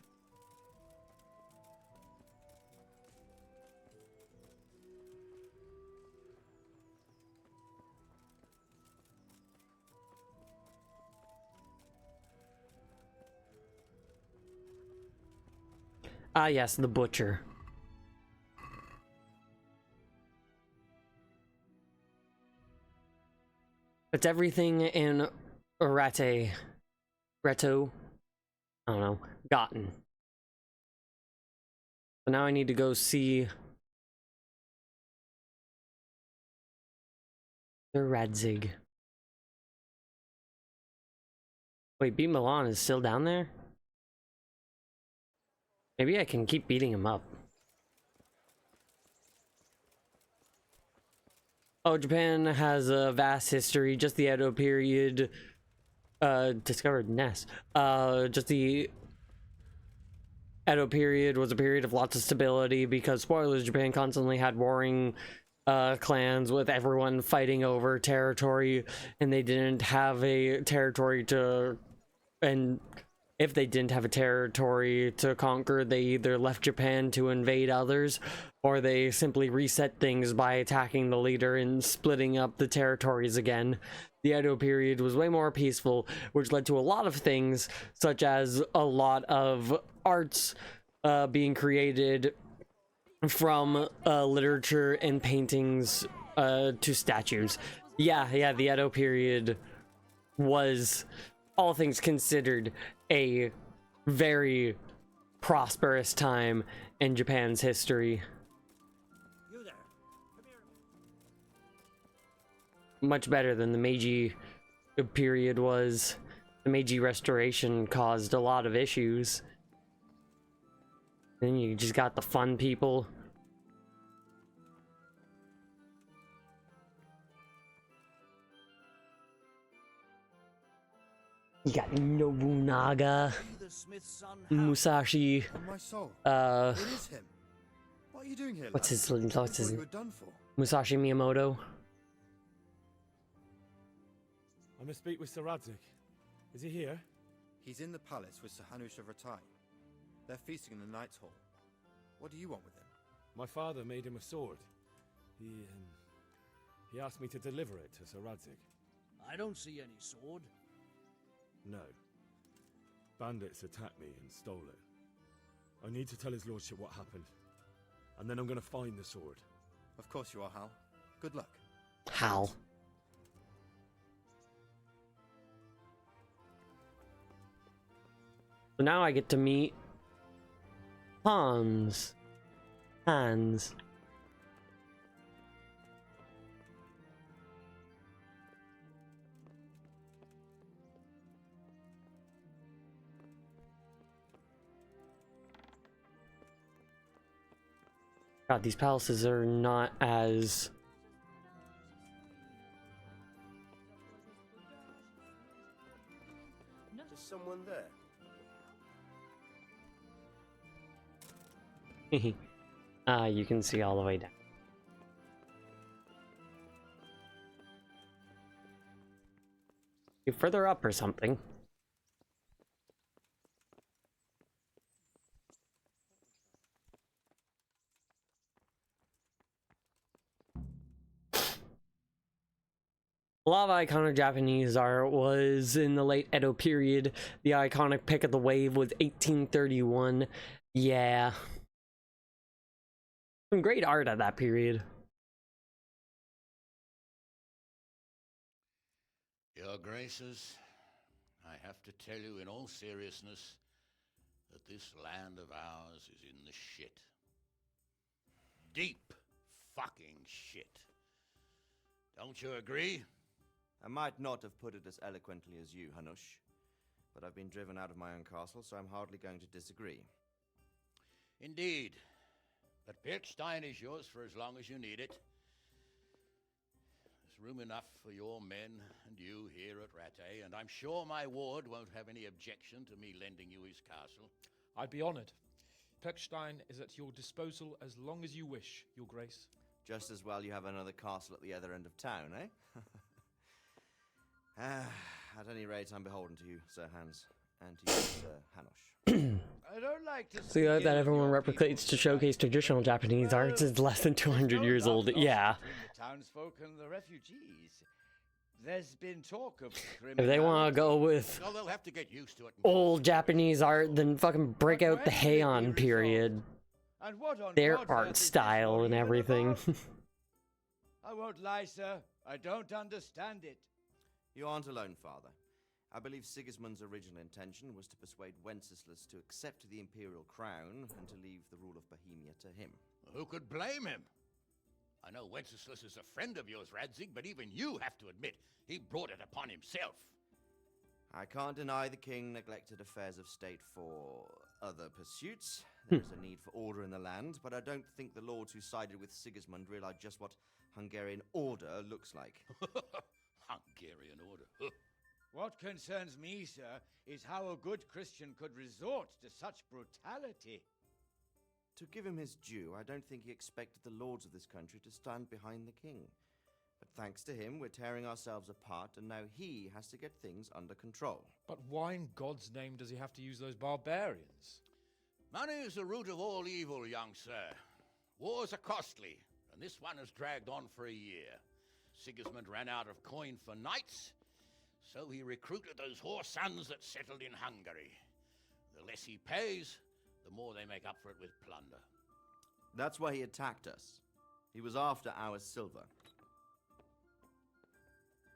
Ah, yes, the butcher. It's everything in Reto. I don't know. Gotten. So now I need to go see the Radzig. Wait, B. Milan is still down there? Maybe I can keep beating him up. Oh, Japan has a vast history. Just the Edo period. Discovered Ness. Just the Edo period was a period of lots of stability because, spoilers, Japan constantly had warring clans with everyone fighting over territory, and they didn't have a territory to... And if they didn't have a territory to conquer, they either left Japan to invade others, or they simply reset things by attacking the leader and splitting up the territories again. The Edo period was way more peaceful, which led to a lot of things, such as a lot of arts being created from literature and paintings to statues. Yeah, the Edo period was, all things considered, a very prosperous time in Japan's history. You there. Come here. Much better than the Meiji period was. The Meiji Restoration caused a lot of issues. Then you just got the fun people. You got Nobunaga, Musashi, what's his Musashi Miyamoto. I must speak with Sir Radzik. Is he here? He's in the palace with Sir Hanush of Ratai. They're feasting in the Knight's Hall. What do you want with him? My father made him a sword. He asked me to deliver it to Sir Radzik. I don't see any sword. No. Bandits attacked me and stole it. I need to tell his lordship what happened. And then I'm going to find the sword. Of course you are, Hal. Good luck. Hal. So now I get to meet Hans. God, these palaces are not as... There's someone there. You can see all the way down. You further up or something. A lot of iconic Japanese art was in the late Edo period. The iconic pick of the wave was 1831. Yeah. Some great art at that period. Your Graces, I have to tell you in all seriousness that this land of ours is in the shit. Deep fucking shit. Don't you agree? I might not have put it as eloquently as you, Hanush, but I've been driven out of my own castle, so I'm hardly going to disagree. Indeed. But Birkstein is yours for as long as you need it. There's room enough for your men and you here at Rattay, and I'm sure my ward won't have any objection to me lending you his castle. I'd be honored. Pechstein is at your disposal as long as you wish, Your Grace. Just as well you have another castle at the other end of town, eh? At any rate, I'm beholden to you, Sir Hans, and to you, Sir Hanush. I don't like to See that everyone replicates to showcase traditional Japanese arts is less than 200 years old. Yeah. The townsfolk and the refugees. There's been talk of If they want to go with Well, they'll have to get used to it. old Japanese art, then fucking break out the Heian period. And what on Their God's art earth is this style war and even everything. about? I won't lie, sir. I don't understand it. You aren't alone, Father. I believe Sigismund's original intention was to persuade Wenceslas to accept the imperial crown and to leave the rule of Bohemia to him. Who could blame him? I know Wenceslas is a friend of yours, Radzig, but even you have to admit he brought it upon himself. I can't deny the king neglected affairs of state for other pursuits. There is a need for order in the land, but I don't think the lords who sided with Sigismund realized just what Hungarian order looks like. Hungarian order. What concerns me, sir, is how a good Christian could resort to such brutality. To give him his due, I don't think he expected the lords of this country to stand behind the king. But thanks to him, we're tearing ourselves apart, and now he has to get things under control. But why in God's name does he have to use those barbarians? Money is the root of all evil, young sir. Wars are costly, and this one has dragged on for a year. Sigismund ran out of coin for knights, so he recruited those whore sons that settled in Hungary. The less he pays, the more they make up for it with plunder. That's why he attacked us. He was after our silver.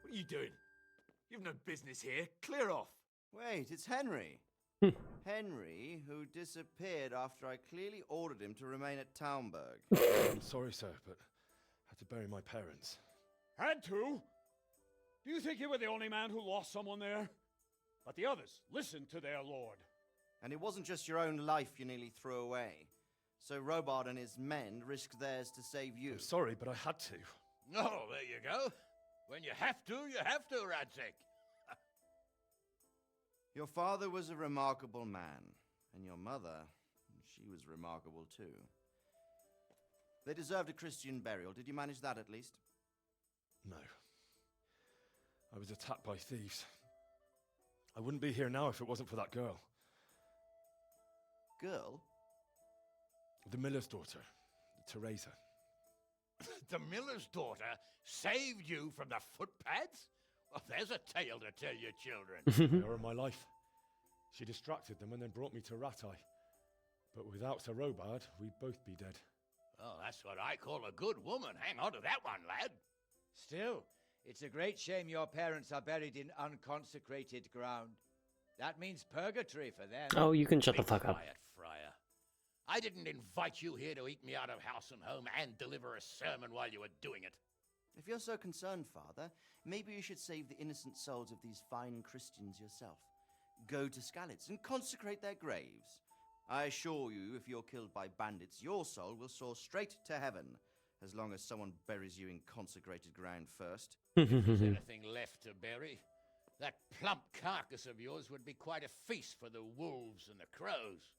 What are you doing? You've no business here. Clear off. Wait, it's Henry. Henry, who disappeared after I clearly ordered him to remain at Taumberg. I'm sorry, sir, but I had to bury my parents. Had to? Do you think you were the only man who lost someone there? But the others listened to their lord. And it wasn't just your own life you nearly threw away. So Robard and his men risked theirs to save you. I'm sorry, but I had to. Oh, there you go. When you have to, Radzig. Your father was a remarkable man, and your mother, she was remarkable too. They deserved a Christian burial. Did you manage that at least? No. I was attacked by thieves. I wouldn't be here now if it wasn't for that girl. Girl? The miller's daughter, Teresa. The miller's daughter saved you from the footpads? Well, there's a tale to tell your children. They are my life. She distracted them and then brought me to Ratai. But without Sir Robard, we'd both be dead. Oh, that's what I call a good woman. Hang on to that one, lad. Still, it's a great shame your parents are buried in unconsecrated ground. That means purgatory for them. Oh, you can shut the Be fuck up. quiet, Friar. I didn't invite you here to eat me out of house and home and deliver a sermon while you were doing it. If you're so concerned, Father, maybe you should save the innocent souls of these fine Christians yourself. Go to Skalitz and consecrate their graves. I assure you, if you're killed by bandits, your soul will soar straight to heaven, as long as someone buries you in consecrated ground first. If there's anything left to bury, that plump carcass of yours would be quite a feast for the wolves and the crows.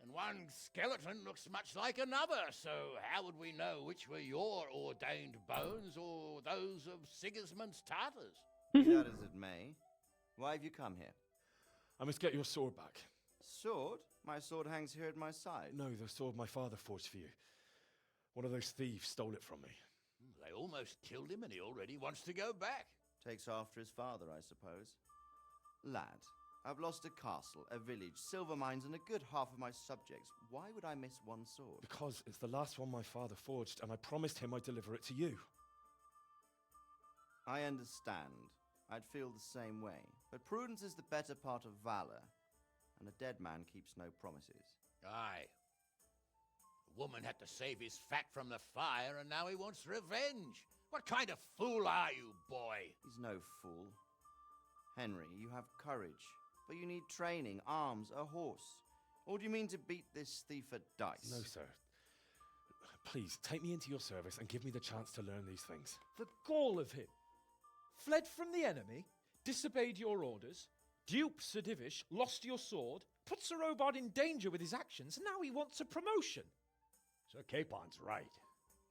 And one skeleton looks much like another, so how would we know which were your ordained bones or those of Sigismund's Tartars? Be that as it may, why have you come here? I must get your sword back. Sword? My sword hangs here at my side. No, the sword my father forged for you. One of those thieves stole it from me. They almost killed him and he already wants to go back. Takes after his father, I suppose. Lad, I've lost a castle, a village, silver mines, and a good half of my subjects. Why would I miss one sword? Because it's the last one my father forged, and I promised him I'd deliver it to you. I understand. I'd feel the same way. But prudence is the better part of valor, and a dead man keeps no promises. Aye. The woman had to save his fat from the fire, and now he wants revenge. What kind of fool are you, boy? He's no fool. Henry, you have courage, but you need training, arms, a horse. Or do you mean to beat this thief at dice? No, sir. Please, take me into your service and give me the chance to learn these things. The gall of him. Fled from the enemy, disobeyed your orders, duped Sir Divish, lost your sword, put Sir Robard in danger with his actions, and now he wants a promotion. Sir Capon's right.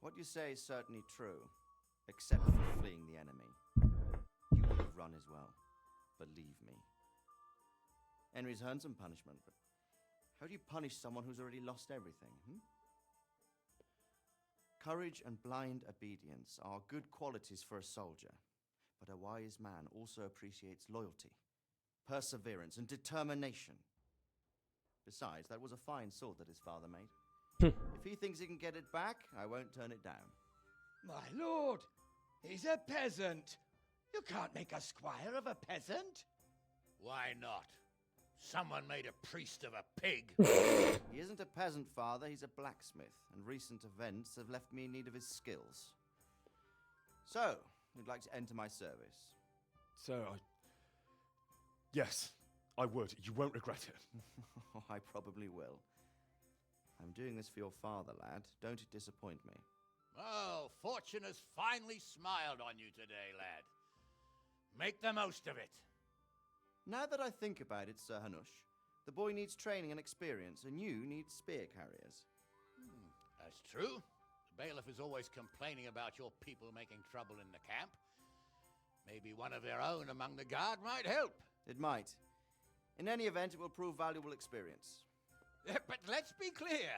What you say is certainly true, except for fleeing the enemy. You would have run as well, believe me. Henry's earned some punishment, but how do you punish someone who's already lost everything, Courage and blind obedience are good qualities for a soldier, but a wise man also appreciates loyalty, perseverance, and determination. Besides, that was a fine sword that his father made. If he thinks he can get it back, I won't turn it down. My lord, he's a peasant. You can't make a squire of a peasant. Why not? Someone made a priest of a pig. He isn't a peasant, father. He's a blacksmith, and recent events have left me in need of his skills. So, you'd like to enter my service? Sir, Yes, I would. You won't regret it. I probably will. I'm doing this for your father, lad. Don't disappoint me. Oh, fortune has finally smiled on you today, lad. Make the most of it. Now that I think about it, Sir Hanush, the boy needs training and experience, and you need spear carriers. That's true. The bailiff is always complaining about your people making trouble in the camp. Maybe one of their own among the guard might help. It might. In any event, it will prove valuable experience. But let's be clear.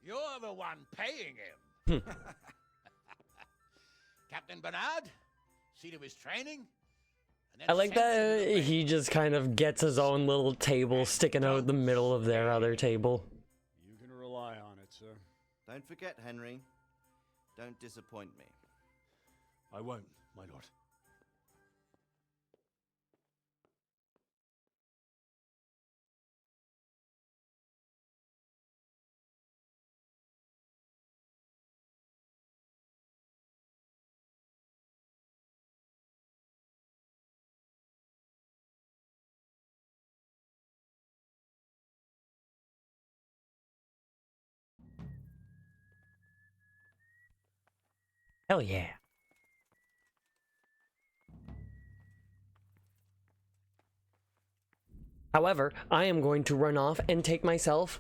You're the one paying him. Captain Bernard, see to his training. I like that he just kind of gets his own little table sticking out the middle of their other table. You can rely on it, sir. Don't forget, Henry. Don't disappoint me. I won't, my lord. Hell yeah. However, I am going to run off and take myself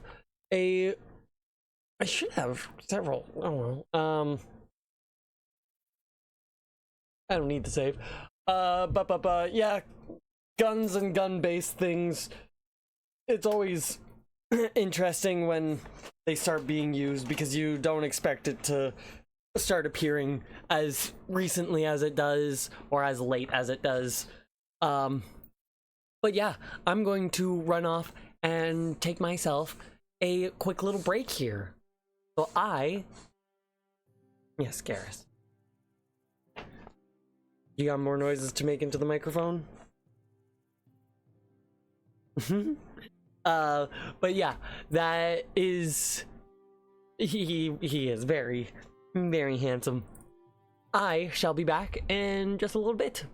a... I should have several. I don't know. I don't need to save. Yeah, guns and gun-based things. It's always interesting when they start being used because you don't expect it to start appearing as recently as it does or as late as it does. But yeah, I'm going to run off and take myself a quick little break here. So yes, Garrus. You got more noises to make into the microphone? But yeah, that is... He is very, very handsome. I shall be back in just a little bit.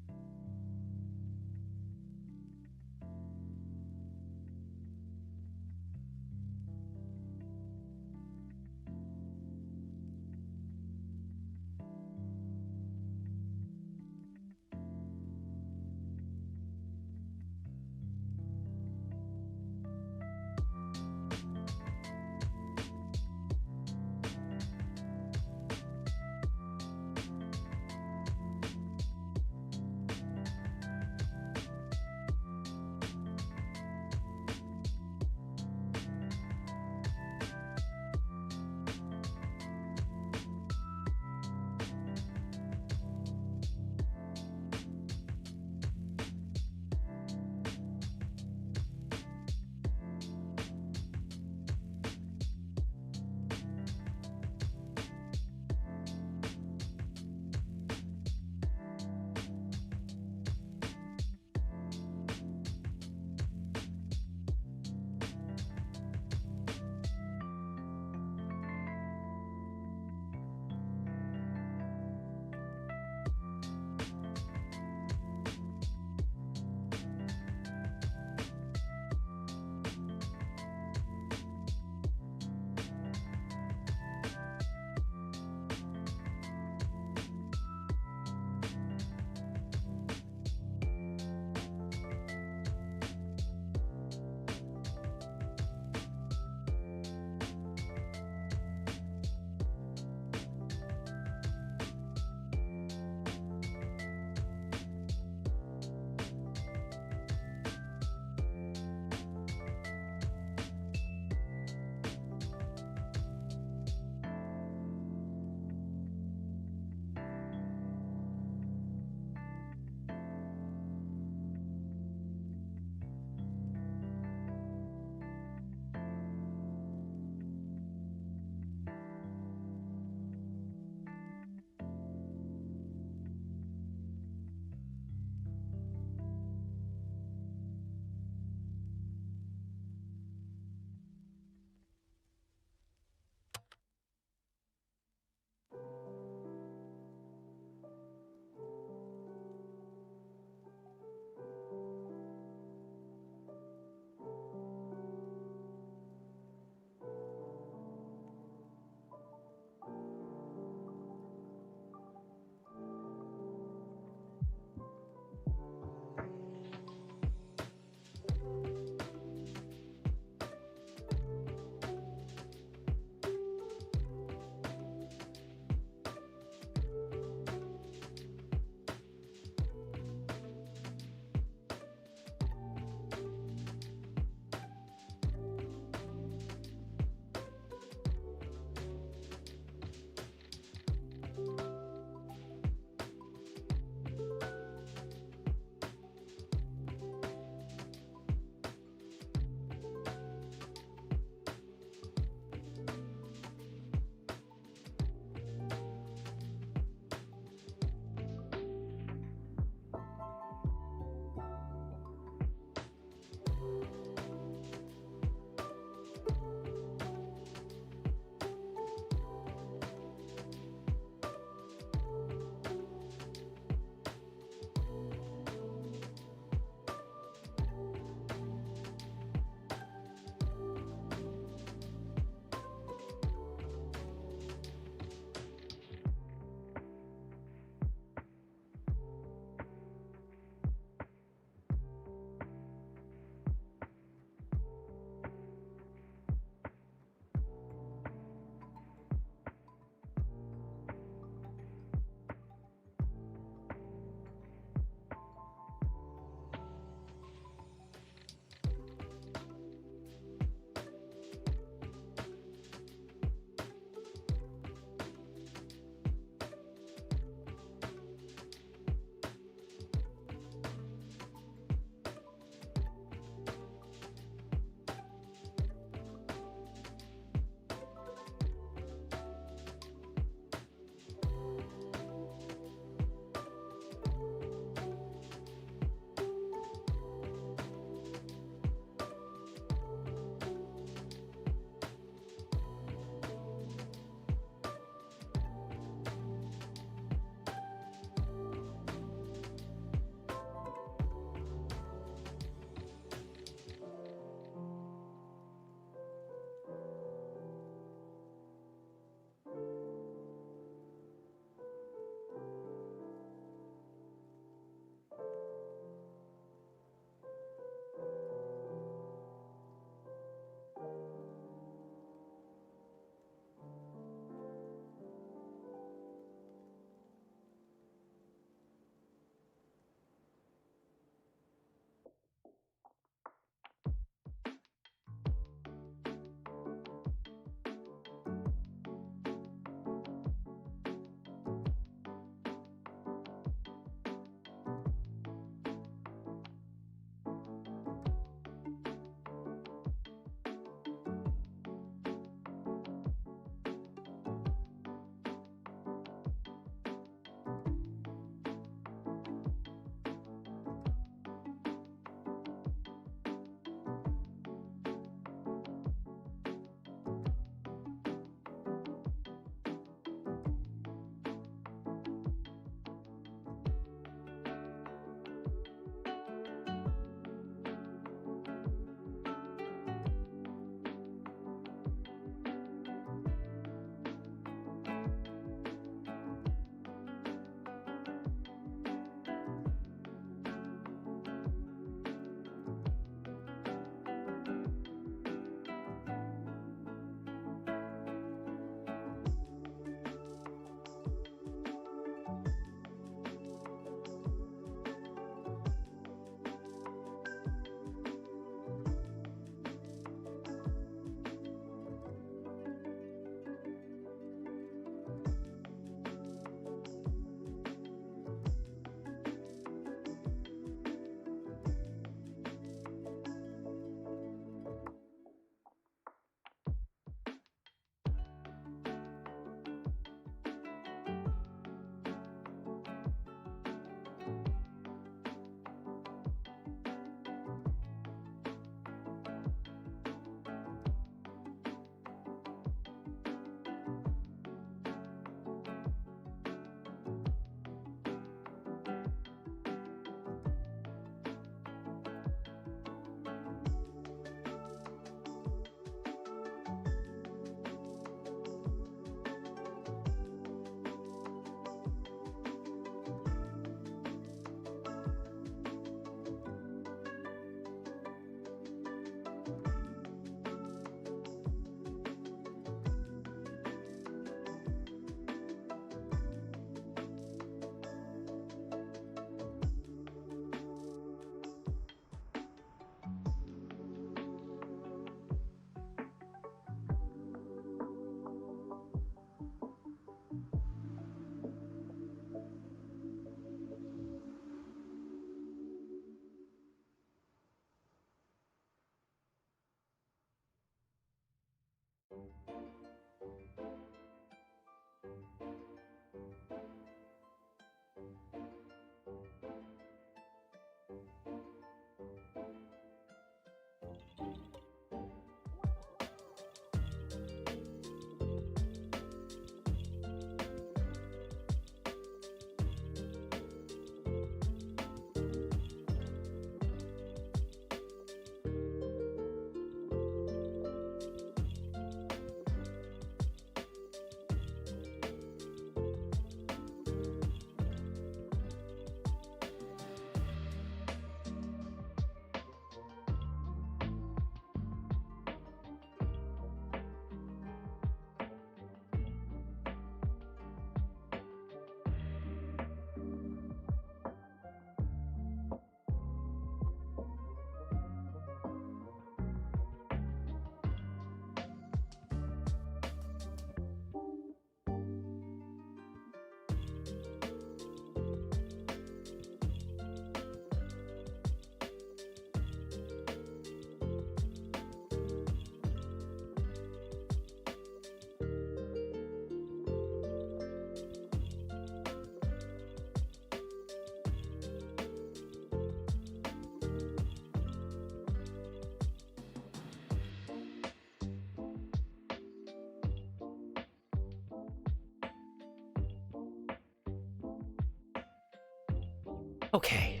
Okay.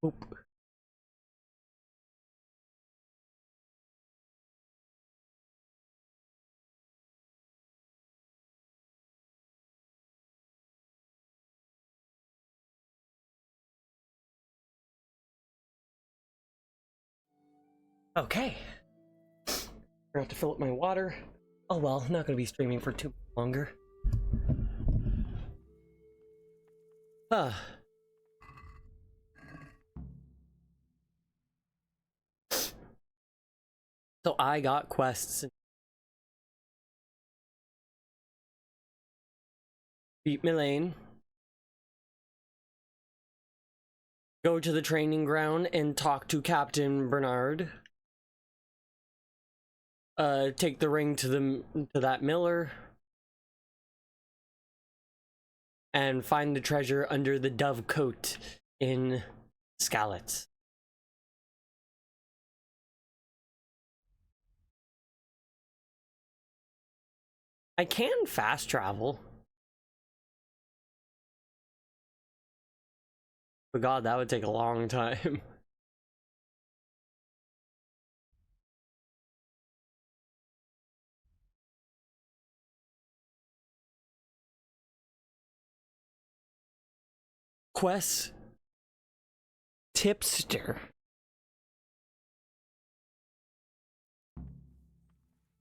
Oop. Okay. I have to fill up my water. Oh well, not gonna be streaming for too much longer. Huh. So I got quests. Beat Milane. Go to the training ground and talk to Captain Bernard. Take the ring to that miller. And find the treasure under the dove coat in Skalitz. I can fast travel. But god, that would take a long time. Quest tipster.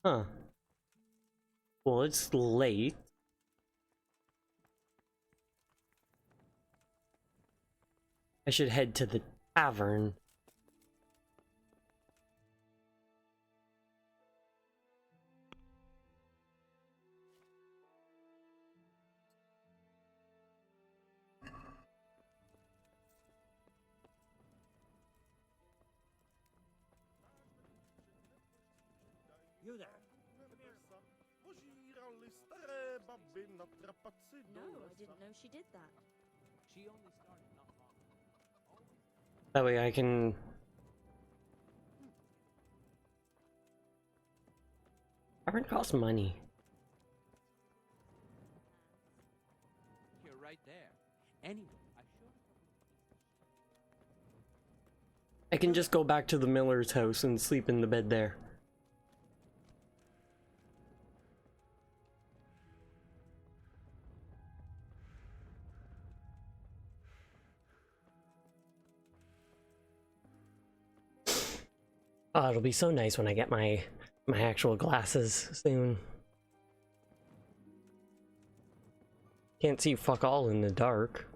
Huh. Well, it's late. I should head to the tavern. You there. No, I didn't know she did that. She only started not long ago. That way I can... Tavern costs money. You're right there. Anyway, I showed I can just go back to the miller's house and sleep in the bed there. Oh, it'll be so nice when I get my actual glasses soon. Can't see fuck all in the dark.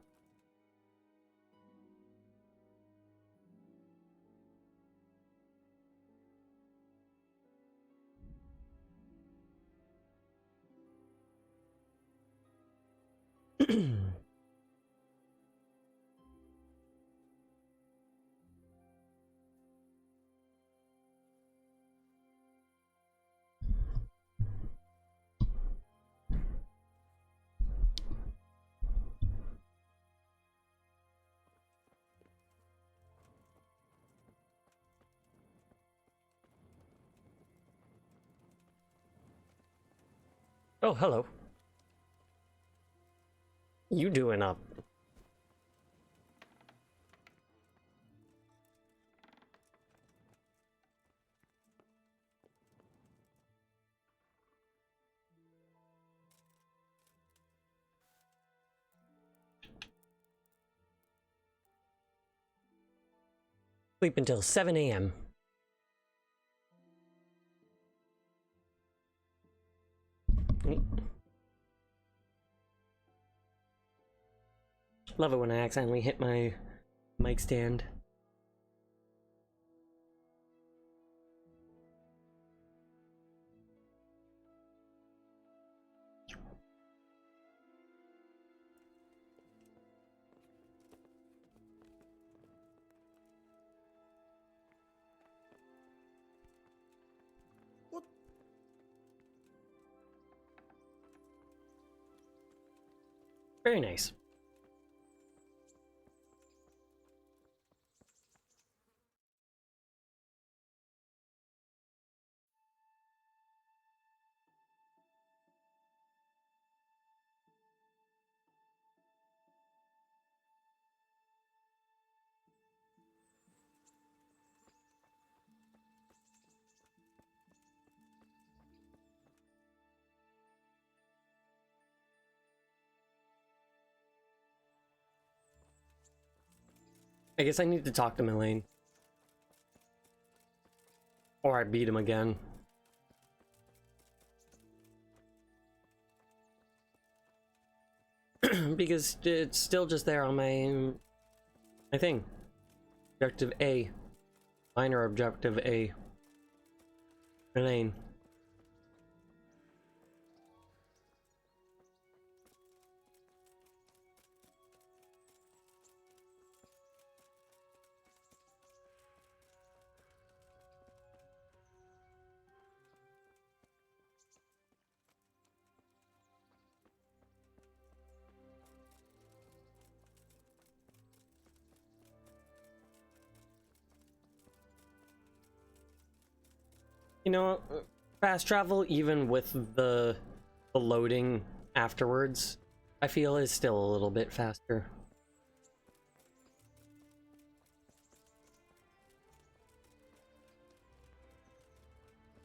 Oh, hello. You doing up? Sleep until 7 a.m. Love it when I accidentally hit my mic stand. Very nice. I guess I need to talk to Milane. Or I beat him again. Because it's still just there on my thing. Objective A. Minor objective A. Milane. You know, fast travel, even with the loading afterwards, I feel is still a little bit faster.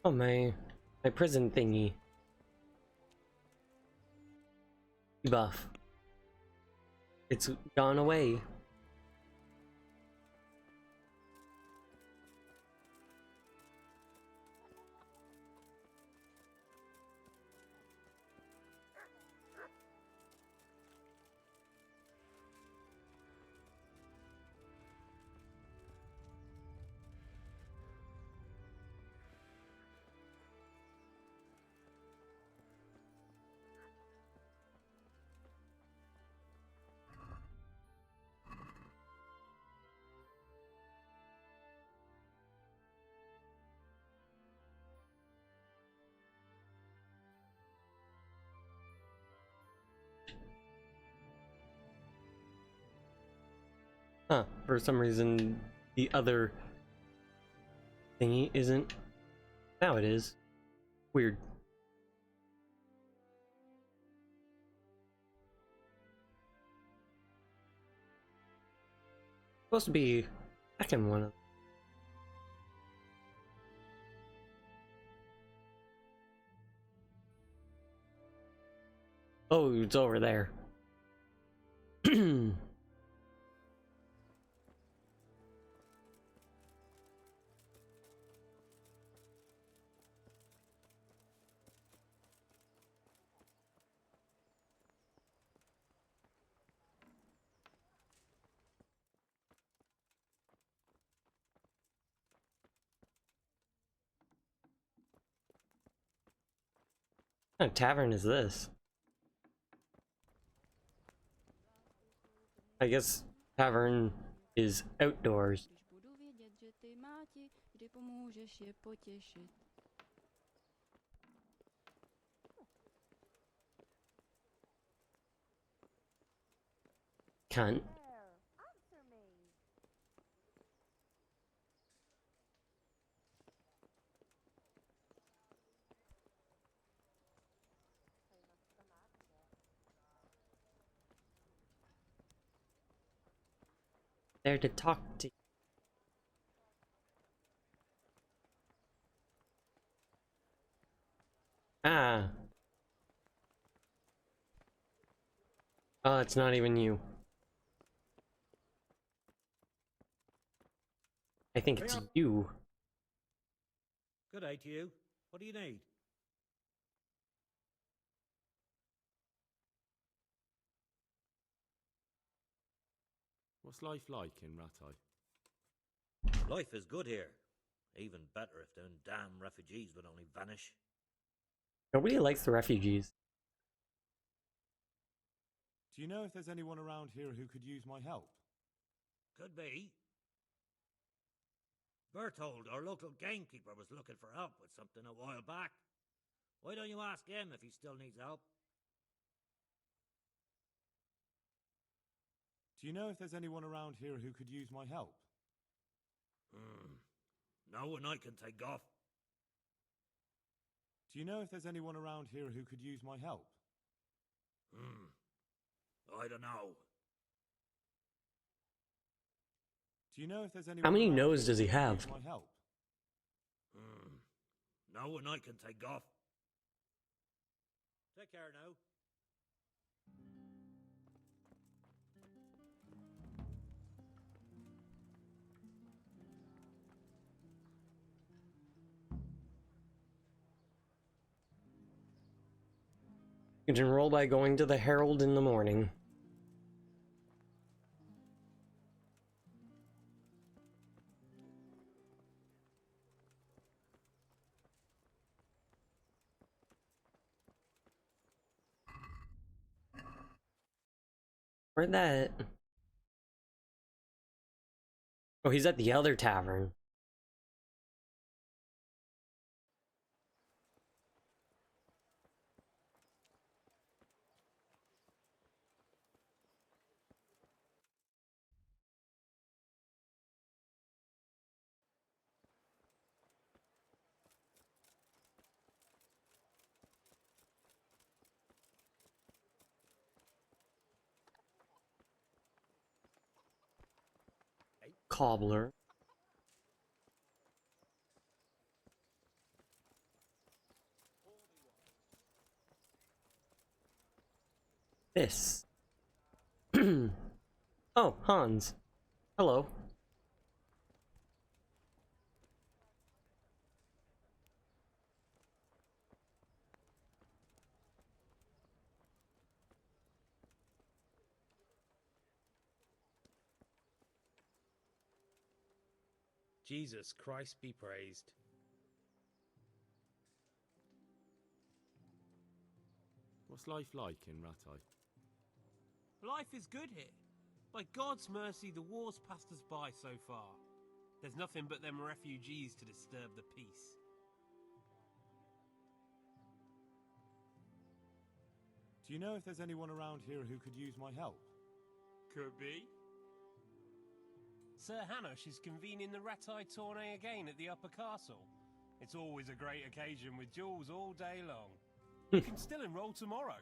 Oh, my prison thingy. Buff. It's gone away. Huh, for some reason the other thingy isn't. Now it is. Weird. Supposed to be back in one of. Oh, it's over there. What kind of tavern is this? I guess tavern is outdoors. Cunt. There to talk to you. Ah. Oh, it's not even you. I think it's you. Good day to you. What do you need? What's life like in Ratai? Life is good here. Even better if them damn refugees would only vanish. Nobody likes the refugees. Do you know if there's anyone around here who could use my help? Could be. Berthold, our local gamekeeper, was looking for help with something a while back. Why don't you ask him if he still needs help? Do you know if there's anyone around here who could use my help? No one I can take off. Do you know if there's anyone around here who could use my help? I don't know. Do you know if there's anyone How many around no's here does he who could have? use my help? No one I can take off. Take care now. You can enroll by going to the Herald in the morning. Where'd that? Oh, he's at the other tavern. Cobbler. This. Oh, Hans. Hello. Jesus Christ be praised. What's life like in Ratai? Life is good here. By God's mercy, the war's passed us by so far. There's nothing but them refugees to disturb the peace. Do you know if there's anyone around here who could use my help? Could be. Sir Hanush is convening the Ratai tourney again at the Upper Castle. It's always a great occasion with duels all day long. You can still enroll tomorrow,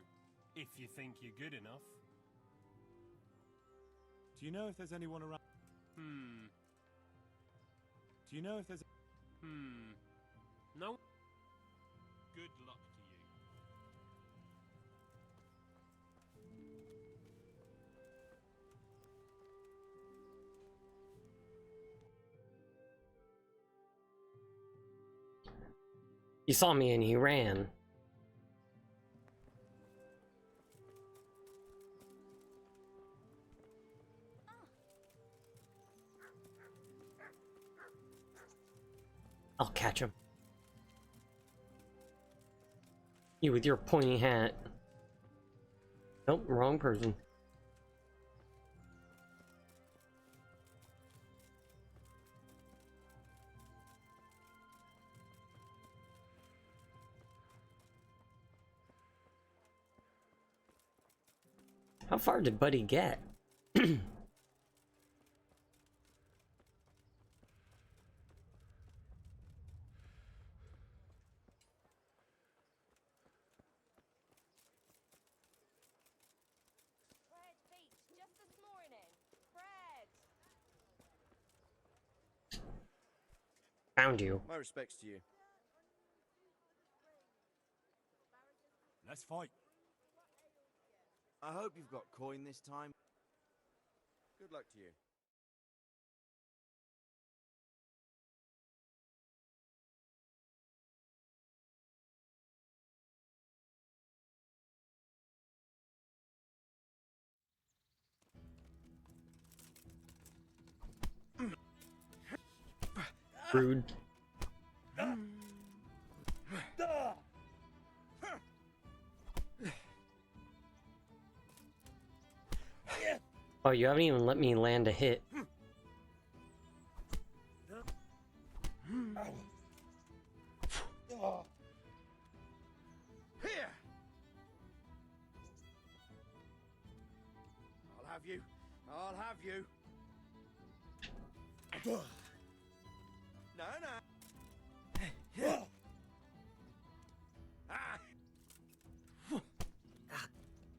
if you think you're good enough. Do you know if there's anyone around? Do you know if there's... No? Good luck to you. He saw me and he ran. I'll catch him. You with your pointy hat. Nope, wrong person. How far did Buddy get? Found you. My respects to you. Let's fight. I hope you've got coin this time. Good luck to you. Rude. Oh, you haven't even let me land a hit. Here! I'll have you. I'll have you. No, no.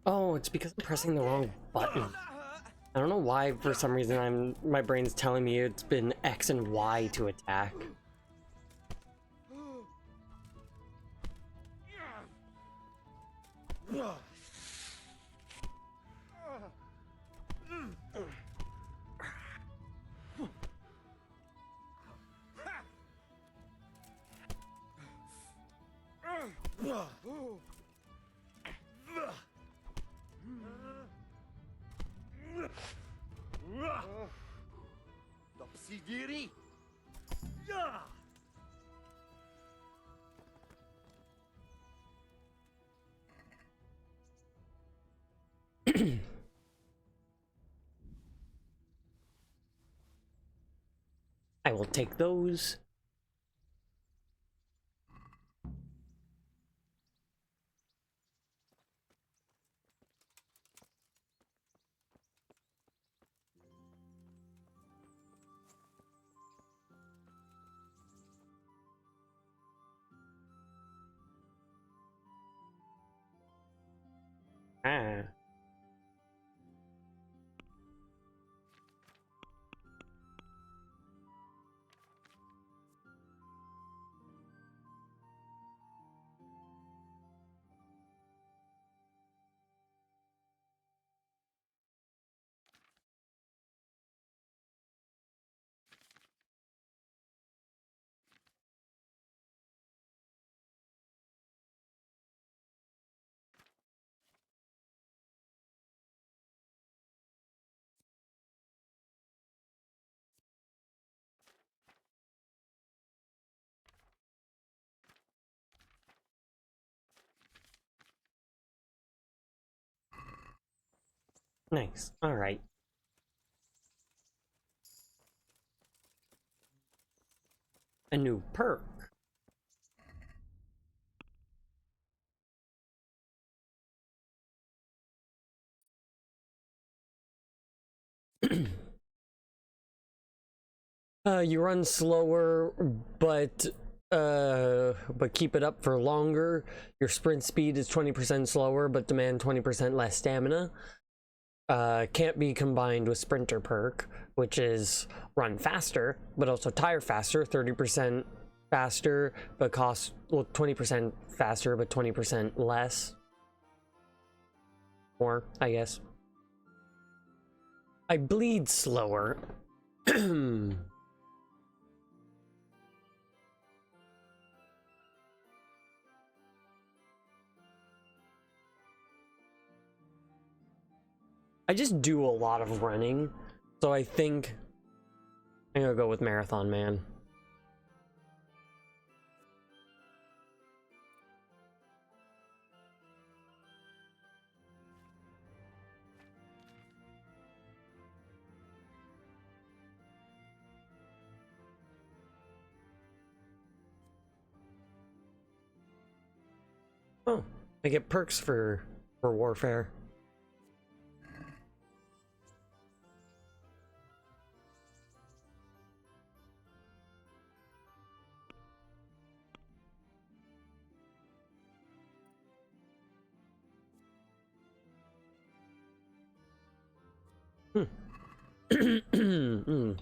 Oh, it's because I'm pressing the wrong button. I don't know why, for some reason, my brain's telling me it's been X and Y to attack. I will take those. Ah. Nice. All right. A new perk. You run slower, but keep it up for longer. Your sprint speed is 20% slower, but demand 20% less stamina. Can't be combined with sprinter perk, which is run faster, but also tire faster, 30% faster, but cost, well, 20% faster, but 20% less. More, I guess. I bleed slower. I just do a lot of running, so I think I'm gonna go with Marathon Man. Oh, I get perks for warfare.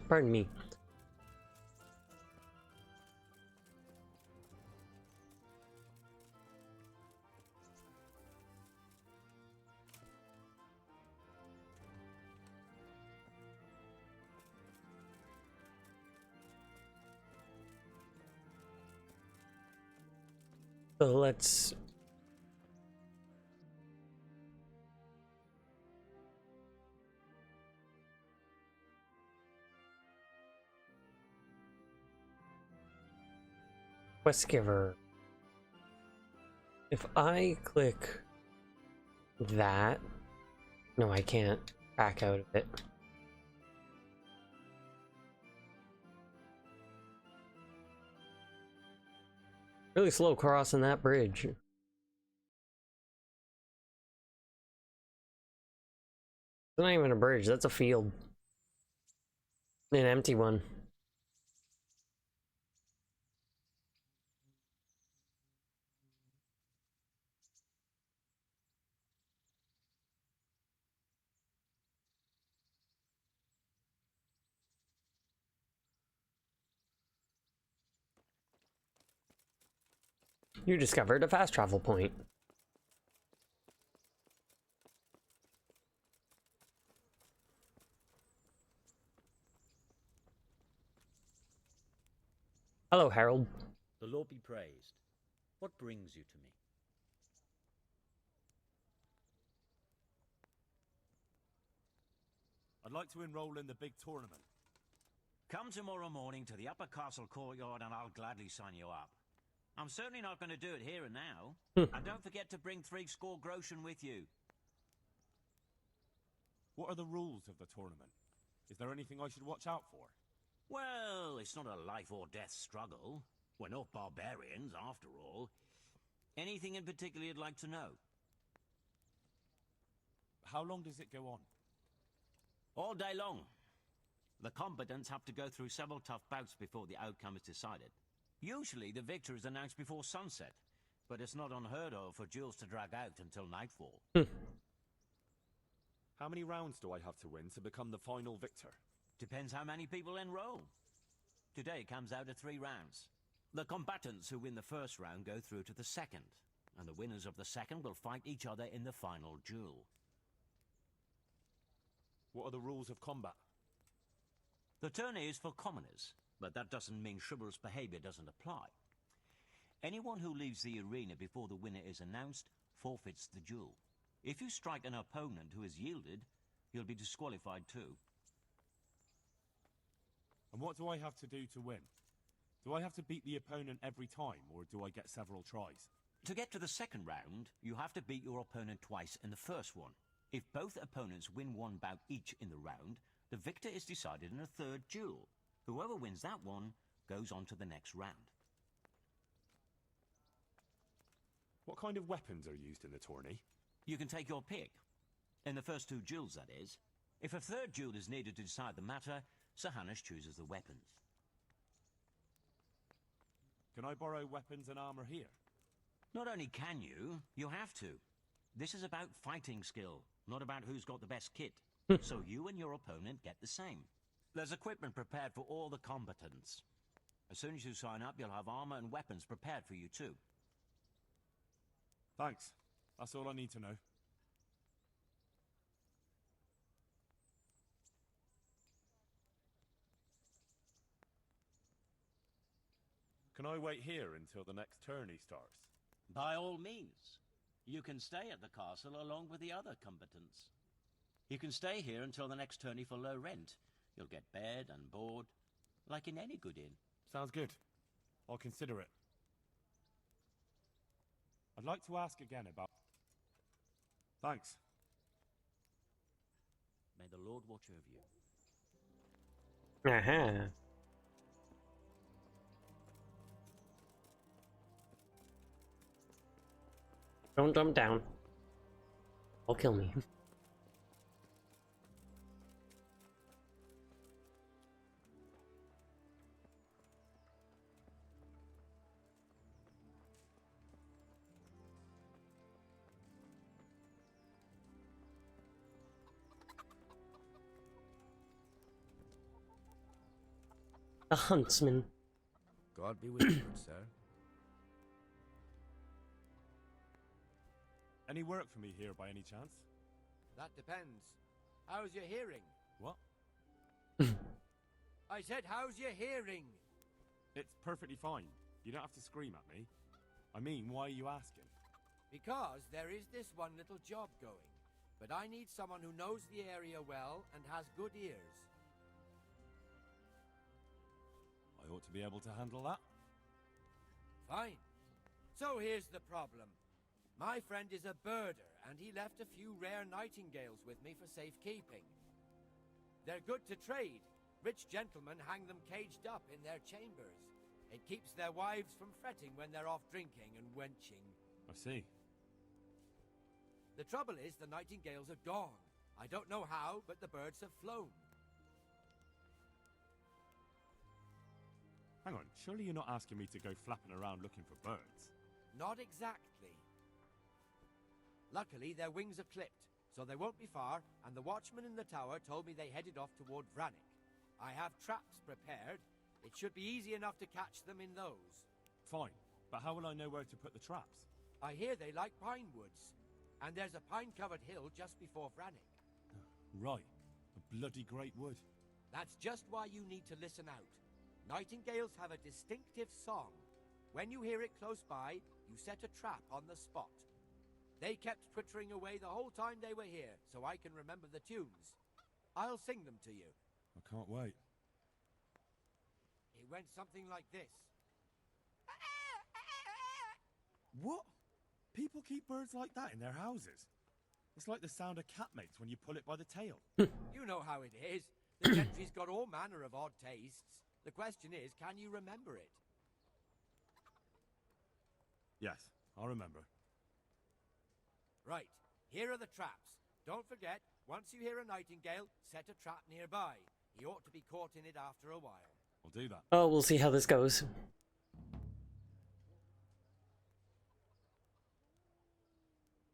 Pardon me. So let's... Quest giver. If I click that... No, I can't back out of it. Really slow crossing that bridge. It's not even a bridge, that's a field. An empty one. You discovered a fast travel point. Hello, Harold. The Lord be praised. What brings you to me? I'd like to enroll in the big tournament. Come tomorrow morning to the upper castle courtyard and I'll gladly sign you up. I'm certainly not going to do it here and now. And don't forget to bring 3 score groschen with you. What are the rules of the tournament? Is there anything I should watch out for? Well, it's not a life or death struggle. We're not barbarians, after all. Anything in particular you'd like to know? How long does it go on? All day long. The combatants have to go through several tough bouts before the outcome is decided. Usually the victor is announced before sunset, but it's not unheard of for duels to drag out until nightfall. How many rounds do I have to win to become the final victor? Depends how many people enroll. Today it comes out of 3 rounds. The combatants who win the first round go through to the second, and the winners of the second will fight each other in the final duel. What are the rules of combat? The tourney is for commoners, but that doesn't mean chivalrous behavior doesn't apply. Anyone who leaves the arena before the winner is announced forfeits the duel. If you strike an opponent who has yielded, you'll be disqualified too. And what do I have to do to win? Do I have to beat the opponent every time, or do I get several tries? To get to the second round, you have to beat your opponent twice in the first one. If both opponents win 1 bout each in the round, the victor is decided in a third duel. Whoever wins that one goes on to the next round. What kind of weapons are used in the tourney? You can take your pick. In the first 2 duels, that is. If a third duel is needed to decide the matter, Sir Hanush chooses the weapons. Can I borrow weapons and armor here? Not only can you, you have to. This is about fighting skill, not about who's got the best kit. So you and your opponent get the same. There's equipment prepared for all the combatants. As soon as you sign up, you'll have armor and weapons prepared for you too. Thanks. That's all I need to know. Can I wait here until the next tourney starts? By all means. You can stay at the castle along with the other combatants. You can stay here until the next tourney for low rent. You'll get bed and board, like in any good inn. Sounds good. I'll consider it. I'd like to ask again about... Thanks. May the Lord watch over you. Uh-huh. Don't jump down. I'll kill me. The huntsman. God be with you, good sir. Any work for me here by any chance? That depends. How's your hearing? What? I said, how's your hearing? It's perfectly fine. You don't have to scream at me. I mean, why are you asking? Because there is this one little job going, but I need someone who knows the area well and has good ears. I ought to be able to handle that. Fine. So here's the problem. My friend is a birder, and he left a few rare nightingales with me for safekeeping. They're good to trade. Rich gentlemen hang them caged up in their chambers. It keeps their wives from fretting when they're off drinking and wenching. I see. The trouble is, the nightingales are gone. I don't know how, but the birds have flown. Hang on, surely you're not asking me to go flapping around looking for birds? Not exactly. Luckily, their wings are clipped, so they won't be far, and the watchman in the tower told me they headed off toward Vranik. I have traps prepared. It should be easy enough to catch them in those. Fine, but how will I know where to put the traps? I hear they like pine woods, and there's a pine-covered hill just before Vranik. Right, a bloody great wood. That's just why you need to listen out. Nightingales have a distinctive song. When you hear it close by, you set a trap on the spot. They kept twittering away the whole time they were here, so I can remember the tunes. I'll sing them to you. I can't wait. It went something like this. What? People keep birds like that in their houses? It's like the sound a cat makes when you pull it by the tail. You know how it is. The gentry's got all manner of odd tastes. The question is, can you remember it? Yes, I'll remember. Right, here are the traps. Don't forget, once you hear a nightingale, set a trap nearby. He ought to be caught in it after a while. I'll do that. Oh, we'll see how this goes.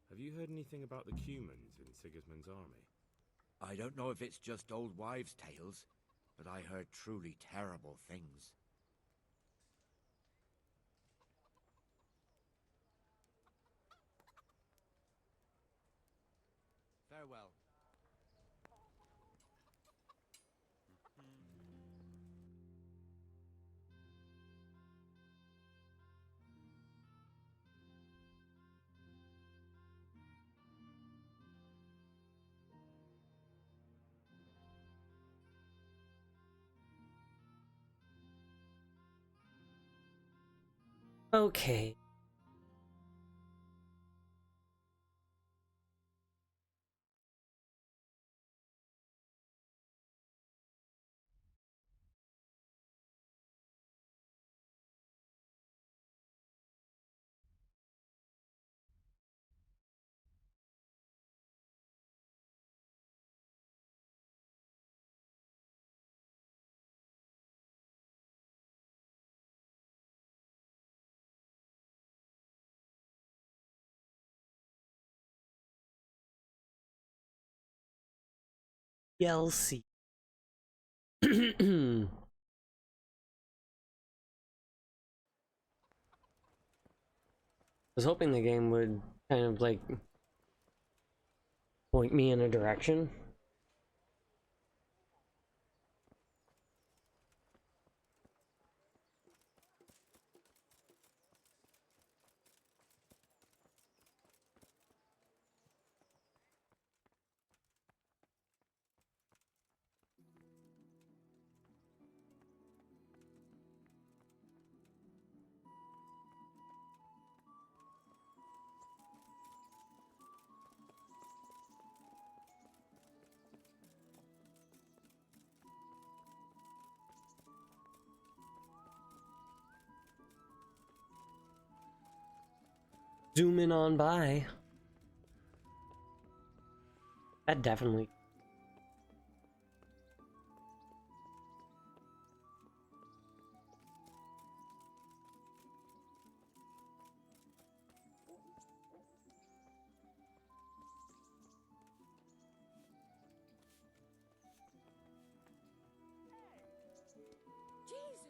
Have you heard anything about the Cumans in Sigismund's army? I don't know if it's just old wives' tales, but I heard truly terrible things. Farewell. Okay. DLC. I was hoping the game would kind of like point me in a direction. Zooming on by. That definitely. Jesus!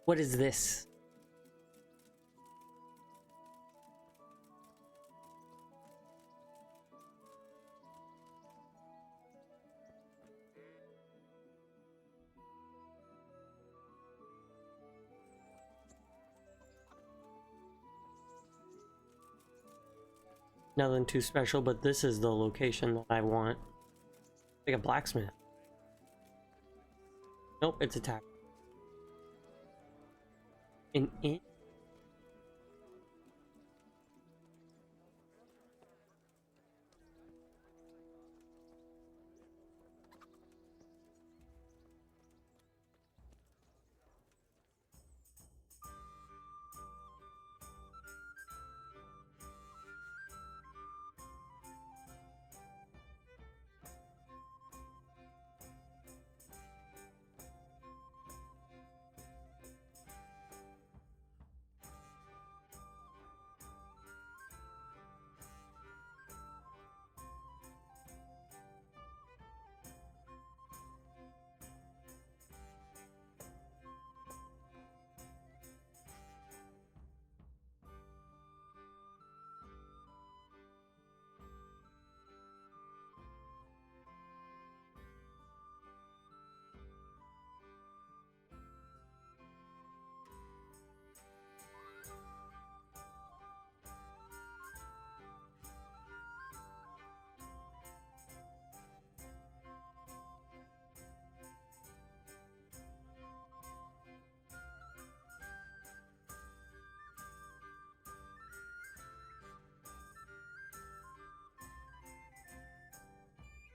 What is this? Nothing too special, but this is the location that I want. Like a blacksmith. Nope, it's a tavern. An inn?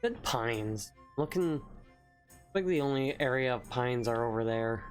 Good pines. Looking like the only area of pines are over there.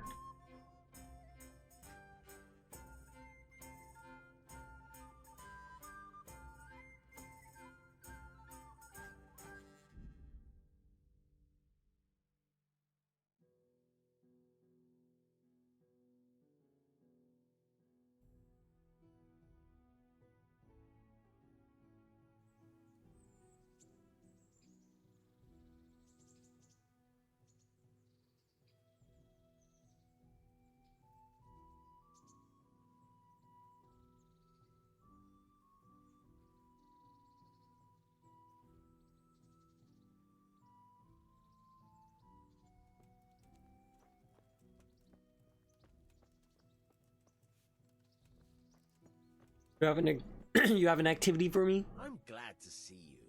You have an you have an activity for me? I'm glad to see you.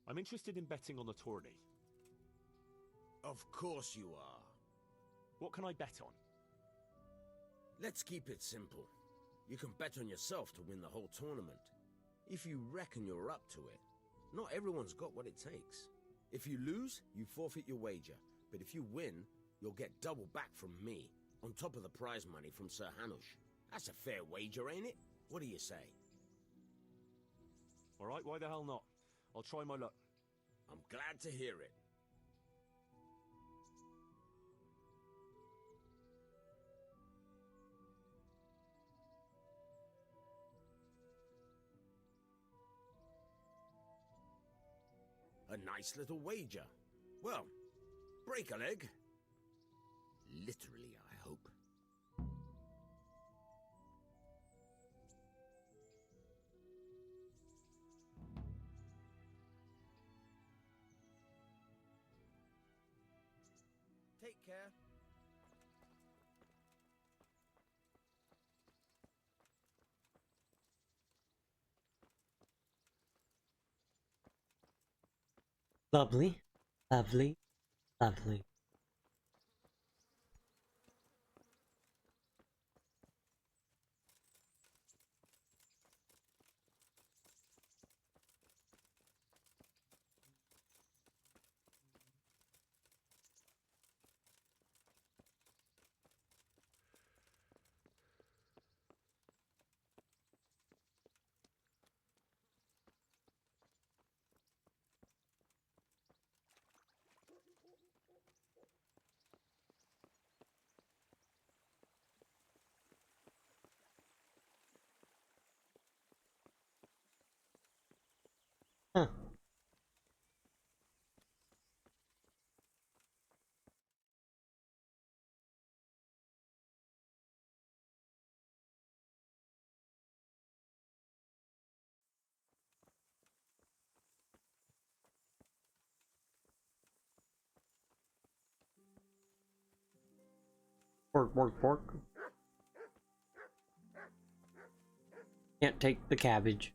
I'm interested in betting on the tourney. Of course you are. What can I bet on? Let's keep it simple. You can bet on yourself to win the whole tournament. If you reckon you're up to it. Not everyone's got what it takes. If you lose, you forfeit your wager. But if you win, you'll get double back from me, on top of the prize money from Sir Hanush. That's a fair wager, ain't it? What do you say? Alright, why the hell not? I'll try my luck. I'm glad to hear it. A nice little wager. Well, break a leg. Literally, I hope. Take care. Lovely, lovely, lovely. Huh. Pork, pork, pork. Can't take the cabbage.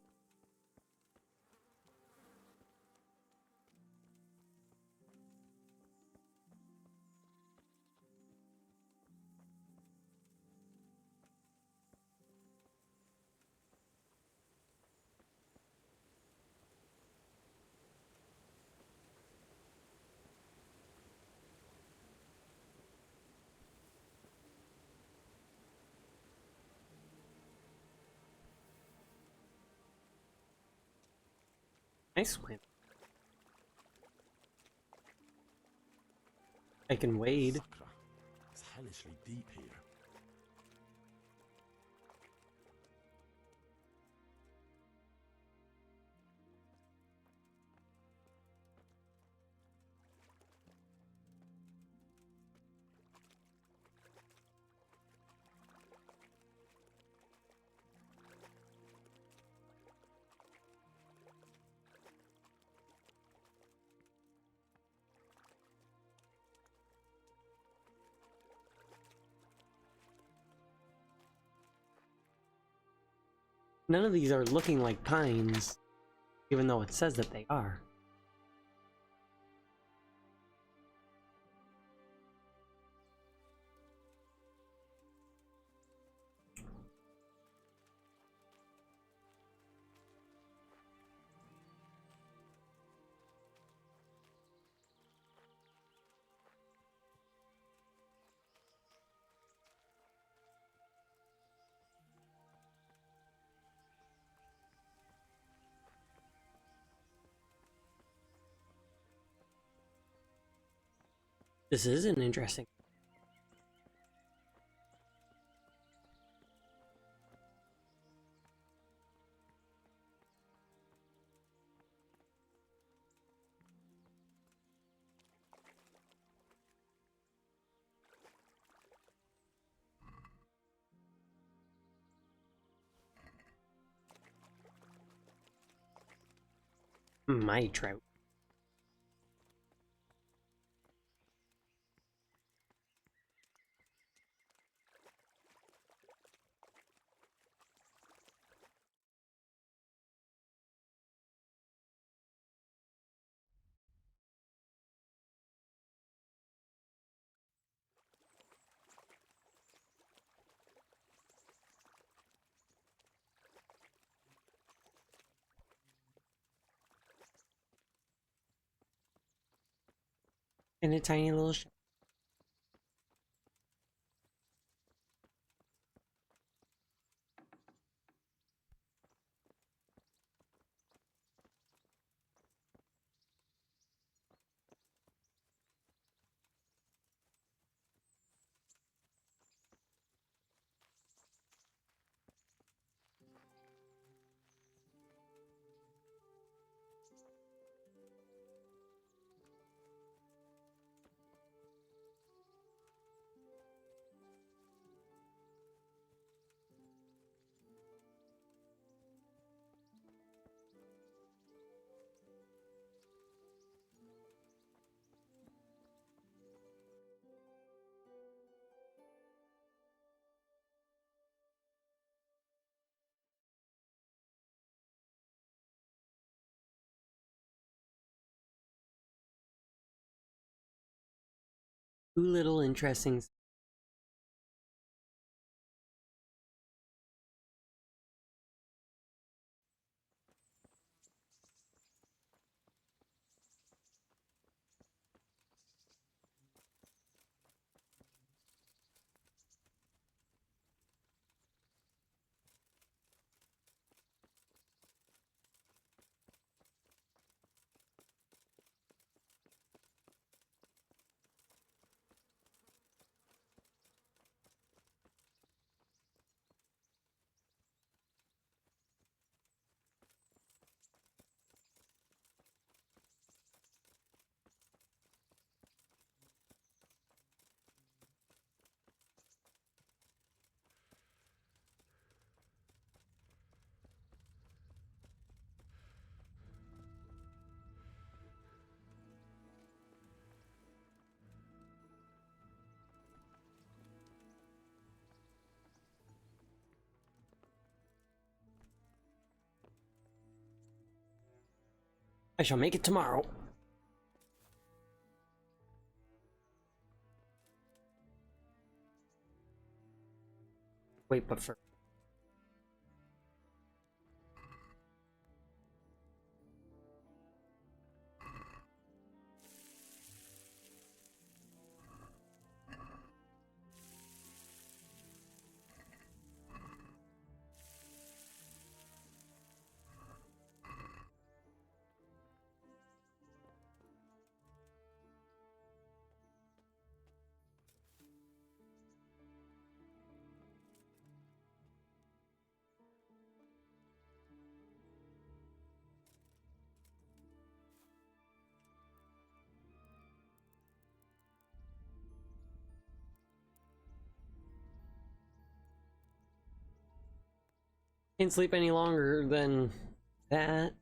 I swim. I can wade. Sakra. It's hellishly deep here. None of these are looking like pines, even though it says that they are. This is an interesting. My trout. In a tiny little ship. Two little interesting. I shall make it tomorrow. Wait, but first. Can't sleep any longer than that.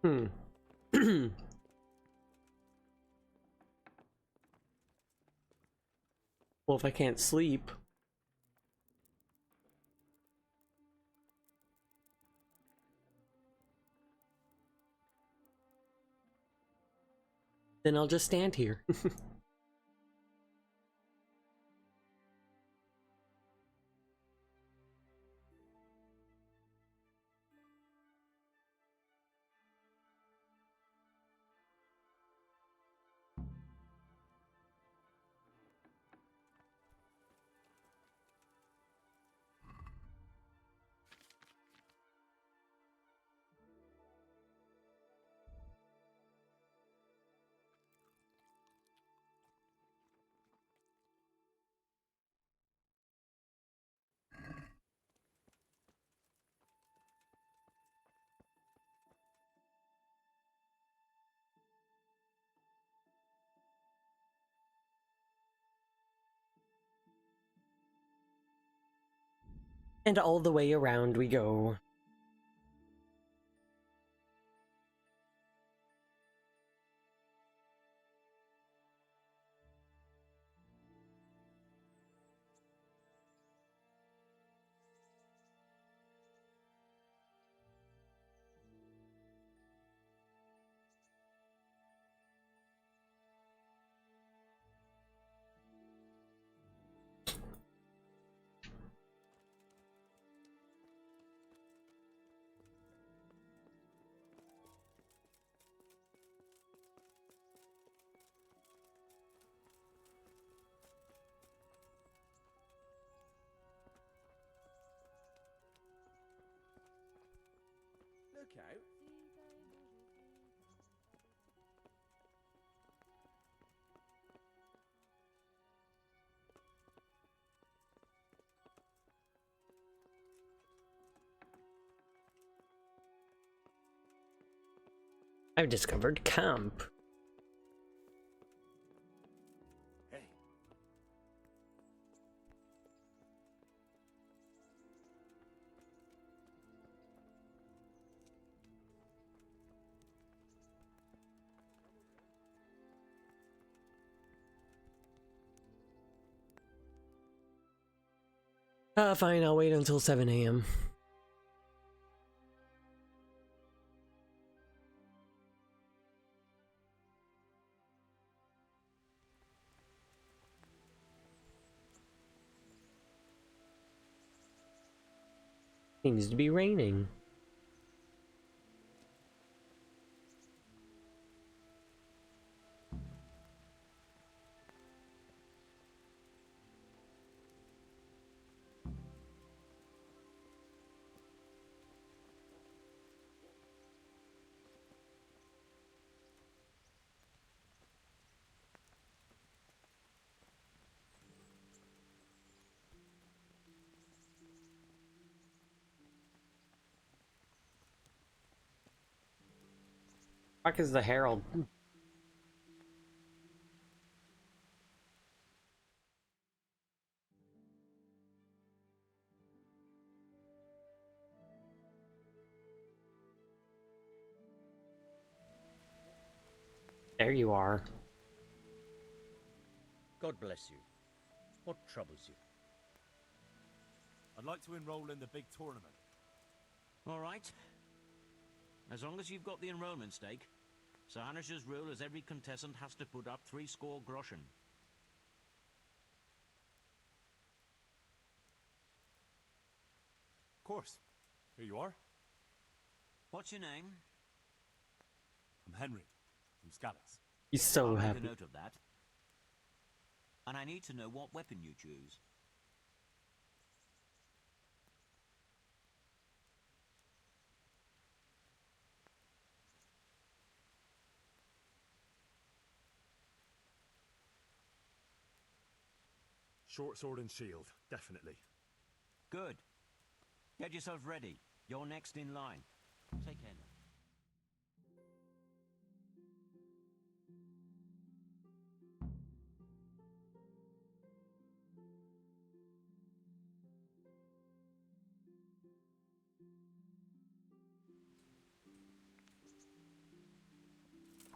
Hmm. Well, if I can't sleep. Then I'll just stand here. And all the way around we go. Look out. I've discovered camp. Hey. Fine, I'll wait until 7 a.m. Seems to be raining. Fuck is the Herald? There you are. God bless you. What troubles you? I'd like to enroll in the big tournament. All right. As long as you've got the enrollment stake, Sir Hanish's rule is every contestant has to put up 3 score groschen. Of course. Here you are. What's your name? I'm Henry, from Scalix. He's so I'll happy. make a note of that. And I need to know what weapon you choose. Short sword and shield, definitely. Good. Get yourself ready. You're next in line. Take care now.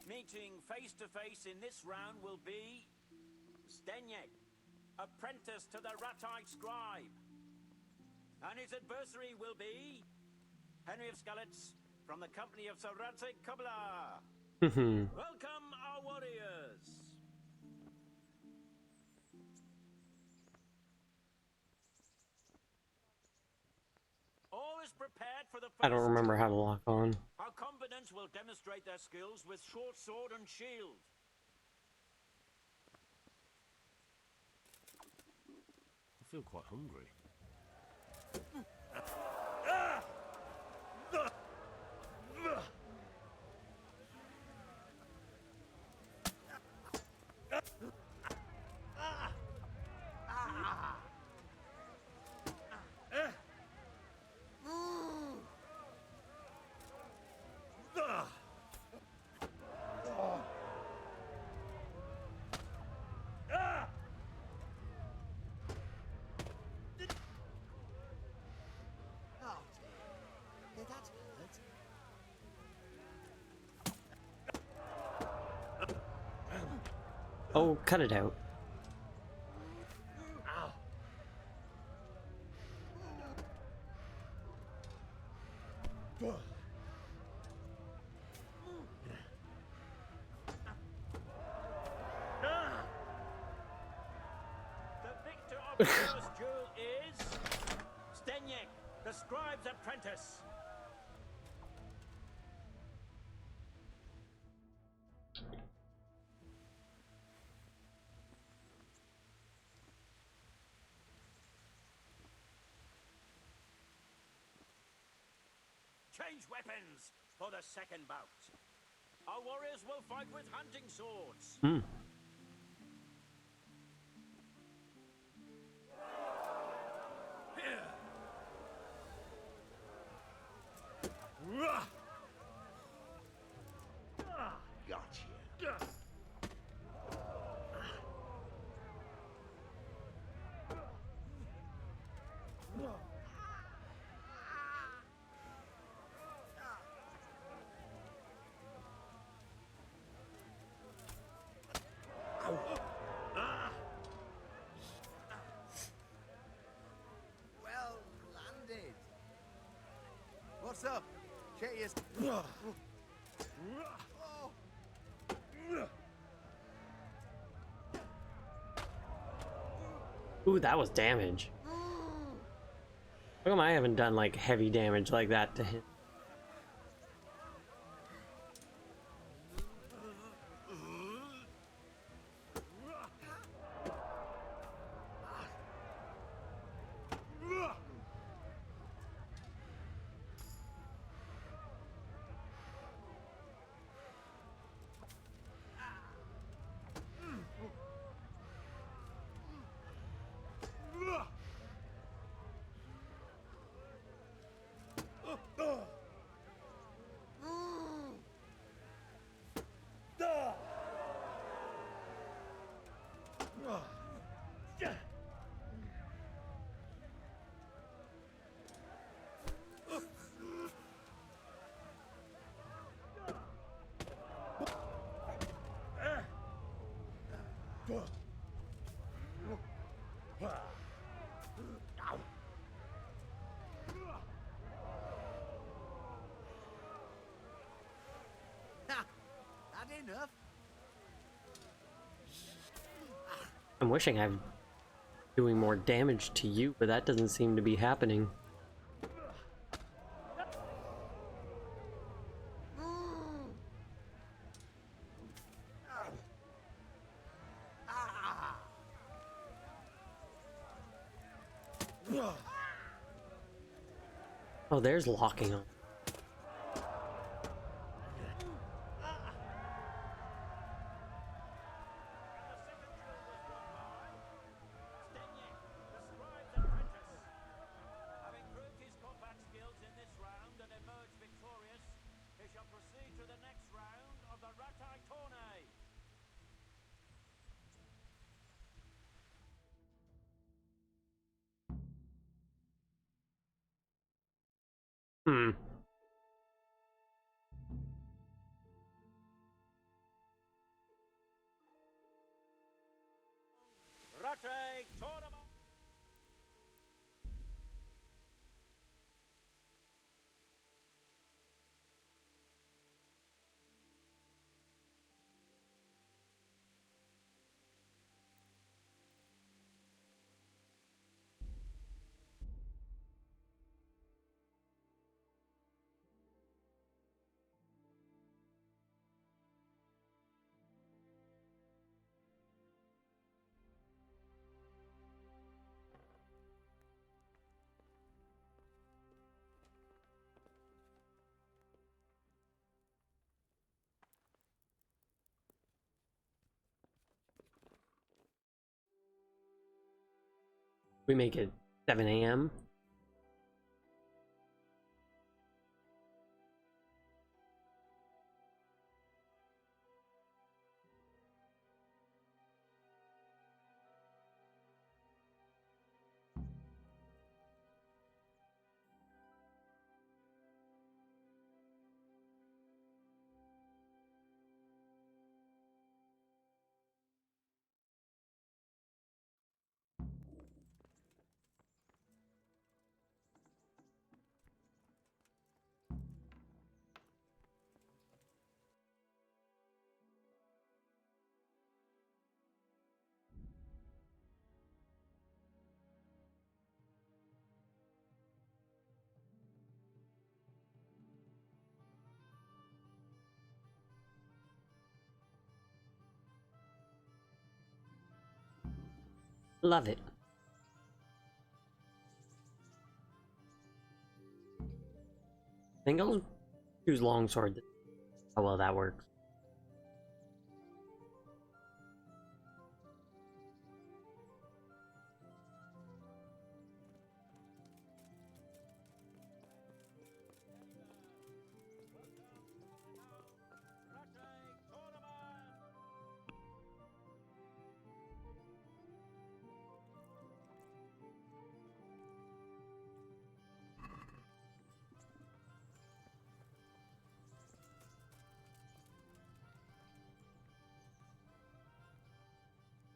Meeting face to face in this round will be Stenyek, apprentice to the Ratite scribe. And his adversary will be Henry of Skalitz from the company of Sir Radzig Kubla. Welcome, our warriors. All is prepared for the first I don't remember how to lock on. Our combatants will demonstrate their skills with short sword and shield. I feel quite hungry. Oh, dear. That's hurt. Oh, cut it out. The victor of the first duel is Stenyek, the scribe's apprentice. Change weapons for the second bout. Our warriors will fight with hunting swords. Gotcha. Well landed. What's up? Oh. Ooh, that was damage. How come I haven't done like heavy damage like that to him? That enough? I'm wishing I'm doing more damage to you, but that doesn't seem to be happening. Oh, there's locking on. Having proved his combat skills in this round and emerged victorious, he shall proceed to the next round of the Ratai Tourney. Ratai Tournament. We make it 7 a.m. Love it. I think I'll choose longsword. How well that works.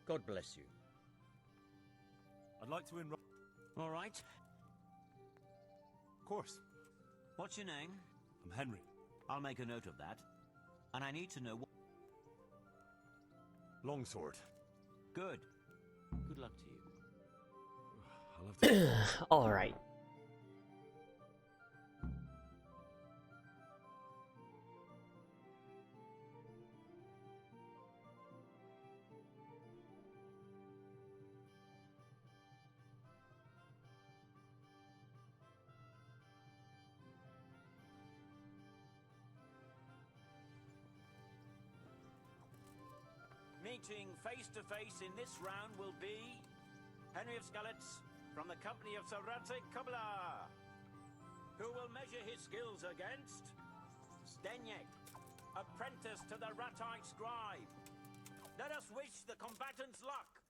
God bless you. I'd like to enroll. All right. Of course. What's your name? I'm Henry. I'll make a note of that. And I need to know what... Longsword. Good. Good luck to you. I'll have to... All right. Meeting face to face in this round will be Henry of Skalitz from the company of Sarate Kabla, who will measure his skills against Stenyek, apprentice to the Ratite scribe. Let us wish the combatants luck.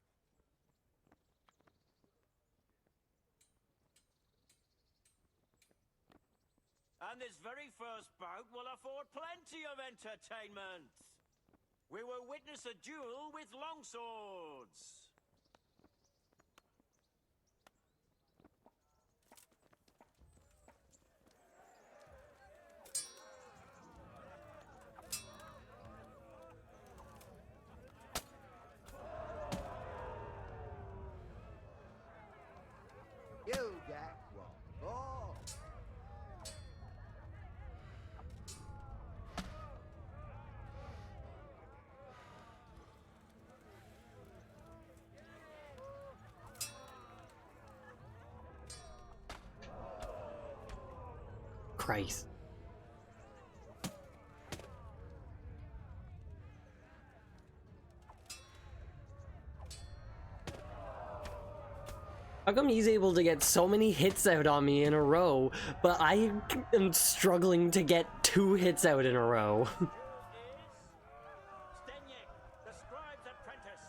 And this very first bout will afford plenty of entertainment. We will witness a duel with longswords. You get one more. Christ. How come he's able to get so many hits out on me in a row, but I am struggling to get 2 hits out in a row? Stenyek, the scribe's apprentice.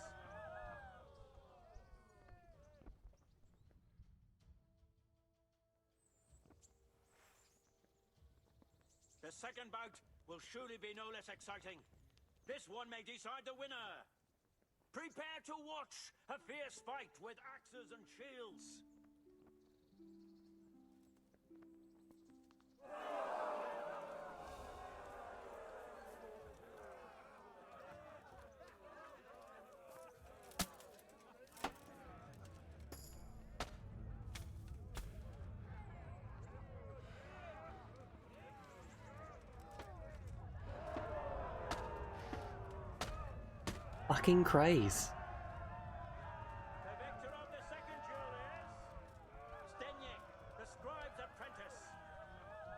The second bout will surely be no less exciting. This one may decide the winner. Prepare to watch a fierce fight with axes and shields. Fucking Christ. The victor of the second duel is Stenyek, the scribe's apprentice.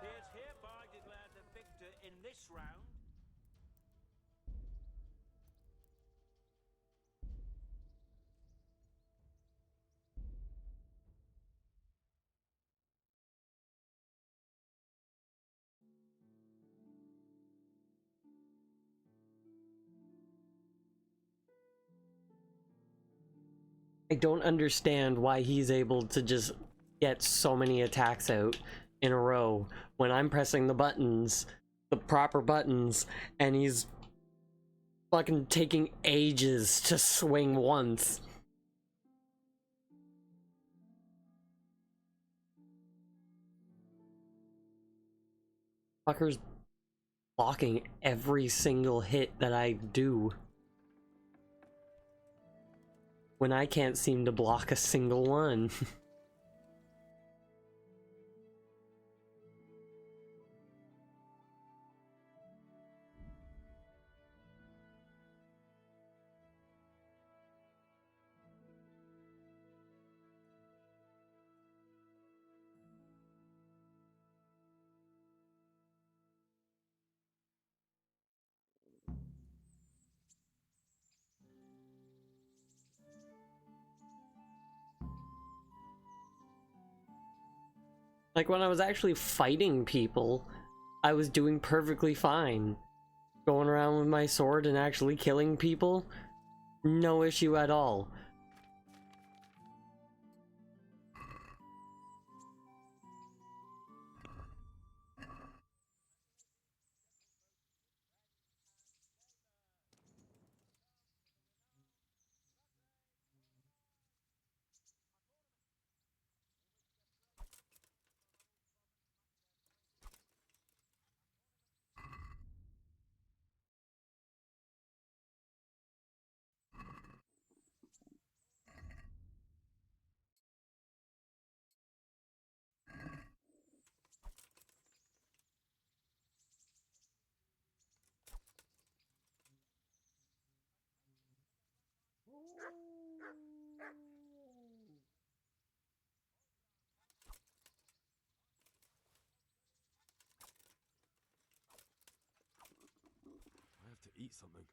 He is hereby declared the victor in this round. I don't understand why he's able to just get so many attacks out in a row when I'm pressing the buttons, the proper buttons, and he's fucking taking ages to swing once. Fucker's blocking every single hit that I do, when I can't seem to block a single one. Like, when I was actually fighting people, I was doing perfectly fine. Going around with my sword and actually killing people, no issue at all. I have to eat something.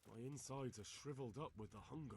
My insides are shriveled up with the hunger.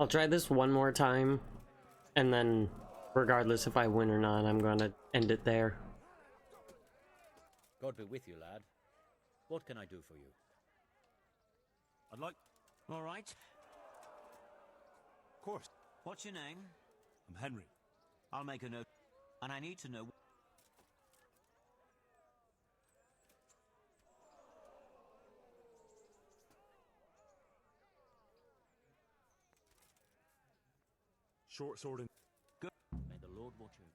I'll try this one more time, and then, regardless if I win or not, I'm gonna end it there. God be with you, lad. What can I do for you? I'd like... All right. Of course. What's your name? I'm Henry. I'll make a note. And I need to know... Short sword and... Good. May the Lord watch over you.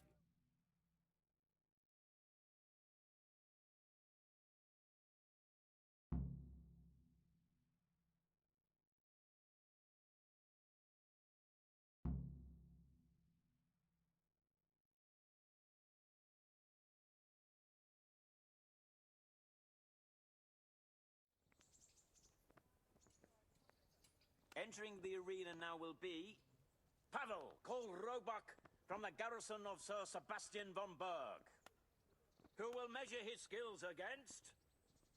Entering the arena now will be Pavel, called Roebuck, from the garrison of Sir Sebastian von Berg, who will measure his skills against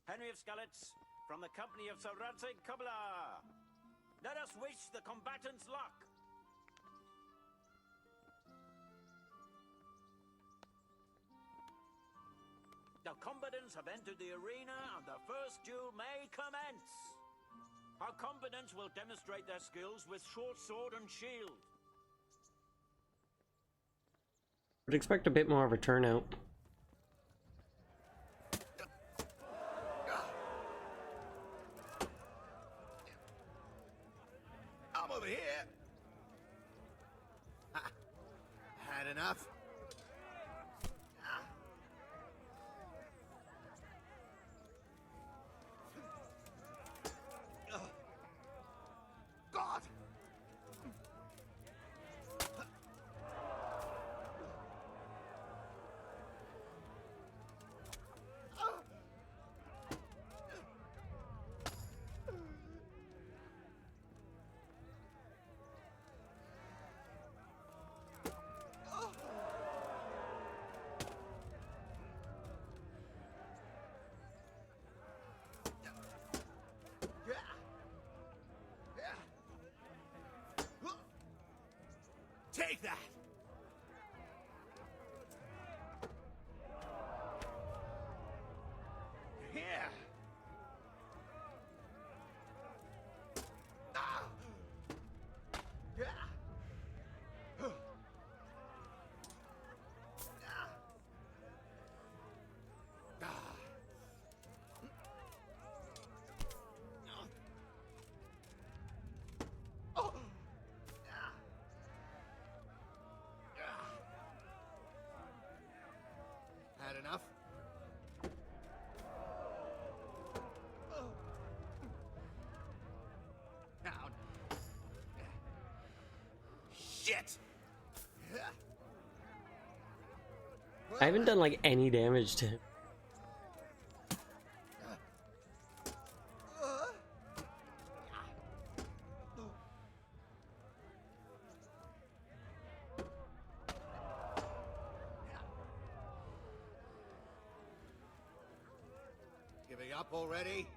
Henry of Skalitz, from the company of Sir Radzig Kobyla. Let us wish the combatants luck. The combatants have entered the arena, and the first duel may commence. Our combatants will demonstrate their skills with short sword and shield. Would expect a bit more of a turnout. I'm over here. Had enough. God! Take that! Here! Ah! Yeah! Huh. Ah! Ah! Oh! Ah! Had enough? Down. Shit! I haven't done like any damage to him. Giving up already?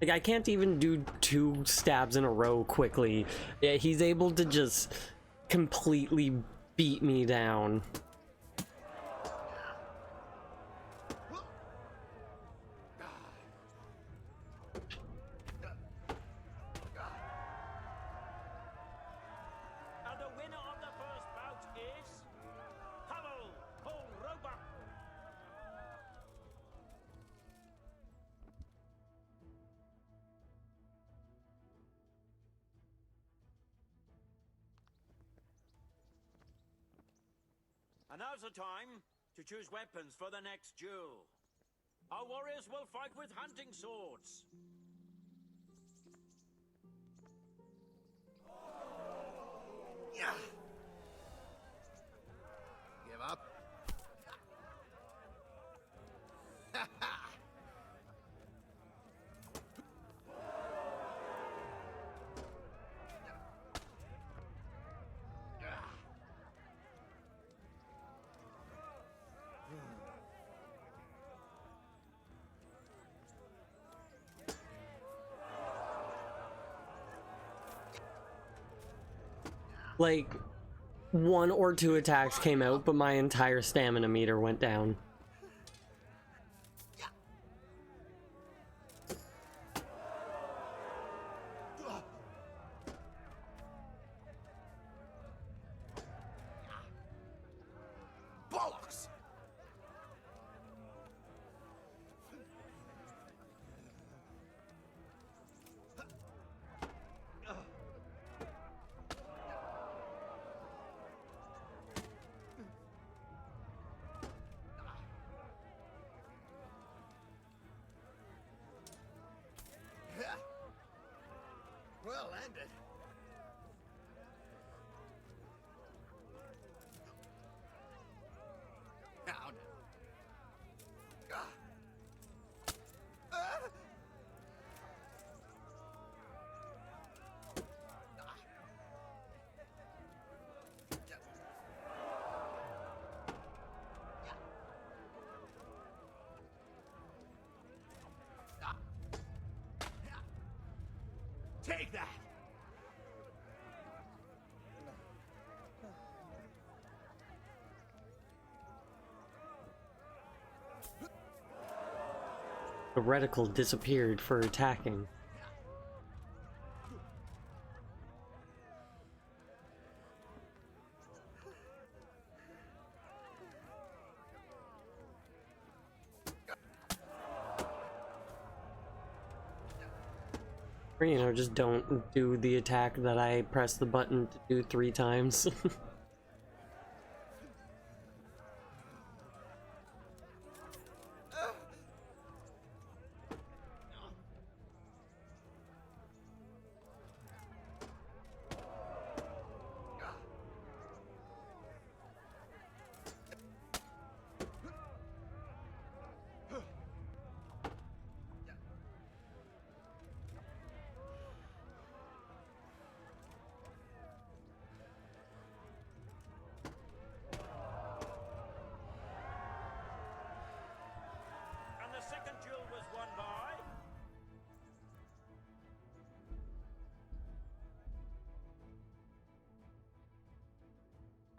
Like, I can't even do 2 stabs in a row quickly. Yeah, he's able to just completely beat me down. And the winner of the first bout is Pavel Roebuck. And now's the time to choose weapons for the next duel. Our warriors will fight with hunting swords. Yeah. Give up? Like, 1 or 2 attacks came out, but my entire stamina meter went down. Bollocks! Well landed. Down. Take that! The reticle disappeared for attacking. Or, you know, just don't do the attack that I press the button to do 3 times.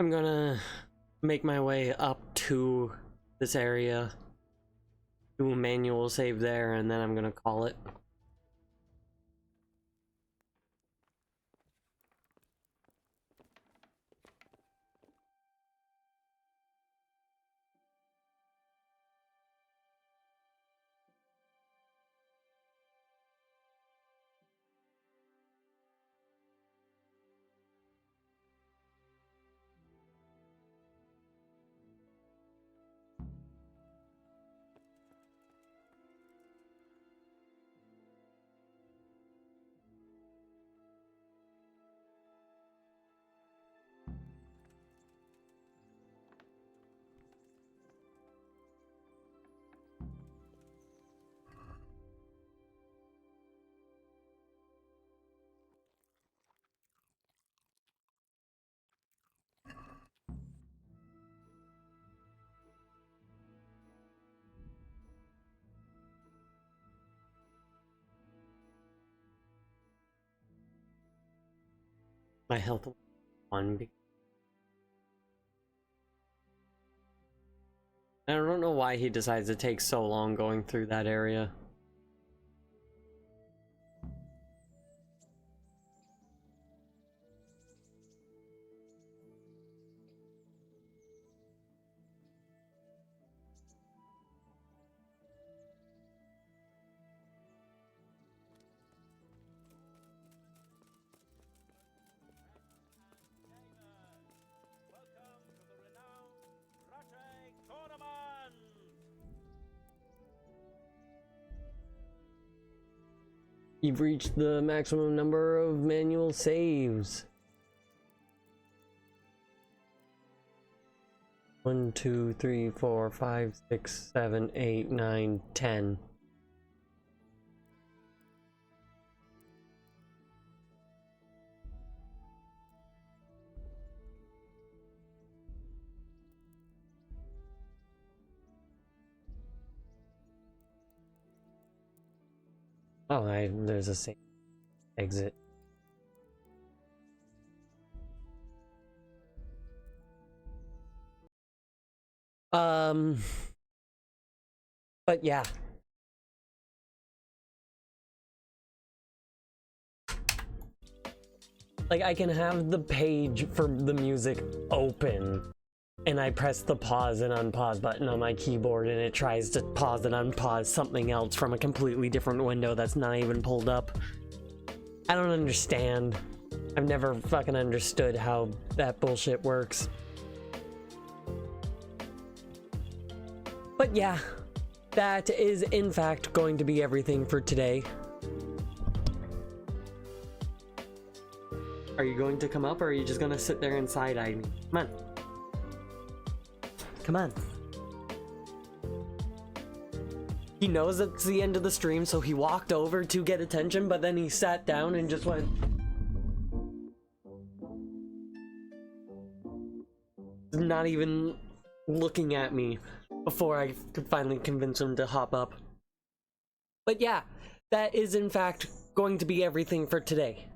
I'm gonna make my way up to this area, do a manual save there, and then I'm gonna call it. My health one. I don't know why he decides to take so long going through that area. You've reached the maximum number of manual saves. 1, 2, 3, 4, 5, 6, 7, 8, 9, 10. Oh, there's a safe exit. But yeah. Like, I can have the page for the music open, and I press the pause and unpause button on my keyboard, and it tries to pause and unpause something else from a completely different window that's not even pulled up. I don't understand. I've never fucking understood how that bullshit works. But yeah, that is in fact going to be everything for today. Are you going to come up, or are you just gonna sit there and side-eye me? Come on. Come on. He knows it's the end of the stream, so he walked over to get attention, but then he sat down and just went... Not even looking at me before I could finally convince him to hop up. But yeah, that is in fact going to be everything for today.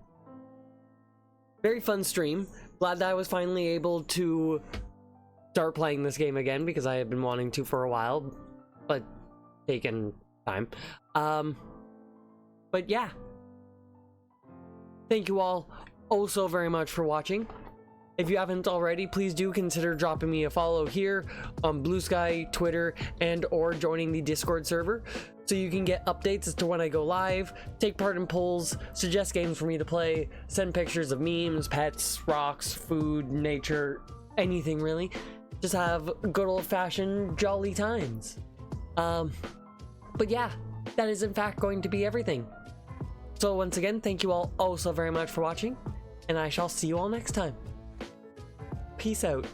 Very fun stream. Glad that I was finally able to start playing this game again, because I had been wanting to for a while, but taken time. But yeah. Thank you all oh so very much for watching. If you haven't already, please do consider dropping me a follow here on Blue Sky, Twitter, and or joining the Discord server so you can get updates as to when I go live, take part in polls, suggest games for me to play, send pictures of memes, pets, rocks, food, nature, anything really. Just have good old-fashioned jolly times. But yeah, that is in fact going to be everything. So once again, thank you all oh so very much for watching, and I shall see you all next time. Peace out.